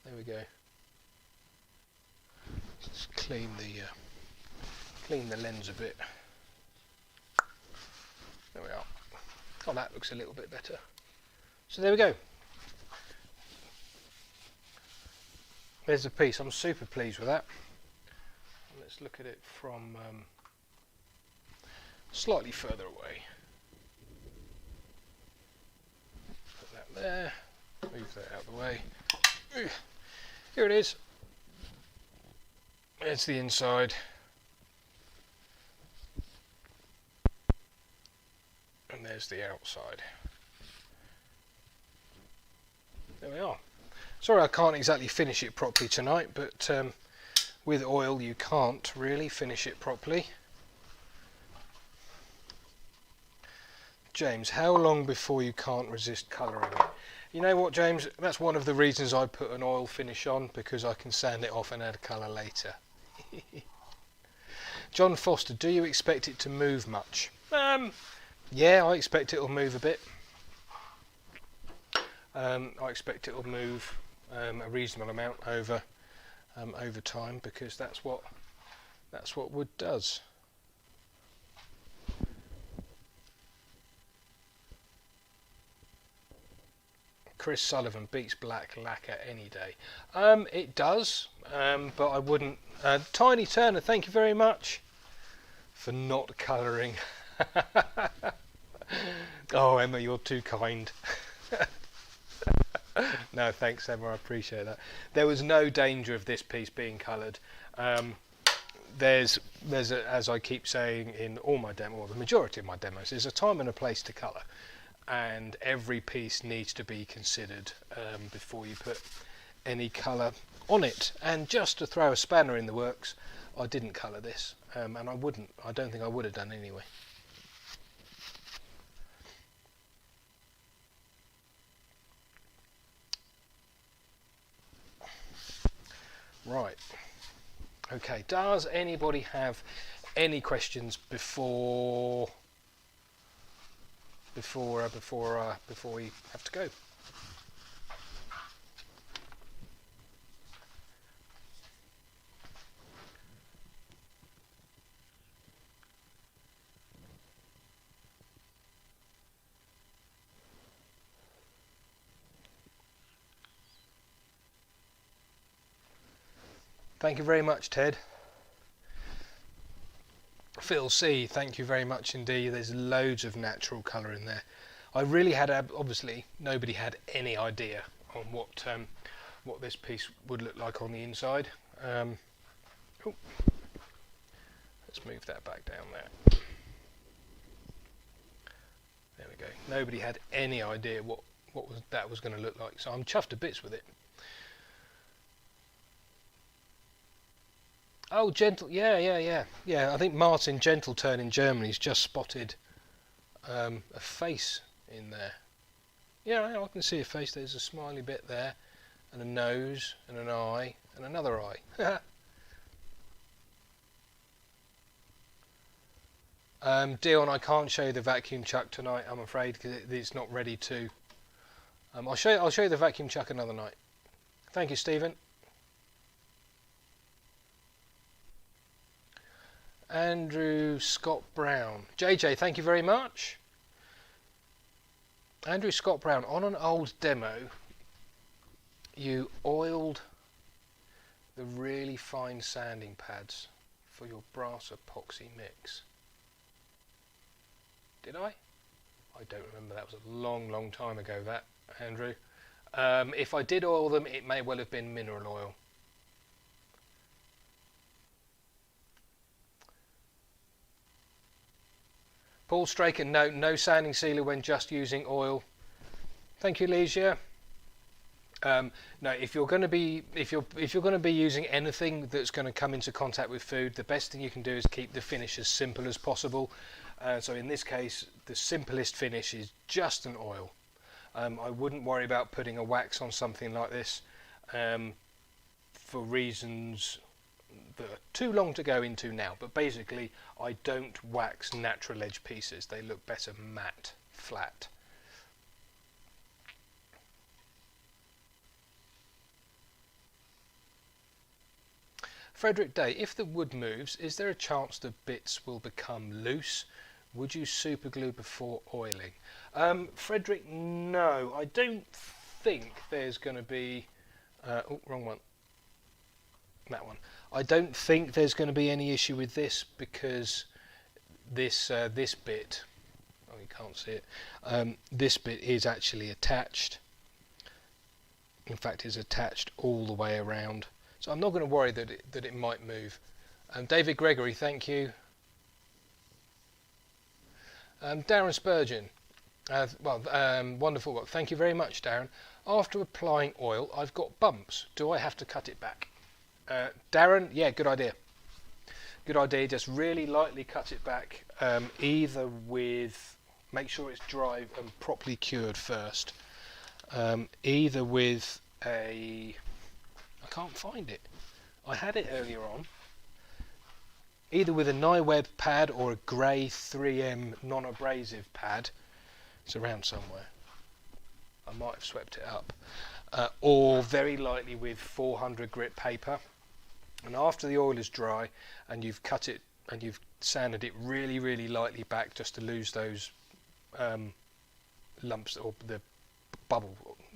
There we go. Just clean the lens a bit. Oh, that looks a little bit better. So there we go. There's the piece. I'm super pleased with that. Let's look at it from slightly further away. Put that there. Move that out of the way. Here it is. There's the inside. And there's the outside. There we are. Sorry I can't exactly finish it properly tonight, but with oil you can't really finish it properly. James, how long before you can't resist colouring it? You know what, James, that's one of the reasons I put an oil finish on, because I can sand it off and add colour later. John Foster, do you expect it to move much? Yeah, I expect it'll move a bit. I expect it'll move a reasonable amount over time, because that's what wood does. Chris Sullivan, beats black lacquer any day. It does, but I wouldn't. Tiny Turner, thank you very much for not colouring. Oh, Emma, you're too kind. No, thanks, Emma, I appreciate that. There was no danger of this piece being coloured. There's as I keep saying in all my demos, or the majority of my demos, there's a time and a place to colour, and every piece needs to be considered before you put any colour on it. And just to throw a spanner in the works, I didn't colour this, and I don't think I would have done anyway. Right, okay, does anybody have any questions before we have to go? Thank you very much, Ted. Phil C, thank you very much indeed. There's loads of natural colour in there. I really had, obviously nobody had any idea on what this piece would look like on the inside. Let's move that back down there. There we go. Nobody had any idea what that was going to look like, so I'm chuffed to bits with it. Oh, gentle, yeah. I think Martin Gentleturn in Germany's just spotted a face in there. Yeah, I can see a face. There's a smiley bit there, and a nose, and an eye, and another eye. Dion, I can't show you the vacuum chuck tonight, I'm afraid, because it's not ready to. I'll show you the vacuum chuck another night. Thank you, Stephen. Andrew Scott Brown. JJ, thank you very much. Andrew Scott Brown, on an old demo, you oiled the really fine sanding pads for your brass epoxy mix. Did I? I don't remember. That was a long time ago, that, Andrew. If I did oil them, it may well have been mineral oil. Paul Straker, no sanding sealer when just using oil. Thank you, Leisure. No, if you're going to be using anything that's going to come into contact with food, the best thing you can do is keep the finish as simple as possible. So in this case, the simplest finish is just an oil. I wouldn't worry about putting a wax on something like this for reasons that are too long to go into now, but basically I don't wax natural edge pieces. They look better matte, flat. Frederick Day, if the wood moves, is there a chance the bits will become loose? Would you super glue before oiling? Frederick, no, I don't think there's going to be. Oh, wrong one. That one. I don't think there's going to be any issue with this because this bit. Oh, you can't see it. This bit is actually attached. In fact, it's attached all the way around. So I'm not going to worry that it might move. David Gregory, thank you. Darren Spurgeon, wonderful. Thank you very much, Darren. After applying oil, I've got bumps. Do I have to cut it back? Darren, yeah, good idea. Good idea. Just really lightly cut it back. Either with, make sure it's dry and properly cured first. Either with I can't find it. I had it earlier on. Either with a Niweb pad or a grey 3M non-abrasive pad. It's around somewhere. I might have swept it up. Or very lightly with 400 grit paper. And after the oil is dry and you've cut it and you've sanded it really, really lightly back just to lose those lumps or the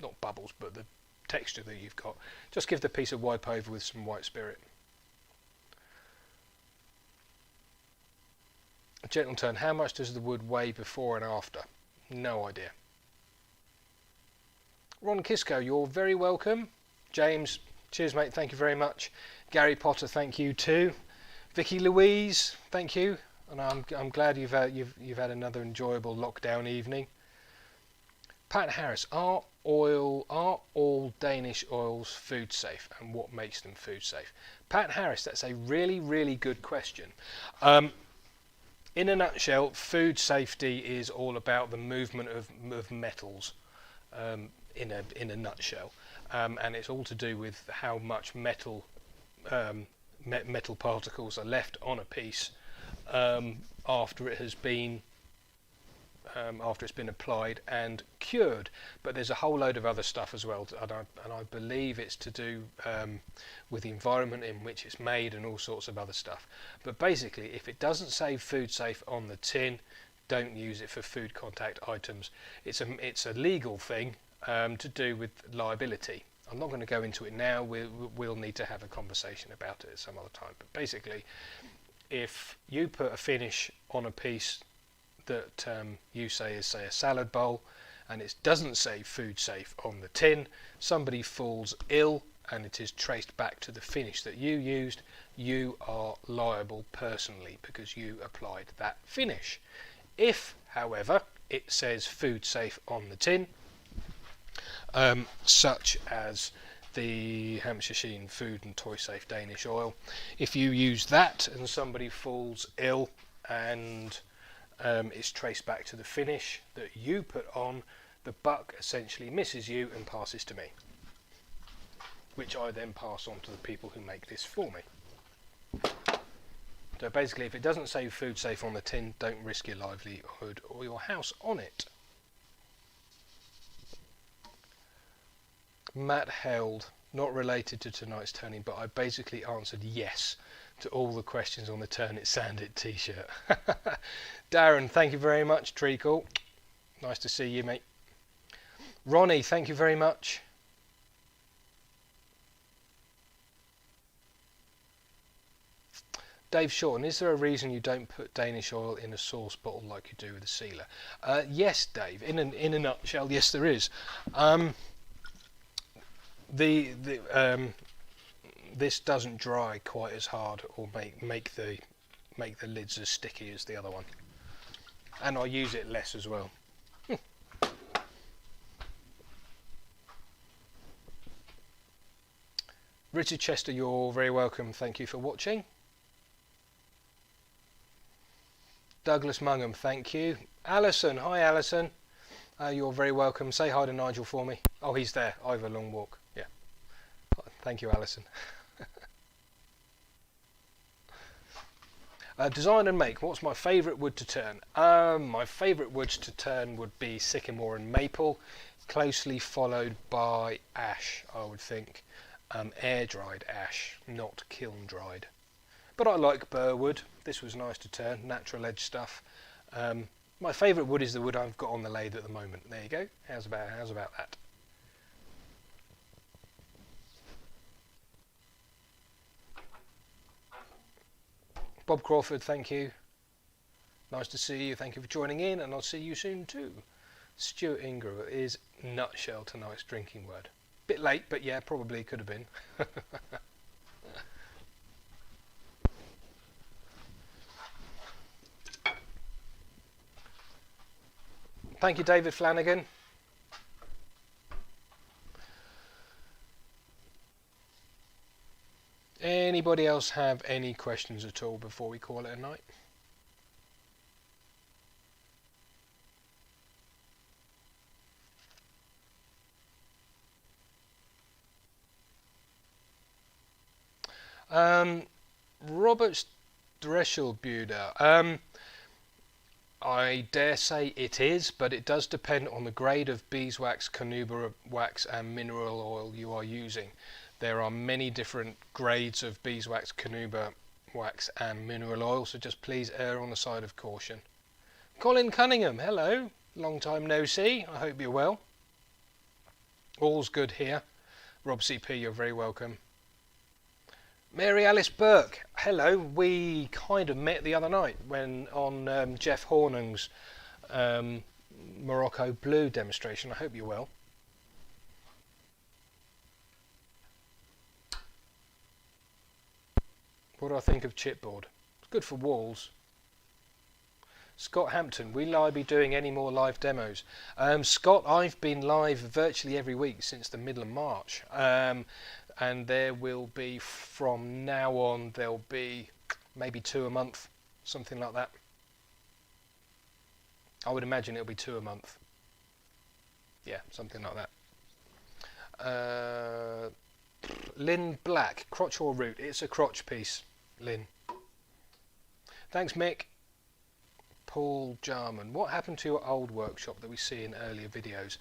not bubbles, but the texture that you've got, just give the piece a wipe over with some white spirit. A gentle turn. How much does the wood weigh before and after? No idea. Ron Kisco, you're very welcome. James, cheers mate, thank you very much. Gary Potter, thank you too. Vicky Louise, thank you. And I'm glad you've had another enjoyable lockdown evening. Pat Harris, are all Danish oils food safe, and what makes them food safe? Pat Harris, that's a really, really good question. In a nutshell, food safety is all about the movement of metals. In a nutshell, and it's all to do with how much metal particles are left on a piece after it's been applied and cured. But there's a whole load of other stuff as well, and I believe it's to do with the environment in which it's made and all sorts of other stuff. But basically, if it doesn't say food safe on the tin, don't use it for food contact items. It's a legal thing to do with liability. I'm not going to go into it now. We'll need to have a conversation about it at some other time. But basically, if you put a finish on a piece that you say is, say, a salad bowl, and it doesn't say food safe on the tin, somebody falls ill and it is traced back to the finish that you used, you are liable personally because you applied that finish. If, however, it says food safe on the tin, such as the Hampshire Sheen Food and Toy Safe Danish Oil, if you use that and somebody falls ill and it's traced back to the finish that you put on, the buck essentially misses you and passes to me, which I then pass on to the people who make this for me. So basically, if it doesn't say food safe on the tin, don't risk your livelihood or your house on it. Matt Held, not related to tonight's turning, but I basically answered yes to all the questions on the Turn It Sand It t-shirt. Darren, thank you very much. Treacle, nice to see you, mate. Ronnie, thank you very much. Dave Shorten, is there a reason you don't put Danish oil in a sauce bottle like you do with a sealer? Yes, Dave. In a nutshell, yes, there is. This doesn't dry quite as hard or make the lids as sticky as the other one, and I use it less as well. Richard Chester, you're very welcome. Thank you for watching. Douglas Mungham, thank you. Alison, hi Alison. You're very welcome. Say hi to Nigel for me. Oh, he's there. Over a long walk. Yeah. Thank you, Alison. Design and make. What's my favourite wood to turn? My favourite woods to turn would be sycamore and maple, closely followed by ash, I would think. Air-dried ash, not kiln-dried. But I like burwood. This was nice to turn. Natural edge stuff. My favourite wood is the wood I've got on the lathe at the moment. There you go. How's about that? Bob Crawford, thank you. Nice to see you. Thank you for joining in, and I'll see you soon too. Stuart Ingram is nutshell tonight's drinking word. Bit late, but yeah, probably could have been. Thank you, David Flanagan. Anybody else have any questions at all before we call it a night? Robert Dresselbuder. I dare say it is, but it does depend on the grade of beeswax, carnauba wax and mineral oil you are using. There are many different grades of beeswax, carnauba wax and mineral oil, so just please err on the side of caution. Colin Cunningham, hello. Long time no see. I hope you're well. All's good here. Rob CP, you're very welcome. Mary Alice Burke, hello. We kind of met the other night when on Jeff Hornung's Morocco Blue demonstration. I hope you're well. What do I think of chipboard? It's good for walls. Scott Hampton, will I be doing any more live demos? Scott, I've been live virtually every week since the middle of March. And there will be, from now on, there'll be maybe 2 a month, something like that. I would imagine it'll be 2 a month. Yeah, something like that. Lynn Black, crotch or root? It's a crotch piece, Lynn. Thanks, Mick. Paul Jarman, what happened to your old workshop that we see in earlier videos?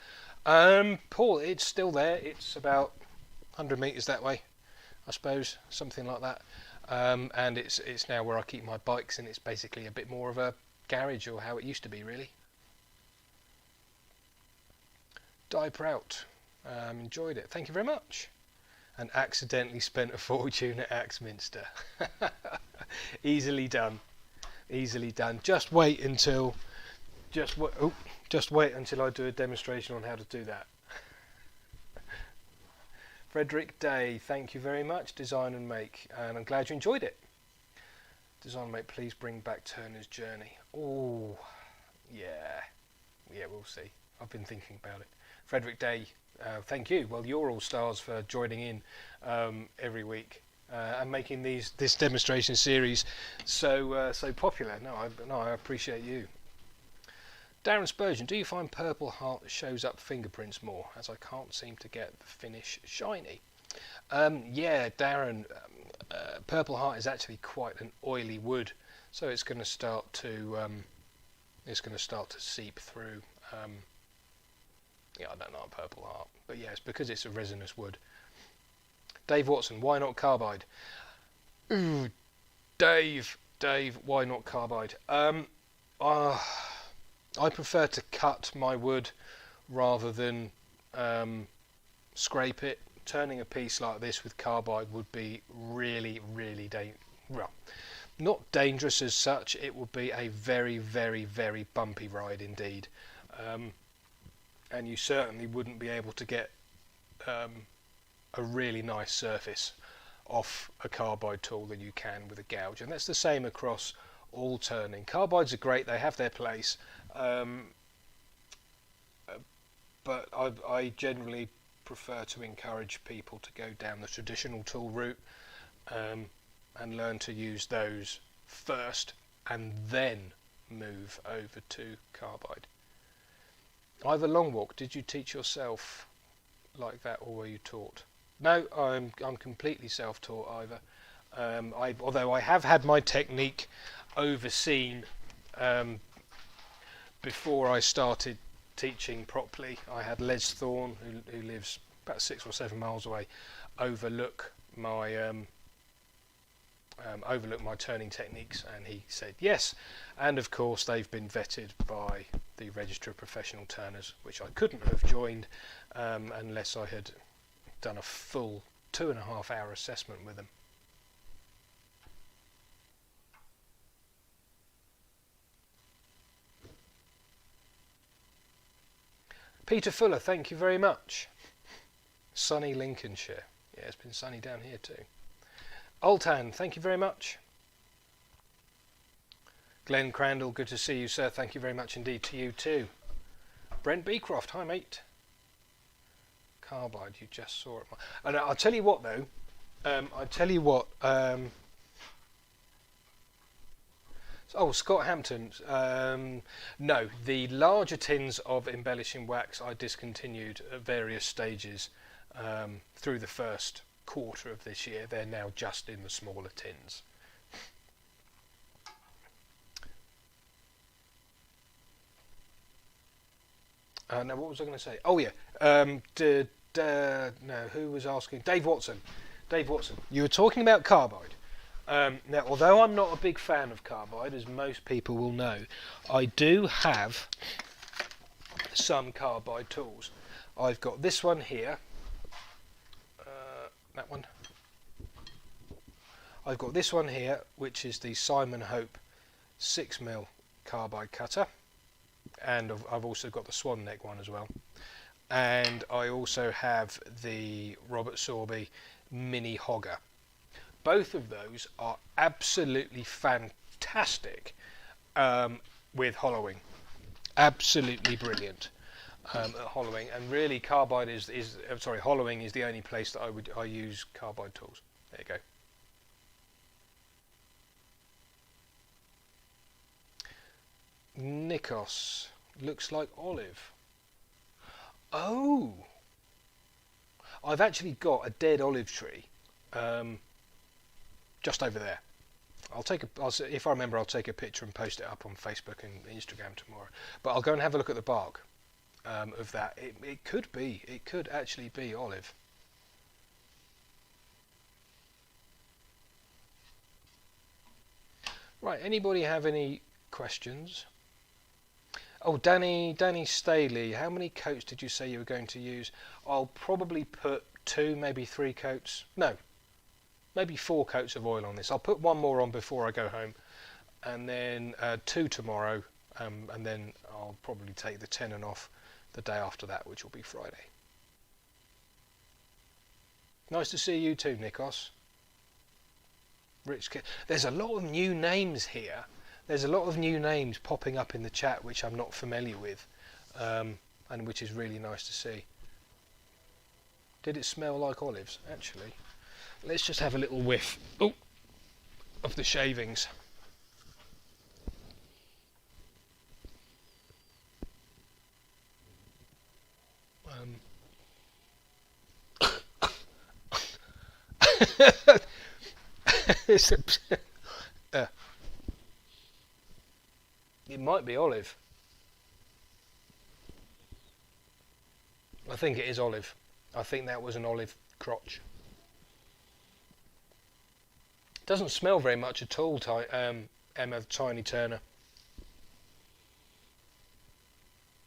Paul, it's still there. It's about 100 metres that way, I suppose, something like that. And it's now where I keep my bikes, and it's basically a bit more of a garage, or how it used to be, really. Die Prout, enjoyed it. Thank you very much. And accidentally spent a fortune at Axminster. Easily done. Easily done. Just wait until I do a demonstration on how to do that. Frederick Day, thank you very much. Design and Make, and I'm glad you enjoyed it. Design and Make, please bring back Turner's Journey. Oh, yeah, we'll see. I've been thinking about it. Frederick Day, thank you. Well, you're all stars for joining in every week and making this demonstration series so popular. No, I appreciate you. Darren Spurgeon, do you find Purple Heart shows up fingerprints more, as I can't seem to get the finish shiny? Yeah, Darren, Purple Heart is actually quite an oily wood, so it's going to start to seep through. Yeah, I don't know on Purple Heart, but yeah, it's because it's a resinous wood. Dave Watson, why not carbide? Ooh, Dave, why not carbide? I prefer to cut my wood rather than scrape it. Turning a piece like this with carbide would be really, really not dangerous as such. It would be a very, very, very bumpy ride indeed, and you certainly wouldn't be able to get a really nice surface off a carbide tool than you can with a gouge. And that's the same across all turning. Carbides are great, they have their place, but I generally prefer to encourage people to go down the traditional tool route and learn to use those first and then move over to carbide. Either Long Walk, did you teach yourself like that, or were you taught? No, I'm completely self-taught, either. Although I have had my technique overseen before I started teaching properly. I had Les Thorne, who lives about 6 or 7 miles away, overlook my overlooked my turning techniques, and he said yes. And of course they've been vetted by the Register of Professional Turners, which I couldn't have joined unless I had done a full 2.5 hour assessment with them. Peter Fuller, thank you very much. Sunny Lincolnshire. Yeah, it's been sunny down here too. Altan, thank you very much. Glenn Crandall, good to see you, sir. Thank you very much indeed to you too. Brent Beecroft, hi mate. Carbide, you just saw it. And I'll tell you what though. Oh, Scott Hampton. No, the larger tins of embellishing wax I discontinued at various stages through the first quarter of this year. They're now just in the smaller tins. Now, what was I going to say? Oh yeah, no, who was asking? Dave Watson. Dave Watson, you were talking about carbide. Now, although I'm not a big fan of carbide, as most people will know, I do have some carbide tools. I've got this one here, that one. I've got this one here, which is the Simon Hope 6mm carbide cutter, and I've also got the Swan Neck one as well. And I also have the Robert Sorby Mini Hogger. Both of those are absolutely fantastic with hollowing. Absolutely brilliant at hollowing, and really carbide hollowing is the only place that I use carbide tools. There you go. Nikos, looks like olive. Oh, I've actually got a dead olive tree just over there. If I remember, I'll take a picture and post it up on Facebook and Instagram tomorrow. But I'll go and have a look at the bark of that. It could actually be olive. Right, anybody have any questions? Oh, Danny Staley, how many coats did you say you were going to use? I'll probably put 2, maybe 3 coats. No, maybe 4 coats of oil on this. I'll put 1 more on before I go home, and then 2 tomorrow, and then I'll probably take the tenon off the day after that, which will be Friday. Nice to see you too, Nikos. Rich, there's a lot of new names here. There's a lot of new names popping up in the chat which I'm not familiar with, and which is really nice to see. Did it smell like olives? Actually, let's just have a little whiff of the shavings. It might be olive. I think it is olive. I think that was an olive crotch. Doesn't smell very much at all, Emma Tiny Turner.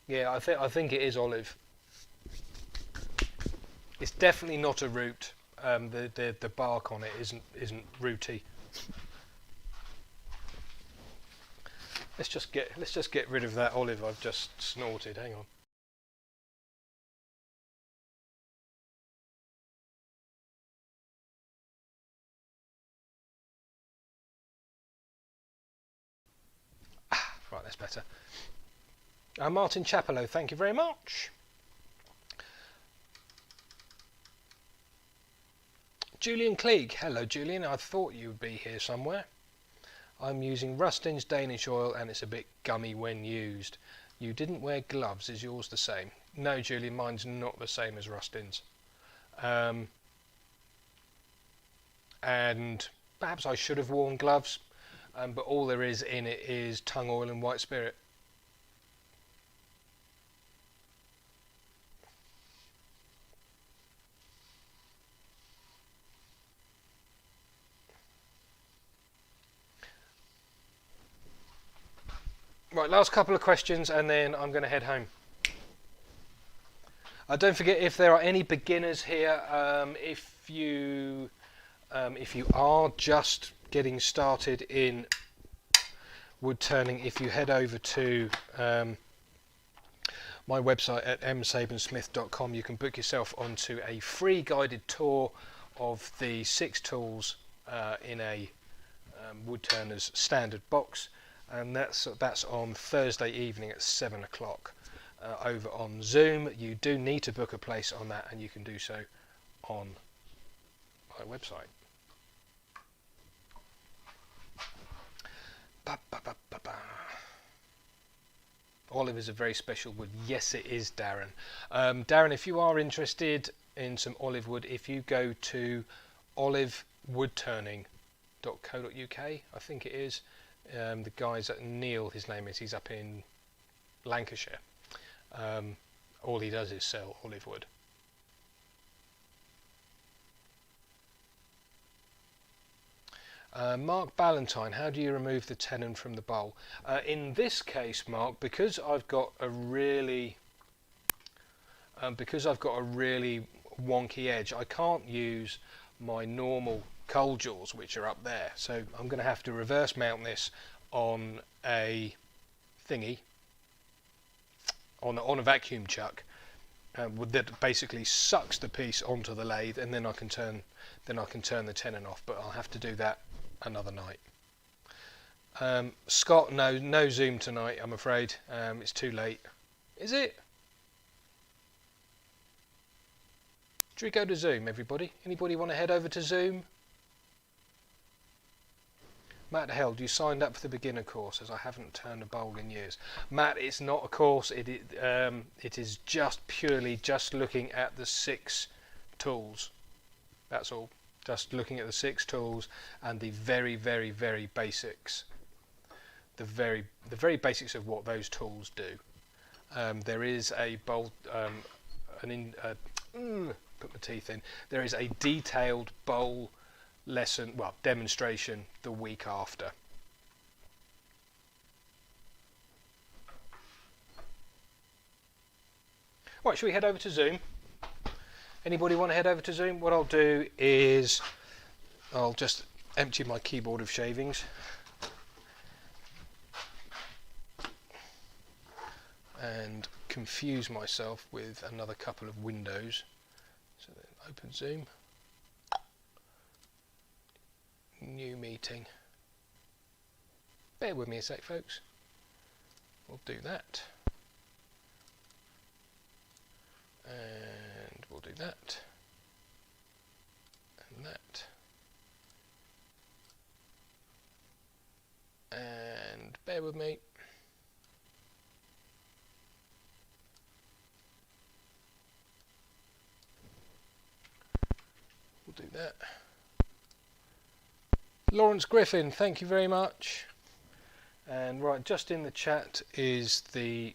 Yeah, I think it is olive. It's definitely not a root. The bark on it isn't rooty. Let's just get rid of that olive I've just snorted. Hang on. Right, that's better. Martin Chapello, thank you very much. Julian Klieg, hello Julian, I thought you would be here somewhere. I'm using Rustin's Danish oil and it's a bit gummy when used. You didn't wear gloves, is yours the same? No Julian, mine's not the same as Rustin's. And perhaps I should have worn gloves, but all there is in it is tung oil and white spirit. Right, last couple of questions and then I'm going to head home. Don't forget, if there are any beginners here, if you are just getting started in wood turning, if you head over to my website at msabansmith.com, you can book yourself onto a free guided tour of the 6 tools in a woodturner's standard box, and that's on Thursday evening at 7 o'clock over on Zoom. You do need to book a place on that, and you can do so on my website. Olive is a very special wood. Yes, it is, Darren. Darren, if you are interested in some olive wood, if you go to olivewoodturning.co.uk, I think it is. The guy's at Neil, his name is. He's up in Lancashire. All he does is sell olive wood. Mark Ballantyne, how do you remove the tenon from the bowl? In this case, Mark, because I've got a really wonky edge, I can't use my normal coal jaws, which are up there. So I'm going to have to reverse mount this on a thingy, on a vacuum chuck, that basically sucks the piece onto the lathe, and then I can turn the tenon off. But I'll have to do that another night. Scott, no Zoom tonight, I'm afraid. It's too late. Is it? Should we go to Zoom, everybody? Anybody want to head over to Zoom? Matt Held, you signed up for the beginner course, as I haven't turned a bowl in years. Matt, it's not a course. It is just purely looking at the 6 tools. That's all. Just looking at the 6 tools and the very, very, very basics. The very basics of what those tools do. There is a bowl, put my teeth in. There is a detailed bowl lesson, demonstration the week after. Right, should we head over to Zoom? Anybody want to head over to Zoom? What I'll do is I'll just empty my keyboard of shavings and confuse myself with another couple of windows. So then open Zoom, new meeting. Bear with me a sec, folks. We'll do that. And we'll do that. And that. And bear with me. We'll do that. Lawrence Griffin, thank you very much. And right, just in the chat is the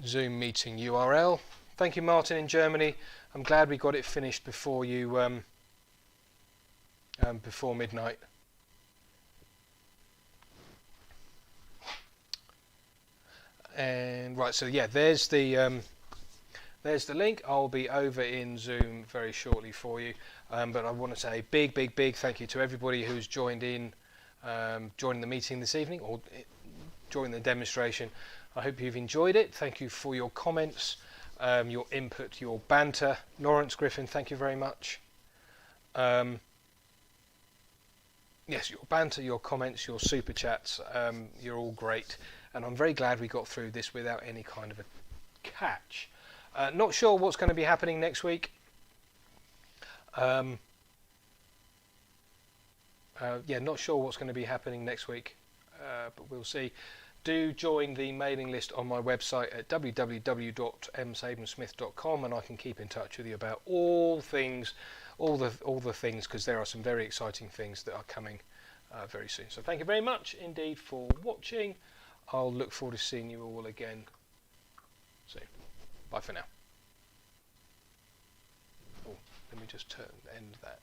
Zoom meeting URL. Thank you, Martin in Germany. I'm glad we got it finished before you before midnight. And right, so yeah, there's the link. I'll be over in Zoom very shortly for you. But I want to say a big thank you to everybody who's joined in, joining the meeting this evening or joining the demonstration. I hope you've enjoyed it. Thank you for your comments, your input, your banter. Lawrence Griffin, thank you very much. Yes, your banter, your comments, your super chats, you're all great. And I'm very glad we got through this without any kind of a catch. Not sure what's going to be happening next week. Not sure what's going to be happening next week, but we'll see. Do join the mailing list on my website at www.msabansmith.com, and I can keep in touch with you about all the things, because there are some very exciting things that are coming very soon. So thank you very much indeed for watching. I'll look forward to seeing you all again soon. Bye for now. Oh, let me just end that.